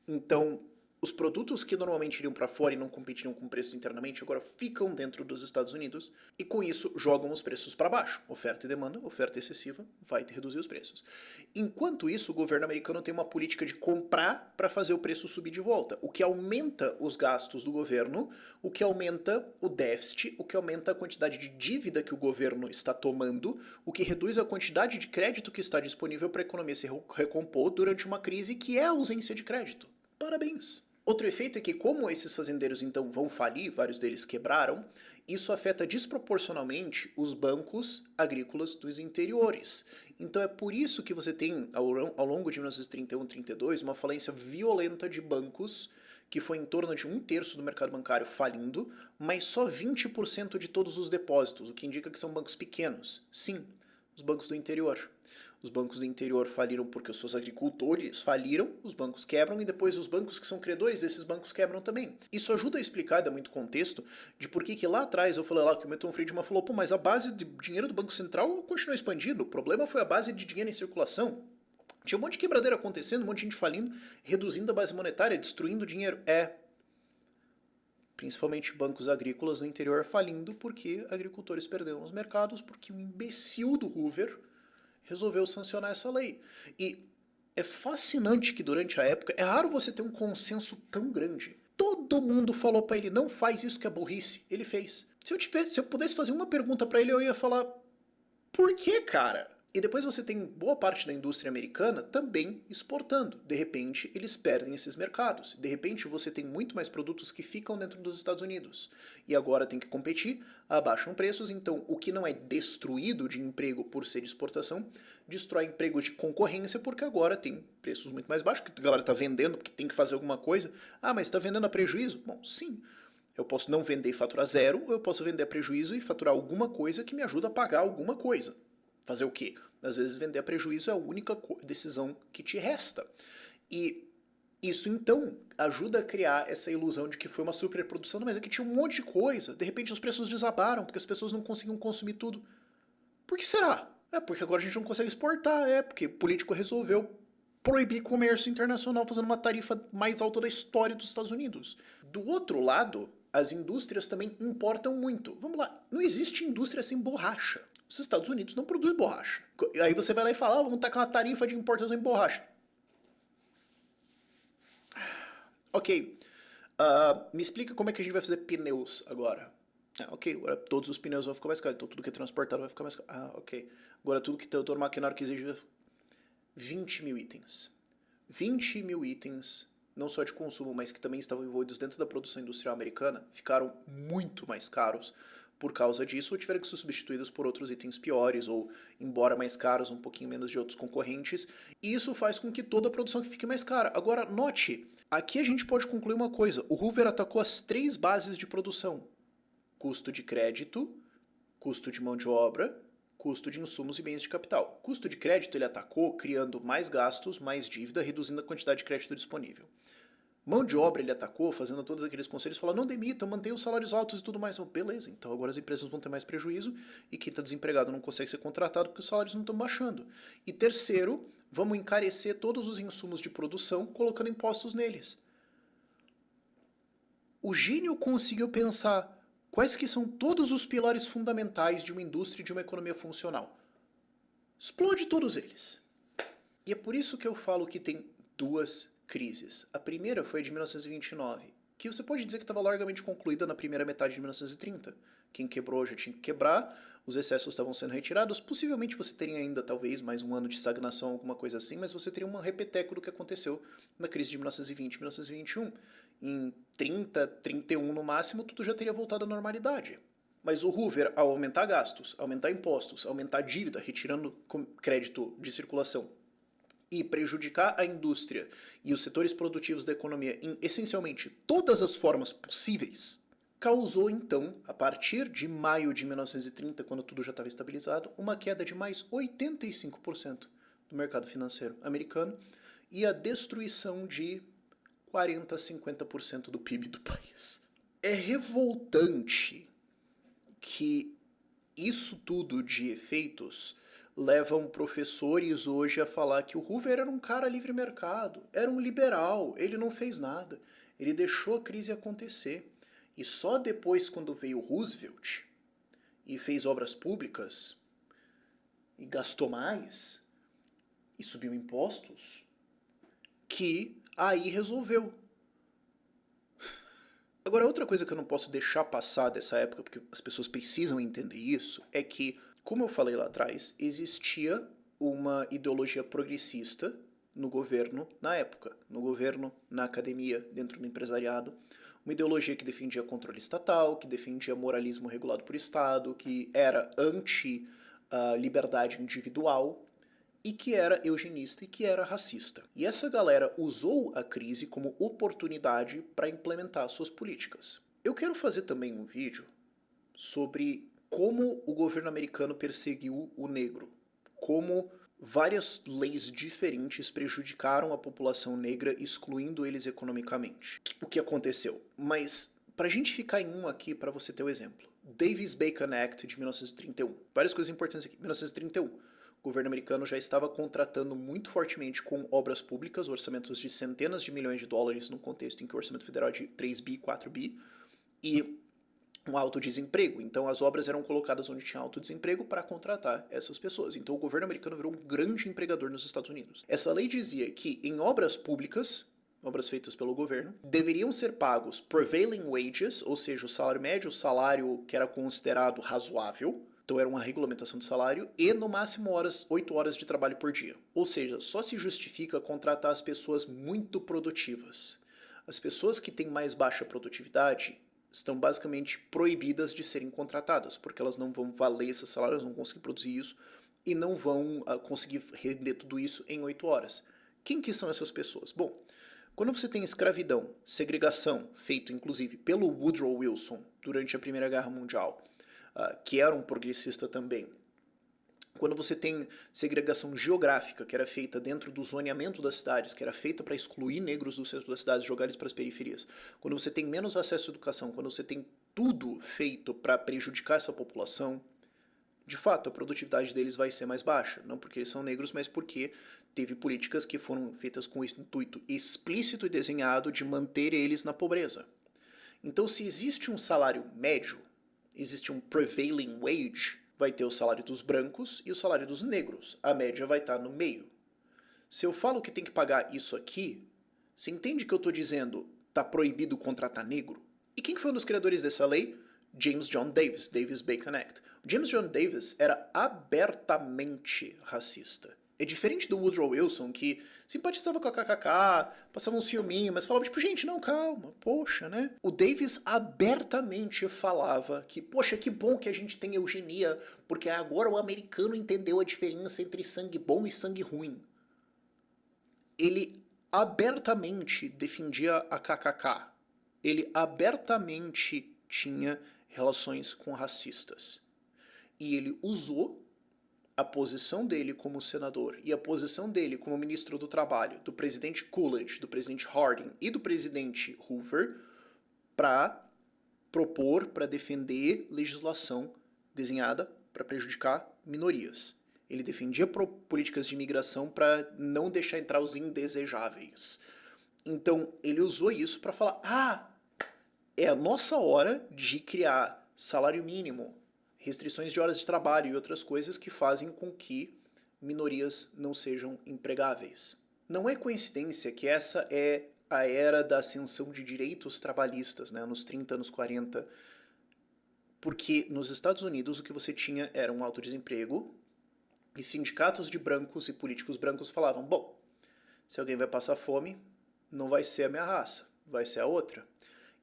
Então, os produtos que normalmente iriam para fora e não competiriam com preços internamente agora ficam dentro dos Estados Unidos e com isso jogam os preços para baixo. Oferta e demanda, oferta excessiva, vai reduzir os preços. Enquanto isso, o governo americano tem uma política de comprar para fazer o preço subir de volta, o que aumenta os gastos do governo, o que aumenta o déficit, o que aumenta a quantidade de dívida que o governo está tomando, o que reduz a quantidade de crédito que está disponível para a economia se recompor durante uma crise que é a ausência de crédito. Parabéns! Outro efeito é que, como esses fazendeiros então vão falir, vários deles quebraram, isso afeta desproporcionalmente os bancos agrícolas dos interiores. Então é por isso que você tem, ao longo de 1931 e 32, uma falência violenta de bancos, que foi em torno de 1/3 do mercado bancário falindo, mas só 20% de todos os depósitos, o que indica que são bancos pequenos. Sim, os bancos do interior. Os bancos do interior faliram porque os seus agricultores faliram, os bancos quebram e depois os bancos que são credores desses bancos quebram também. Isso ajuda a explicar, dá muito contexto, de por que lá atrás eu falei lá que o Milton Friedman falou, pô, mas a base de dinheiro do Banco Central continuou expandindo, o problema foi a base de dinheiro em circulação. Tinha um monte de quebradeira acontecendo, um monte de gente falindo, reduzindo a base monetária, destruindo o dinheiro. Principalmente bancos agrícolas no interior falindo porque agricultores perderam os mercados, porque o imbecil do Hoover resolveu sancionar essa lei. E é fascinante que durante a época, é raro você ter um consenso tão grande. Todo mundo falou pra ele, não faz isso que é burrice. Ele fez. Se eu pudesse fazer uma pergunta pra ele, eu ia falar, por que, cara? E depois você tem boa parte da indústria americana também exportando. De repente, eles perdem esses mercados. De repente, você tem muito mais produtos que ficam dentro dos Estados Unidos. E agora tem que competir, abaixam preços. Então, o que não é destruído de emprego por ser de exportação, destrói empregos de concorrência, porque agora tem preços muito mais baixos, que a galera está vendendo porque tem que fazer alguma coisa. Ah, mas está vendendo a prejuízo? Bom, sim. Eu posso não vender e faturar zero, ou eu posso vender a prejuízo e faturar alguma coisa que me ajuda a pagar alguma coisa. Fazer o quê? Às vezes vender a prejuízo é a única decisão que te resta. E isso então ajuda a criar essa ilusão de que foi uma superprodução, mas é que tinha um monte de coisa. De repente os preços desabaram porque as pessoas não conseguiam consumir tudo. Por que será? É porque agora a gente não consegue exportar, porque o político resolveu proibir comércio internacional fazendo uma tarifa mais alta da história dos Estados Unidos. Do outro lado, as indústrias também importam muito. Vamos lá, não existe indústria sem borracha. Os Estados Unidos não produzem borracha. Aí você vai lá e fala, vamos tacar uma tarifa de importação em borracha. Ok, me explica como é que a gente vai fazer pneus agora. Ok, agora todos os pneus vão ficar mais caros, então tudo que é transportado vai ficar mais caro. Ok, agora tudo que tem todo maquinário que exige 20 mil itens. 20 mil itens, não só de consumo, mas que também estavam envolvidos dentro da produção industrial americana, ficaram muito mais caros por causa disso, ou tiveram que ser substituídos por outros itens piores, ou, embora mais caros, um pouquinho menos de outros concorrentes. E isso faz com que toda a produção fique mais cara. Agora, note, aqui a gente pode concluir uma coisa. O Hoover atacou as 3 bases de produção. Custo de crédito, custo de mão de obra, custo de insumos e bens de capital. Custo de crédito ele atacou criando mais gastos, mais dívida, reduzindo a quantidade de crédito disponível. Mão de obra ele atacou, fazendo todos aqueles conselhos, falando, não demitam, mantenham os salários altos e tudo mais. Beleza, então agora as empresas vão ter mais prejuízo e quem está desempregado não consegue ser contratado porque os salários não estão baixando. E terceiro, vamos encarecer todos os insumos de produção colocando impostos neles. O gênio conseguiu pensar quais que são todos os pilares fundamentais de uma indústria e de uma economia funcional. Explode todos eles. E é por isso que eu falo que tem 2 crises. A primeira foi a de 1929, que você pode dizer que estava largamente concluída na primeira metade de 1930. Quem quebrou já tinha que quebrar, os excessos estavam sendo retirados, possivelmente você teria ainda talvez mais um ano de estagnação, alguma coisa assim, mas você teria um repeteco do que aconteceu na crise de 1920 e 1921. Em 30, 31 no máximo, tudo já teria voltado à normalidade. Mas o Hoover, ao aumentar gastos, aumentar impostos, aumentar dívida, retirando crédito de circulação, e prejudicar a indústria e os setores produtivos da economia em essencialmente todas as formas possíveis, causou então, a partir de maio de 1930, quando tudo já estava estabilizado, uma queda de mais 85% do mercado financeiro americano e a destruição de 40 a 50% do PIB do país. É revoltante que isso tudo de efeitos levam professores hoje a falar que o Hoover era um cara livre mercado, era um liberal, ele não fez nada, ele deixou a crise acontecer. E só depois, quando veio Roosevelt e fez obras públicas e gastou mais e subiu impostos, que aí resolveu. Agora, outra coisa que eu não posso deixar passar dessa época, porque as pessoas precisam entender isso, é que, como eu falei lá atrás, existia uma ideologia progressista no governo na época, no governo, na academia, dentro do empresariado, uma ideologia que defendia controle estatal, que defendia moralismo regulado por Estado, que era anti-liberdade individual, e que era eugenista e que era racista. E essa galera usou a crise como oportunidade para implementar suas políticas. Eu quero fazer também um vídeo sobre como o governo americano perseguiu o negro, como várias leis diferentes prejudicaram a população negra, excluindo eles economicamente. O que aconteceu? Mas, para a gente ficar em um aqui, para você ter o exemplo. Davis-Bacon Act de 1931. Várias coisas importantes aqui. 1931. O governo americano já estava contratando muito fortemente com obras públicas, orçamentos de centenas de milhões de dólares, num contexto em que o orçamento federal é de 3 bi, 4 bi, e um alto desemprego. Então as obras eram colocadas onde tinha alto desemprego para contratar essas pessoas. Então o governo americano virou um grande empregador nos Estados Unidos. Essa lei dizia que em obras públicas, obras feitas pelo governo, deveriam ser pagos prevailing wages, ou seja, o salário médio, o salário que era considerado razoável. Então era uma regulamentação de salário e no máximo 8 horas de trabalho por dia. Ou seja, só se justifica contratar as pessoas muito produtivas. As pessoas que têm mais baixa produtividade estão basicamente proibidas de serem contratadas, porque elas não vão valer esse salário, elas não vão conseguir produzir isso e não vão conseguir render tudo isso em 8 horas. Quem que são essas pessoas? Bom, quando você tem escravidão, segregação, feito inclusive pelo Woodrow Wilson durante a Primeira Guerra Mundial, que era um progressista também. Quando você tem segregação geográfica, que era feita dentro do zoneamento das cidades, que era feita para excluir negros do centro das cidades e jogar eles para as periferias. Quando você tem menos acesso à educação, quando você tem tudo feito para prejudicar essa população, de fato, a produtividade deles vai ser mais baixa. Não porque eles são negros, mas porque teve políticas que foram feitas com o intuito explícito e desenhado de manter eles na pobreza. Então, se existe um salário médio, existe um prevailing wage, vai ter o salário dos brancos e o salário dos negros. A média vai estar no meio. Se eu falo que tem que pagar isso aqui, você entende que eu estou dizendo tá proibido contratar negro? E quem foi um dos criadores dessa lei? James John Davis, Davis-Bacon Act. James John Davis era abertamente racista. É diferente do Woodrow Wilson, que simpatizava com a KKK, passava um ciúminho, mas falava tipo, gente, não, calma, poxa, né? O Davis abertamente falava que, poxa, que bom que a gente tem eugenia, porque agora o americano entendeu a diferença entre sangue bom e sangue ruim. Ele abertamente defendia a KKK. Ele abertamente tinha relações com racistas. E ele usou a posição dele como senador e a posição dele como ministro do Trabalho, do presidente Coolidge, do presidente Harding e do presidente Hoover para propor, para defender legislação desenhada para prejudicar minorias. Ele defendia políticas de imigração para não deixar entrar os indesejáveis. Então, ele usou isso para falar, é a nossa hora de criar salário mínimo, restrições de horas de trabalho e outras coisas que fazem com que minorias não sejam empregáveis. Não é coincidência que essa é a era da ascensão de direitos trabalhistas, né, nos 30, anos 40, porque nos Estados Unidos o que você tinha era um alto desemprego e sindicatos de brancos e políticos brancos falavam, bom, se alguém vai passar fome, não vai ser a minha raça, vai ser a outra.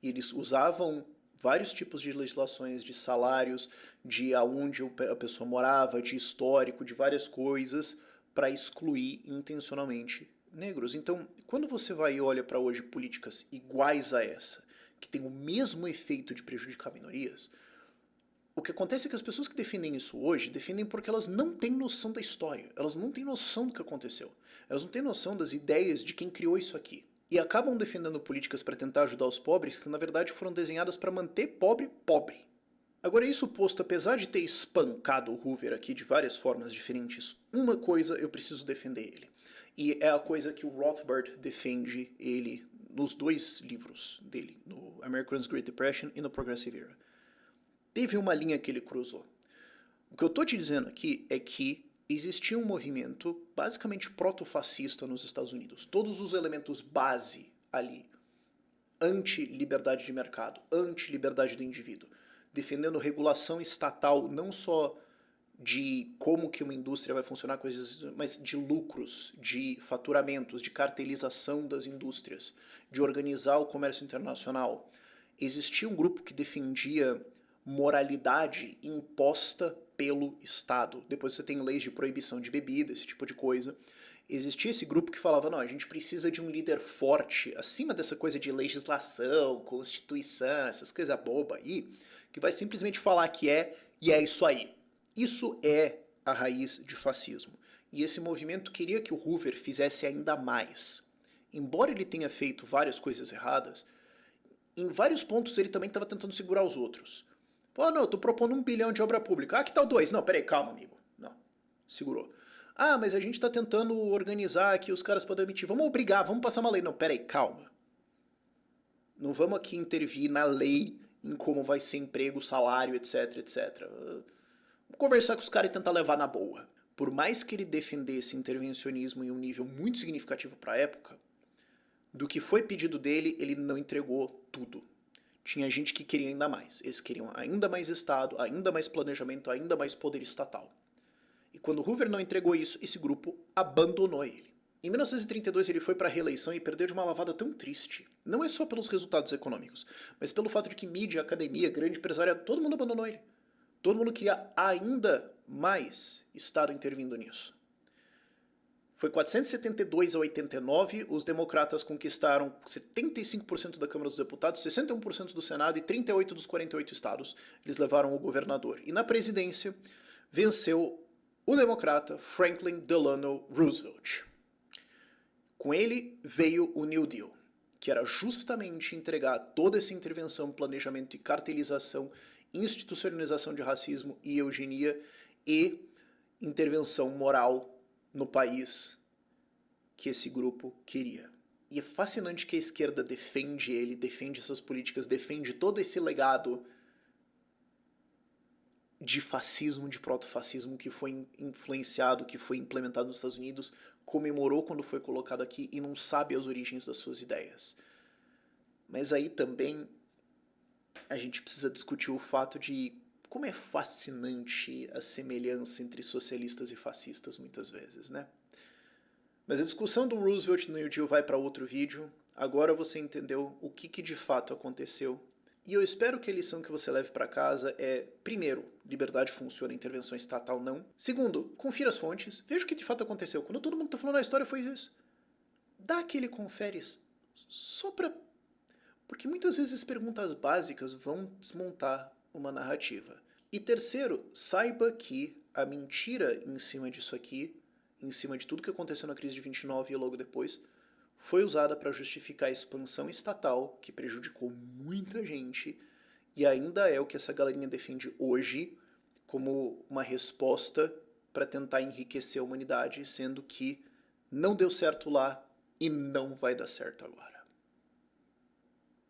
E eles usavam vários tipos de legislações, de salários, de aonde a pessoa morava, de histórico, de várias coisas, para excluir intencionalmente negros. Então, quando você vai e olha para hoje políticas iguais a essa, que tem o mesmo efeito de prejudicar minorias, o que acontece é que as pessoas que defendem isso hoje defendem porque elas não têm noção da história, elas não têm noção do que aconteceu, elas não têm noção das ideias de quem criou isso aqui. E acabam defendendo políticas para tentar ajudar os pobres que na verdade foram desenhadas para manter pobre pobre. Agora, isso posto, apesar de ter espancado o Hoover aqui de várias formas diferentes, uma coisa eu preciso defender ele. E é a coisa que o Rothbard defende ele nos dois livros dele, no America's Great Depression e no Progressive Era. Teve uma linha que ele cruzou. O que eu tô te dizendo aqui é que existia um movimento basicamente proto-fascista nos Estados Unidos. Todos os elementos base ali, anti-liberdade de mercado, anti-liberdade do indivíduo, defendendo regulação estatal não só de como que uma indústria vai funcionar, mas de lucros, de faturamentos, de cartelização das indústrias, de organizar o comércio internacional. Existia um grupo que defendia moralidade imposta pelo Estado. Depois você tem leis de proibição de bebida, esse tipo de coisa. Existia esse grupo que falava, não, a gente precisa de um líder forte, acima dessa coisa de legislação, constituição, essas coisas bobas aí, que vai simplesmente falar que é, e é isso aí. Isso é a raiz de fascismo. E esse movimento queria que o Hoover fizesse ainda mais. Embora ele tenha feito várias coisas erradas, em vários pontos ele também estava tentando segurar os outros. Falou, não, eu tô propondo 1 bilhão de obra pública. Ah, que tal 2? Não, peraí, calma, amigo. Não, segurou. Ah, mas a gente tá tentando organizar aqui os caras podem emitir. Vamos obrigar, vamos passar uma lei. Não, peraí, calma. Não vamos aqui intervir na lei em como vai ser emprego, salário, etc, etc. Vamos conversar com os caras e tentar levar na boa. Por mais que ele defendesse intervencionismo em um nível muito significativo para a época, do que foi pedido dele, ele não entregou tudo. Tinha gente que queria ainda mais. Eles queriam ainda mais Estado, ainda mais planejamento, ainda mais poder estatal. E quando Hoover não entregou isso, esse grupo abandonou ele. Em 1932 ele foi para a reeleição e perdeu de uma lavada tão triste. Não é só pelos resultados econômicos, mas pelo fato de que mídia, academia, grande empresariado, todo mundo abandonou ele. Todo mundo queria ainda mais Estado intervindo nisso. Foi 472 a 89, os democratas conquistaram 75% da Câmara dos Deputados, 61% do Senado e 38 dos 48 estados. Eles levaram o governador. E na presidência venceu o democrata Franklin Delano Roosevelt. Com ele veio o New Deal, que era justamente entregar toda essa intervenção, planejamento e cartelização, institucionalização de racismo e eugenia e intervenção moral no país que esse grupo queria. E é fascinante que a esquerda defende ele, defende essas políticas, defende todo esse legado de fascismo, de proto-fascismo que foi influenciado, que foi implementado nos Estados Unidos, comemorou quando foi colocado aqui e não sabe as origens das suas ideias. Mas aí também a gente precisa discutir o fato de como é fascinante a semelhança entre socialistas e fascistas muitas vezes, né? Mas a discussão do Roosevelt no New Deal vai para outro vídeo. Agora você entendeu o que de fato aconteceu. E eu espero que a lição que você leve para casa é, primeiro, liberdade funciona, intervenção estatal não. Segundo, confira as fontes, veja o que de fato aconteceu. Quando todo mundo tá falando a história foi isso. Dá aquele conferes só pra... Porque muitas vezes perguntas básicas vão desmontar uma narrativa. E terceiro, saiba que a mentira em cima disso aqui, em cima de tudo que aconteceu na crise de 29 e logo depois, foi usada para justificar a expansão estatal, que prejudicou muita gente, e ainda é o que essa galerinha defende hoje como uma resposta para tentar enriquecer a humanidade, sendo que não deu certo lá e não vai dar certo agora.